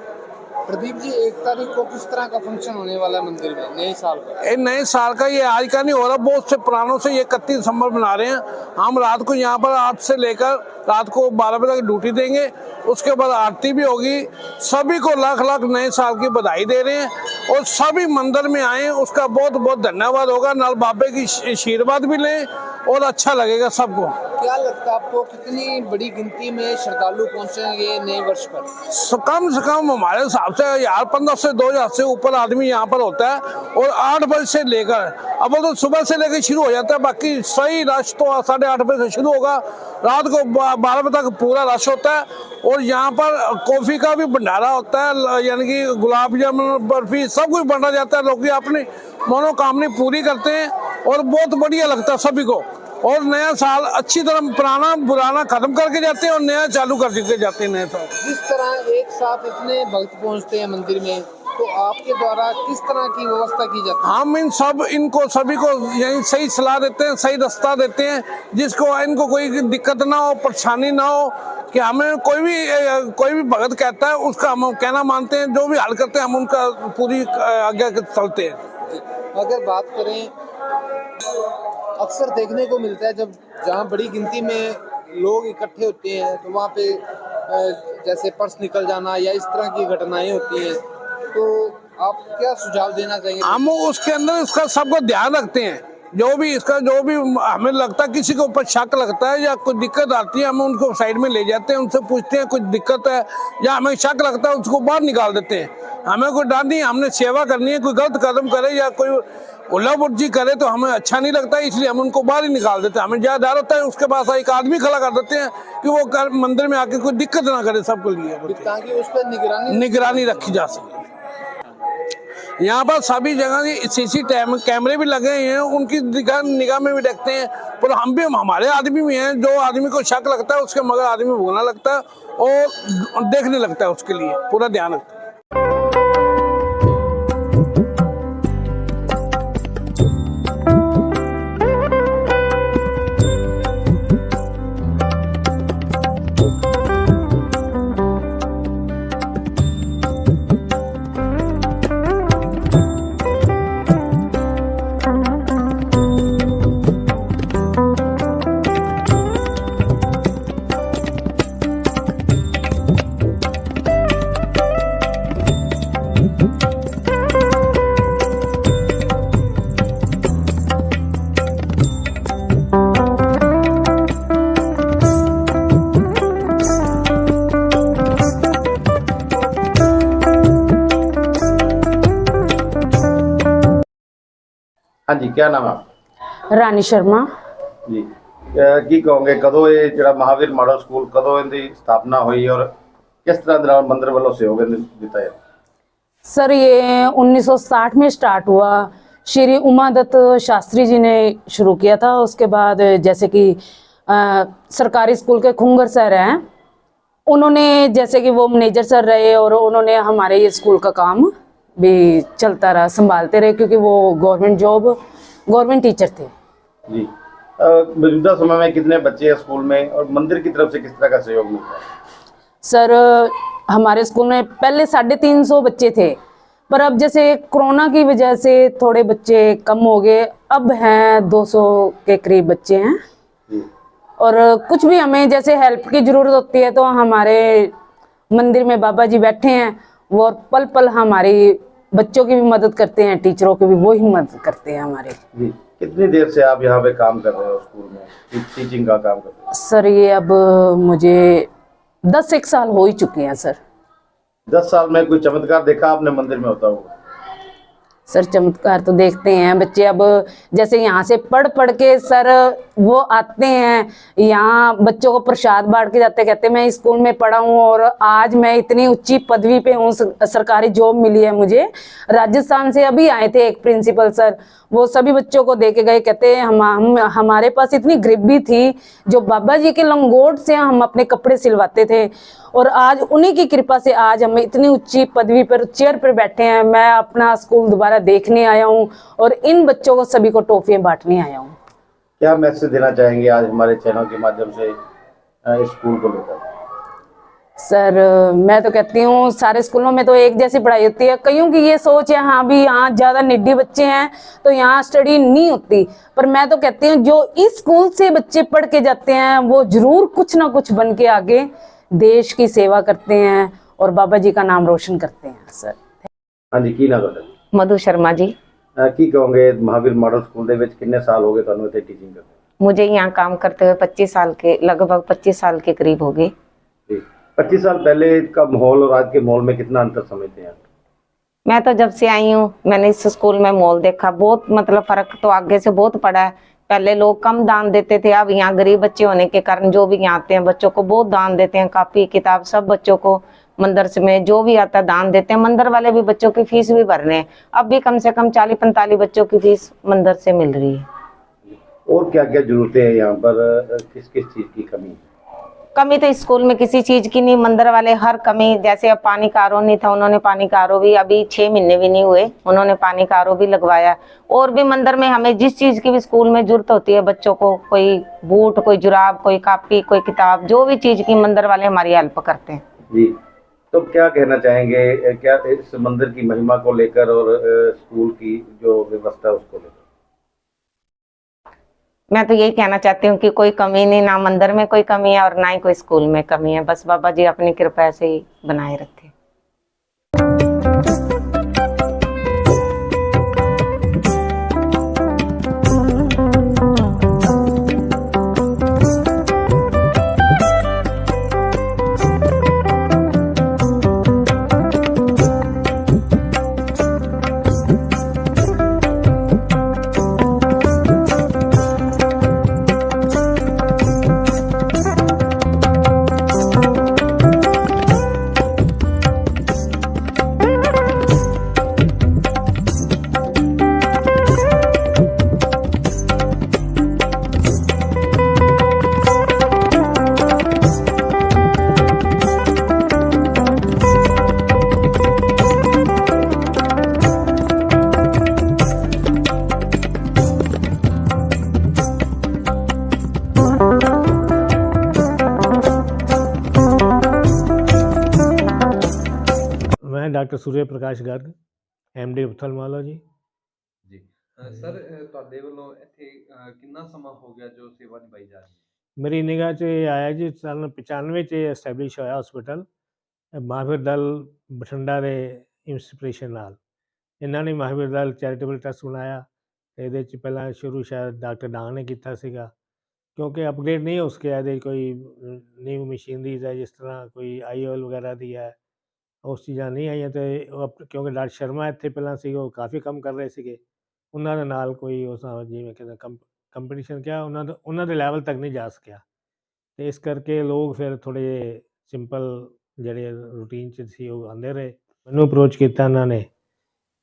प्रदीप जी, 1 तारीख को किस तरह का फंक्शन होने वाला है मंदिर में नए साल का? नए साल का ये आज का नहीं हो रहा, बहुत से पुरानों से ये 31 दिसंबर मना रहे हैं। हम रात को यहाँ पर 8 से लेकर रात को 12 बजे तक ड्यूटी देंगे, उसके बाद आरती भी होगी। सभी को लाख लाख नए साल की बधाई दे रहे हैं और सभी मंदिर में आए, उसका बहुत बहुत धन्यवाद होगा। नाल बाबे की आशीर्वाद भी लें और अच्छा लगेगा सबको। क्या लगता है आपको, कितनी बड़ी गिनती में श्रद्धालु पहुंचेंगे नए वर्ष पर? कम से कम हमारे हिसाब से 1500 से 2000 से ऊपर आदमी यहाँ पर होता है। और 8 बजे से लेकर, अब तो सुबह से लेकर शुरू हो जाता है, बाकी सही रश तो 8:30 बजे से शुरू होगा, रात को 12 बजे तक पूरा रश होता है। और यहाँ पर कॉफ़ी का भी भंडारा होता है, यानी कि गुलाब जामुन, बर्फी, सब कुछ बांटा जाता है। लोग अपनी मनोकामना पूरी करते हैं और बहुत बढ़िया लगता है सभी को। और नया साल अच्छी तरह पुराना पुराना खत्म करके जाते हैं और नया चालू करके जाते हैं। नया साल जिस तरह एक साथ इतने भक्त पहुंचते हैं मंदिर में, तो आपके द्वारा किस तरह की व्यवस्था की जाती है? हम इनको सभी को यही सही सलाह देते हैं, सही रास्ता देते हैं, जिसको इनको कोई दिक्कत ना हो, परेशानी ना हो। कि हमें कोई भी भगत कहता है उसका हम कहना मानते हैं, जो भी हल करते हैं हम उनका पूरी आज्ञा चलते हैं। अगर बात करें, अक्सर देखने को मिलता है जब जहाँ बड़ी गिनती में लोग इकट्ठे होते हैं तो वहाँ पे जैसे पर्स निकल जाना या इस तरह की घटनाएं होती हैं, तो आप क्या सुझाव देना चाहिए? हम उसके अंदर इसका सबको ध्यान रखते हैं। जो भी हमें लगता है, किसी के ऊपर शक लगता है या कोई दिक्कत आती है, हम उनको साइड में ले जाते हैं, उनसे पूछते हैं कुछ दिक्कत है या हमें शक लगता है, उसको बाहर निकाल देते हैं। हमें कोई डर नहीं, हमने सेवा करनी है। कोई गलत कदम करे या कोई उल्लाबुर्जी करे तो हमें अच्छा नहीं लगता, इसलिए हम उनको बाहर ही निकाल देते हैं। हमें ज़्यादा डर होता है, उसके पास एक आदमी खड़ा कर देते हैं कि वो मंदिर में आके कोई दिक्कत ना करे सबके लिए, ताकि उस पर निगरानी रखी जा सके। यहाँ पर सभी जगह सीसी कैमरे भी लगे हैं, उनकी निगाह में भी देखते हैं। पर हम भी हमारे आदमी भी हैं, जो आदमी को शक लगता है उसके मगर आदमी भोगना लगता है और देखने लगता है, उसके लिए पूरा ध्यान रखता है। हाँ जी, क्या नाम है आपका? रानी शर्मा। जी की कहोगे कदों ये ਜਿਹੜਾ ਮਹਾਵੀਰ ਮਾਡਲ ਸਕੂਲ ਕਦੋਂ ਇਹਦੀ ਸਥਾਪਨਾ ਹੋਈ ਔਰ किस तरह ਦੇ ਨਾਲ ਮੰਦਿਰ ਵੱਲੋਂ ਸਹਿਯੋਗ ਦਿੱਤਾ ਹੈ? सर ये 1960 में स्टार्ट हुआ। श्री उमादत्त शास्त्री जी ने शुरू किया था। उसके बाद जैसे कि सरकारी स्कूल के खुंगर सर हैं, उन्होंने जैसे कि वो मैनेजर सर रहे और उन्होंने हमारे ये स्कूल का काम भी चलता रहा, संभालते रहे, क्योंकि वो गवर्नमेंट टीचर थे। जी मौजूदा समय में कितने बच्चे हैं स्कूल में और मंदिर की तरफ से किस तरह का सहयोग मिलता है? सर हमारे स्कूल में पहले 350 बच्चे थे, पर अब जैसे कोरोना की वजह से थोड़े बच्चे कम हो गए, अब हैं 200 के करीब बच्चे हैं। और कुछ भी हमें जैसे हेल्प की ज़रूरत होती है तो हमारे मंदिर में बाबा जी बैठे हैं, वो पल पल हमारी बच्चों की भी मदद करते हैं, टीचरों की भी वो ही मदद करते हैं हमारे। जी कितनी देर से आप यहाँ पे काम कर रहे हो स्कूल में, टीचिंग का काम कर रहे हो? सर ये अब मुझे 10 साल हो ही चुके हैं सर। 10 साल में कोई चमत्कार देखा आपने मंदिर में होता हुआ? सर चमत्कार तो देखते हैं बच्चे। अब जैसे यहाँ से पढ़ के सर वो आते हैं, यहाँ बच्चों को प्रसाद बांट के जाते, कहते मैं इस स्कूल में पढ़ा हूँ और आज मैं इतनी ऊंची पदवी पे हूँ, सरकारी जॉब मिली है मुझे। राजस्थान से अभी आए थे एक प्रिंसिपल सर, वो सभी बच्चों को दे के गए, कहते हैं हम हमारे पास इतनी गरीबी थी, जो बाबा जी के लंगोट से हम अपने कपड़े सिलवाते थे, और आज उन्हीं की कृपा से आज हम इतनी ऊंची पदवी पर चेयर पर बैठे हैं। मैं अपना स्कूल दोबारा देखने आया हूँ और इन बच्चों को सभी को टॉफियाँ बांटने आया हूँ। क्या मैसेज देना चाहेंगे आज हमारे चैनल के माध्यम से इस स्कूल को लेकर? सर मैं तो कहती हूँ सारे स्कूलों में तो एक जैसी पढ़ाई होती है, कईयों की ये सोच है हाँ भी यहाँ ज़्यादा निड्डी बच्चे हैं तो यहाँ स्टडी नहीं होती, पर मैं तो कहती हूँ जो इस स्कूल से बच्चे पढ़ के जाते हैं वो जरूर कुछ ना कुछ बन के आगे देश की सेवा करते हैं और बाबा जी का नाम रोशन करते हैं। सर हाँ जी, की नाम है? मधु शर्मा जी। की कहोगे महावीर मॉडल स्कूल दे विच कितने साल हो गए ਤੁਹਾਨੂੰ ਇੱਥੇ टीचिंग करते? मुझे यहाँ काम करते हुए 25 साल के लगभग 25 साल के करीब हो गए। 25 साल पहले का माहौल और आज के माहौल में कितना अंतर समझते हैं? मैं तो जब से आई हूँ मैंने इस स्कूल में माहौल देखा, बहुत मतलब फर्क तो आगे से बहुत पड़ा है। पहले लोग कम दान देते थे, अब यहाँ गरीब बच्चे होने के कारण जो भी यहाँ आते हैं बच्चों को बहुत दान देते हैं, कापी किताब सब बच्चों को मंदिर से में जो भी आता है दान देते हैं। मंदिर वाले भी बच्चों की फीस भी भर रहे हैं, अब भी कम से कम 40-45 बच्चों की फीस मंदिर से मिल रही है। और क्या क्या जरूरतें हैं यहाँ पर, किस किस चीज़ की कमी है? कमी तो स्कूल में किसी चीज़ की नहीं, मंदिर वाले हर कमी, जैसे अब पानी का आरो नहीं था, उन्होंने पानी का आरो भी अभी 6 महीने भी नहीं हुए उन्होंने पानी का आरो भी लगवाया। और भी मंदिर में हमें जिस चीज़ की भी स्कूल में जरूरत होती है बच्चों को, कोई बूट, कोई जुराब, कोई कापी, कोई किताब, जो भी चीज़ की मंदिर वाले हमारी हेल्प करते हैं। जी तो क्या कहना चाहेंगे, क्या इस मंदिर की महिमा को लेकर और स्कूल की जो व्यवस्था है उसको लेकर? मैं तो यही कहना चाहती हूँ कि कोई कमी नहीं, ना मंदिर में कोई कमी है और ना ही कोई स्कूल में कमी है, बस बाबा जी अपनी कृपा से ही बनाए रखे। मैं doctor Surya Prakash Garg MD ophthalmology। ਜੀ ਸਰ ਤੁਹਾਡੇ ਵੱਲੋਂ ਇੱਥੇ ਕਿੰਨਾ ਸਮਾਂ ਹੋ ਗਿਆ ਜੋ ਸੇਵਾ ਨਿਭਾਈ ਜਾ ਰਹੀ ਹੈ? ਮੇਰੀ ਨਿਗਾਹ 'ਚ ਇਹ ਆਇਆ ਜੀ ਸਾਲ 95 'ਚ ਐਸਟੈਬਲਿਸ਼ ਹੋਇਆ ਹਸਪੀਟਲ ਮਹਾਵੀਰ ਦਲ ਬਠਿੰਡਾ ਦੇ ਇੰਸਪੀਰੇਸ਼ਨ ਨਾਲ। ਇਹਨਾਂ ਨੇ ਮਹਾਵੀਰ ਦਲ ਚੈਰੀਟੇਬਲ ਟਰਸਟ ਬਣਾਇਆ। ਇਹਦੇ 'ਚ ਪਹਿਲਾਂ ਸ਼ੁਰੂ ਸ਼ਾਇਦ ਡਾਕਟਰ ਡਾਂਗ ਨੇ ਕੀਤਾ ਸੀਗਾ, ਕਿਉਂਕਿ ਅਪਗ੍ਰੇਡ ਨਹੀਂ ਹੋ ਸਕਿਆ। ਇਹਦੇ ਕੋਈ ਨਿਊ ਮਸ਼ੀਨਰੀਜ਼ ਹੈ, ਜਿਸ ਤਰ੍ਹਾਂ ਕੋਈ IOL ਵਗੈਰਾ ਦੀ ਹੈ, ਉਸ ਚੀਜ਼ਾਂ ਨਹੀਂ ਆਈਆਂ। ਅਤੇ ਕਿਉਂਕਿ ਡਾਕਟਰ ਸ਼ਰਮਾ ਇੱਥੇ ਪਹਿਲਾਂ ਸੀਗੇ, ਉਹ ਕਾਫੀ ਕੰਮ ਕਰ ਰਹੇ ਸੀਗੇ, ਉਹਨਾਂ ਦੇ ਨਾਲ ਕੋਈ ਉਸ ਜਿਵੇਂ ਕਿ ਕੰਪੀਟੀਸ਼ਨ ਕਿਹਾ ਉਹਨਾਂ ਦੇ ਲੈਵਲ ਤੱਕ ਨਹੀਂ ਜਾ ਸਕਿਆ, ਤੇ ਇਸ ਕਰਕੇ ਲੋਕ ਫਿਰ ਥੋੜ੍ਹੇ ਸਿੰਪਲ ਜਿਹੜੇ ਰੂਟੀਨ 'ਚ ਸੀ ਉਹ ਆਉਂਦੇ ਰਹੇ। ਮੈਨੂੰ ਅਪਰੋਚ ਕੀਤਾ ਉਹਨਾਂ ਨੇ,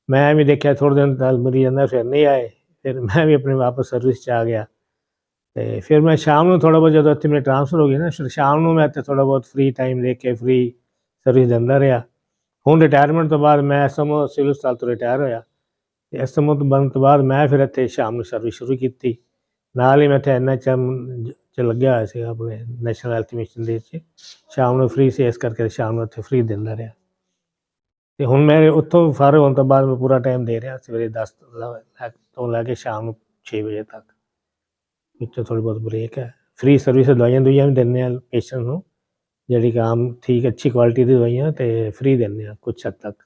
ਮੈਂ ਵੀ ਦੇਖਿਆ ਥੋੜ੍ਹੇ ਦਿਨ ਨਾਲ ਮਿਲੀ ਜਾਂਦਾ, ਫਿਰ ਨਹੀਂ ਆਏ, ਫਿਰ ਮੈਂ ਵੀ ਆਪਣੇ ਵਾਪਸ ਸਰਵਿਸ 'ਚ ਆ ਗਿਆ। ਤੇ ਫਿਰ ਮੈਂ ਸ਼ਾਮ ਨੂੰ ਥੋੜ੍ਹਾ ਬਹੁਤ, ਜਦੋਂ ਇੱਥੇ ਮੇਰੀ ਟ੍ਰਾਂਸਫਰ ਹੋ ਗਈ ਨਾ, ਫਿਰ ਸ਼ਾਮ ਨੂੰ ਮੈਂ ਇੱਥੇ ਥੋੜ੍ਹਾ ਬਹੁਤ ਫ੍ਰੀ ਟਾਈਮ ਲੈ ਕੇ ਫ੍ਰੀ ਸਰਵਿਸ ਦਿੰਦਾ ਰਿਹਾ। ਹੁਣ ਰਿਟਾਇਰਮੈਂਟ ਤੋਂ ਬਾਅਦ ਮੈਂ SMO ਸਿਵਲ ਹਸਪਤਾਲ ਤੋਂ ਰਿਟਾਇਰ ਹੋਇਆ, ਤੇ SMO ਤੋਂ ਬਣਨ ਤੋਂ ਬਾਅਦ ਮੈਂ ਫਿਰ ਇੱਥੇ ਸ਼ਾਮ ਨੂੰ ਸਰਵਿਸ ਸ਼ੁਰੂ ਕੀਤੀ। ਨਾਲ ਹੀ ਮੈਂ ਇੱਥੇ NHM 'ਚ ਲੱਗਿਆ ਹੋਇਆ ਸੀ, ਆਪਣੇ ਨੈਸ਼ਨਲ ਹੈਲਥ ਮਿਸ਼ਨ ਦੇ 'ਚ। ਸ਼ਾਮ ਨੂੰ ਫ੍ਰੀ ਸੀ, ਇਸ ਕਰਕੇ ਸ਼ਾਮ ਨੂੰ ਇੱਥੇ ਫ੍ਰੀ ਦਿੰਦਾ ਰਿਹਾ। ਤੇ ਹੁਣ ਮੈਂ ਉੱਥੋਂ ਫਾਰਗ ਹੋਣ ਤੋਂ ਬਾਅਦ ਮੈਂ ਪੂਰਾ ਟਾਈਮ ਦੇ ਰਿਹਾ, ਸਵੇਰੇ 10 ਤੋਂ ਲੈ ਕੇ ਸ਼ਾਮ ਨੂੰ 6 ਵਜੇ ਤੱਕ। ਵਿੱਚੋਂ ਥੋੜ੍ਹੀ ਬਹੁਤ ਬ੍ਰੇਕ ਹੈ। ਫ੍ਰੀ ਸਰਵਿਸ ਦਵਾਈਆਂ ਵੀ ਦਿੰਦੇ ਹਾਂ ਪੇਸ਼ੈਂਟ ਨੂੰ, ਜਿਹੜੀ ਕਿ ਆਮ ਠੀਕ ਅੱਛੀ ਕੁਆਲਿਟੀ ਦੀ ਦਵਾਈਆਂ ਤੇ ਫ੍ਰੀ ਦਿੰਦੇ ਹਾਂ ਕੁਛ ਹੱਦ ਤੱਕ।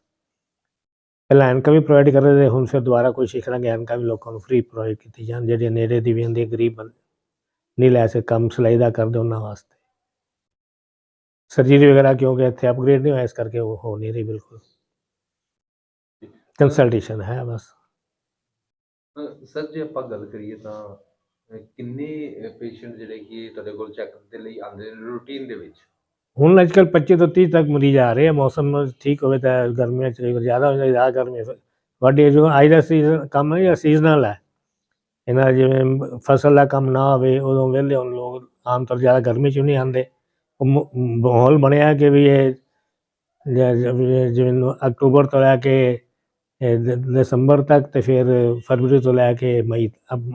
ਪਹਿਲਾਂ ਐਨਕਾਂ ਵੀ ਪ੍ਰੋਵਾਈਡ ਕਰ ਰਹੇ, ਹੁਣ ਫਿਰ ਦੁਬਾਰਾ ਕੋਸ਼ਿਸ਼ ਕਰਾਂਗੇ ਐਨਕਾਂ ਵੀ ਲੋਕਾਂ ਨੂੰ ਫ੍ਰੀ ਪ੍ਰੋਵਾਈਡ ਕੀਤੀ ਜਾਣ, ਜਿਹੜੇ ਨੇੜੇ ਦੀ ਵੀ ਹੁੰਦੀ, ਗਰੀਬ ਬੰਦੇ ਨਹੀਂ ਲੈ ਸਕਦੇ, ਕੰਮ ਸਿਲਾਈ ਦਾ ਕਰਦੇ ਉਹਨਾਂ ਵਾਸਤੇ। ਸਰਜਰੀ ਵਗੈਰਾ ਕਿਉਂਕਿ ਇੱਥੇ ਅਪਗ੍ਰੇਡ ਨਹੀਂ ਹੋਇਆ, ਇਸ ਕਰਕੇ ਉਹ ਹੋ ਨਹੀਂ ਰਹੀ ਬਿਲਕੁਲ। ਕੰਸਲਟੇਸ਼ਨ ਹੈ ਬਸ। ਸਰ ਜੇ ਆਪਾਂ ਗੱਲ ਕਰੀਏ ਤਾਂ ਕਿੰਨੇ ਪੇਸ਼ੈਂਟ ਜਿਹੜੇ ਕਿ ਤੁਹਾਡੇ ਕੋਲ ਚੈੱਕਅਪ ਦੇ ਲਈ ਆਉਂਦੇ ਨੇ ਰੂਟੀਨ ਦੇ ਵਿੱਚ? ਹੁਣ ਅੱਜ ਕੱਲ੍ਹ 25 ਤੋਂ 30 ਤੱਕ ਮਰੀਜ਼ ਆ ਰਹੇ ਆ। ਮੌਸਮ ਠੀਕ ਹੋਵੇ ਤਾਂ ਗਰਮੀਆਂ 'ਚ ਜ਼ਿਆਦਾ ਹੋ ਜਾਂਦਾ, ਜ਼ਿਆਦਾ ਗਰਮੀ ਵੱਡੀ ਜੋ ਅੱਜ ਦਾ ਸੀਜ਼ਨ ਕੰਮ ਹੈ ਜਾਂ ਸੀਜ਼ਨਲ ਹੈ। ਇਹਨਾਂ ਜਿਵੇਂ ਫਸਲ ਦਾ ਕੰਮ ਨਾ ਹੋਵੇ ਉਦੋਂ ਵਿਹਲੇ ਹੁਣ ਲੋਕ ਆਮ ਤੌਰ ਜ਼ਿਆਦਾ ਗਰਮੀ 'ਚ ਨਹੀਂ ਆਉਂਦੇ। ਉਹ ਮਾਹੌਲ ਬਣਿਆ ਕਿ ਵੀ ਇਹ ਜਿਵੇਂ ਅਕਤੂਬਰ ਤੋਂ ਲੈ ਕੇ ਦਸੰਬਰ ਤੱਕ, ਤੇ ਫਿਰ ਫਰਵਰੀ ਤੋਂ ਲੈ ਕੇ ਮਈ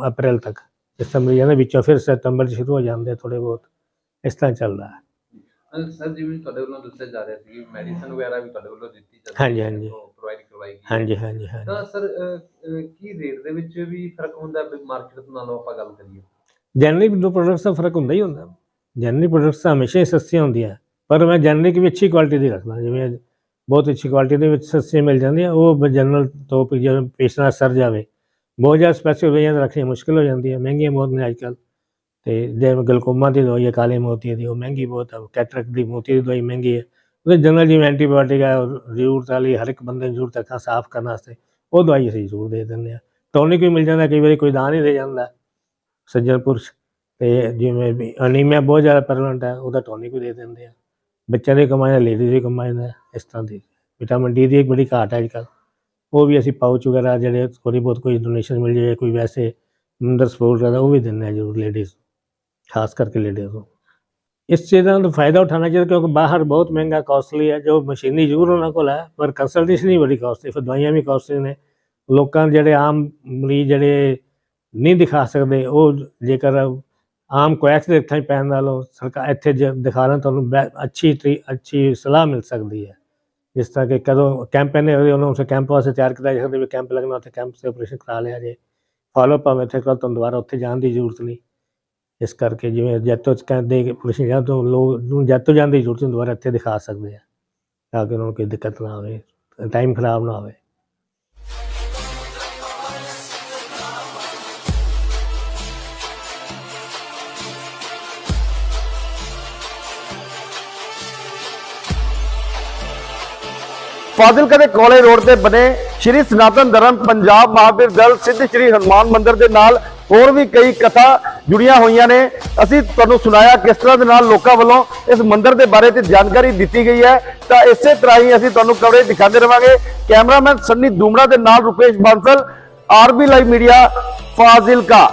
ਅਪ੍ਰੈਲ ਤੱਕ ਇਸ ਤਰ੍ਹਾਂ ਮਰੀਜ਼ਾਂ ਦੇ ਵਿੱਚੋਂ ਫਿਰ ਸਤੰਬਰ 'ਚ ਸ਼ੁਰੂ ਹੋ ਜਾਂਦੇ ਥੋੜ੍ਹੇ ਬਹੁਤ, ਇਸ ਤਰ੍ਹਾਂ ਚੱਲਦਾ ਹੈ। ਸਰ ਜਿਵੇਂ ਤੁਹਾਡੇ ਵੱਲੋਂ ਦੱਸਿਆ ਜਾ ਰਿਹਾ ਸੀ ਕਿ ਮੈਡੀਸਨ ਵਗੈਰਾ ਵੀ ਤੁਹਾਡੇ ਵੱਲੋਂ ਦਿੱਤੀ ਜਾਂਦੀ ਹਾਂਜੀ ਹੈ, ਹਾਂਜੀ ਪ੍ਰੋਵਾਈਡ ਕਰਵਾਈ ਗਈ ਹਾਂਜੀ ਹਾਂਜੀ ਹਾਂਜੀ। ਤਾਂ ਸਰ ਕੀ ਰੇਟ ਦੇ ਵਿੱਚ ਵੀ ਫਰਕ ਹੁੰਦਾ ਮਾਰਕੀਟ ਨਾਲੋਂ ਆਪਾਂ ਗੱਲ ਕਰੀਏ? ਜਨਰਿਕ ਦੋ ਪ੍ਰੋਡਕਟਸ ਦਾ ਫਰਕ ਹੁੰਦਾ ਹੀ ਹੁੰਦਾ। ਜਨਰਿਕ ਪ੍ਰੋਡਕਟਸ ਹਮੇਸ਼ਾ ਹੀ ਸਸਤੀਆਂ ਹੁੰਦੀਆਂ, ਪਰ ਮੈਂ ਜਨਰਿਕ ਵੀ ਅੱਛੀ ਕੁਆਲਿਟੀ ਦੀ ਰੱਖਦਾ, ਜਿਵੇਂ ਬਹੁਤ ਅੱਛੀ ਕੁਆਲਿਟੀ ਦੇ ਵਿੱਚ ਸਸਤੀਆਂ ਮਿਲ ਜਾਂਦੀਆਂ। ਉਹ ਜਨਰਲ ਤੋਂ ਜਿਵੇਂ ਪੇਸ਼ੈਂਟ ਸਰ ਜਾਵੇ, ਬਹੁਤ ਜ਼ਿਆਦਾ ਸਪੈਸੀਫਿਕ ਦਵਾਈਆਂ ਰੱਖਣੀਆਂ ਮੁਸ਼ਕਿਲ ਹੋ ਜਾਂਦੀ ਹੈ, ਮਹਿੰਗੀਆਂ ਬਹੁਤ ਨੇ ਅੱਜ ਕੱਲ੍ਹ। ਤੇ ਜਿਵੇਂ ਗਲਕੋਮਾ ਦੀ ਦਵਾਈ ਹੈ, ਕਾਲੇ ਮੋਤੀ ਦੀ, ਉਹ ਮਹਿੰਗੀ ਬਹੁਤ ਹੈ। ਕੈਟਰੈਕਟ ਦੀ ਮੋਤੀ ਦੀ ਦਵਾਈ ਮਹਿੰਗੀ ਹੈ। ਉਹਦੇ ਜਨਰਲ ਜਿਵੇਂ ਐਂਟੀਬਾਇਓਟਿਕ ਹੈ, ਜ਼ਰੂਰਤ ਵਾਲੀ ਹਰ ਇੱਕ ਬੰਦੇ ਨੂੰ ਜ਼ਰੂਰਤ ਅੱਖਾਂ ਸਾਫ਼ ਕਰਨ ਵਾਸਤੇ, ਉਹ ਦਵਾਈ ਅਸੀਂ ਜ਼ਰੂਰ ਦੇ ਦਿੰਦੇ ਹਾਂ। ਟੋਨਿਕ ਵੀ ਮਿਲ ਜਾਂਦਾ, ਕਈ ਵਾਰੀ ਕੋਈ ਦਾਨ ਹੀ ਦੇ ਜਾਂਦਾ ਸੱਜਣ ਪੁਰਸ਼। ਤੇ ਜਿਵੇਂ ਵੀ ਅਨੀਮੀਆ ਬਹੁਤ ਜ਼ਿਆਦਾ ਪ੍ਰੈਵਲੈਂਟ ਹੈ, ਉਹਦਾ ਟੋਨਿਕ ਵੀ ਦੇ ਦਿੰਦੇ ਆ। ਬੱਚਿਆਂ ਦੀ ਕਮਾਈ ਦਾ, ਲੇਡੀਜ਼ ਦੀ ਕਮਾਈ ਦਾ, ਇਸ ਤਰ੍ਹਾਂ ਦੀ। ਵਿਟਾਮਿਨ ਡੀ ਦੀ ਇੱਕ ਬੜੀ ਘਾਟ ਹੈ ਅੱਜ ਕੱਲ੍ਹ, ਉਹ ਵੀ ਅਸੀਂ ਪਾਊਚ ਵਗੈਰਾ ਜਿਹੜੇ ਥੋੜ੍ਹੀ ਬਹੁਤ ਕੋਈ ਡੋਨੇਸ਼ਨ ਮਿਲ ਜਾਵੇ, ਕੋਈ ਵੈਸੇ ਅੰਦਰ ਸਪੋਰਟ ਕਰਦਾ, ਉਹ ਵੀ ਦਿੰਦੇ ਹਾਂ ਜ਼ਰੂਰ ਲੇਡੀਜ਼, ਖਾਸ ਕਰਕੇ ਲੇਡੀਜ਼ ਨੂੰ। ਇਸ ਚੀਜ਼ ਦਾ ਫਾਇਦਾ ਉਠਾਉਣਾ ਚਾਹੀਦਾ, ਕਿਉਂਕਿ ਬਾਹਰ ਬਹੁਤ ਮਹਿੰਗਾ ਕਾਸਟਲੀ ਹੈ। ਜੋ ਮਸ਼ੀਨੀ ਜ਼ਰੂਰ ਉਹਨਾਂ ਕੋਲ ਹੈ, ਪਰ ਕੰਸਲਟੇਸ਼ਨ ਹੀ ਬੜੀ ਕਾਸਟਲੀ, ਫਿਰ ਦਵਾਈਆਂ ਵੀ ਕਾਸਟਲੀ ਨੇ। ਲੋਕਾਂ ਜਿਹੜੇ ਆਮ ਮਰੀਜ਼ ਜਿਹੜੇ ਨਹੀਂ ਦਿਖਾ ਸਕਦੇ, ਉਹ ਜੇਕਰ ਆਮ ਕੁਐਕਸ ਦੇ ਹੱਥਾਂ 'ਚ ਪੈਣ ਨਾਲੋਂ ਸਰਕਾਰ ਇੱਥੇ ਦਿਖਾ ਲੈਣ, ਤੁਹਾਨੂੰ ਅੱਛੀ ਸਲਾਹ ਮਿਲ ਸਕਦੀ ਹੈ। ਜਿਸ ਤਰ੍ਹਾਂ ਕਿ ਕਦੋਂ ਕੈਂਪ ਨੇ ਉਹਨਾਂ ਉਸੇ ਕੈਂਪ ਵਾਸਤੇ ਤਿਆਰ ਕੀਤਾ ਜਾ ਸਕਦਾ, ਵੀ ਕੈਂਪ ਲੱਗਣਾ, ਉੱਥੇ ਕੈਂਪ 'ਤੇ ਆਪਰੇਸ਼ਨ ਕਰਾ ਲਿਆ ਜੇ, ਫਾਲੋਅਪ ਭਾਵੇਂ ਇੱਥੇ ਕਰੋ, ਤੁਹਾਨੂੰ ਦੁਬਾਰਾ ਉੱਥੇ ਜਾਣ ਦੀ ਜ਼ਰੂਰਤ ਨਹੀਂ। ਇਸ ਕਰਕੇ ਜਿਵੇਂ ਜੈਤੋ ਕਹਿੰਦੇ ਆਪਰੇਸ਼ਨ ਜਾਂ ਤੋਂ ਲੋਕ ਨੂੰ ਜੈਤੋ ਜਾਣ ਦੀ ਜ਼ਰੂਰਤ ਨਹੀਂ, ਦੁਬਾਰਾ ਇੱਥੇ ਦਿਖਾ ਸਕਦੇ ਆ, ਤਾਂ ਕਿ ਉਹਨਾਂ ਨੂੰ ਕੋਈ ਦਿੱਕਤ ਨਾ ਆਵੇ, ਟਾਈਮ ਖਰਾਬ ਨਾ ਹੋਵੇ। ਫਾਜ਼ਿਲਕਾ ਦੇ ਕੋਲੇ ਰੋਡ ਤੇ ਬਣੇ ਸ਼੍ਰੀ ਸਨਾਤਨ ਧਰਮ ਪੰਜਾਬ ਮਹਾਂਵੀਰ ਦਲ ਸਿੱਧ ਸ਼੍ਰੀ ਹਨੂਮਾਨ ਮੰਦਿਰ ਦੇ ਨਾਲ ਹੋਰ ਵੀ ਕਈ ਕਥਾ ਜੁੜੀਆਂ ਹੋਈਆਂ ਨੇ। ਅਸੀਂ ਤੁਹਾਨੂੰ ਸੁਣਾਇਆ ਕਿਸ ਤਰ੍ਹਾਂ ਦੇ ਨਾਲ ਲੋਕਾਂ ਵੱਲੋਂ ਇਸ ਮੰਦਿਰ ਦੇ ਬਾਰੇ ਤੇ ਜਾਣਕਾਰੀ ਦਿੱਤੀ ਗਈ ਹੈ, ਤਾਂ ਇਸੇ ਤਰ੍ਹਾਂ ਹੀ ਅਸੀਂ ਤੁਹਾਨੂੰ ਕਵਰੇਜ ਦਿਖਾਉਂਦੇ ਰਹਾਂਗੇ। ਕੈਮਰਾਮੈਨ ਸੰਨੀ ਦੂਮੜਾ ਦੇ ਨਾਲ Rupesh Bansal, RB live media, Fazilka.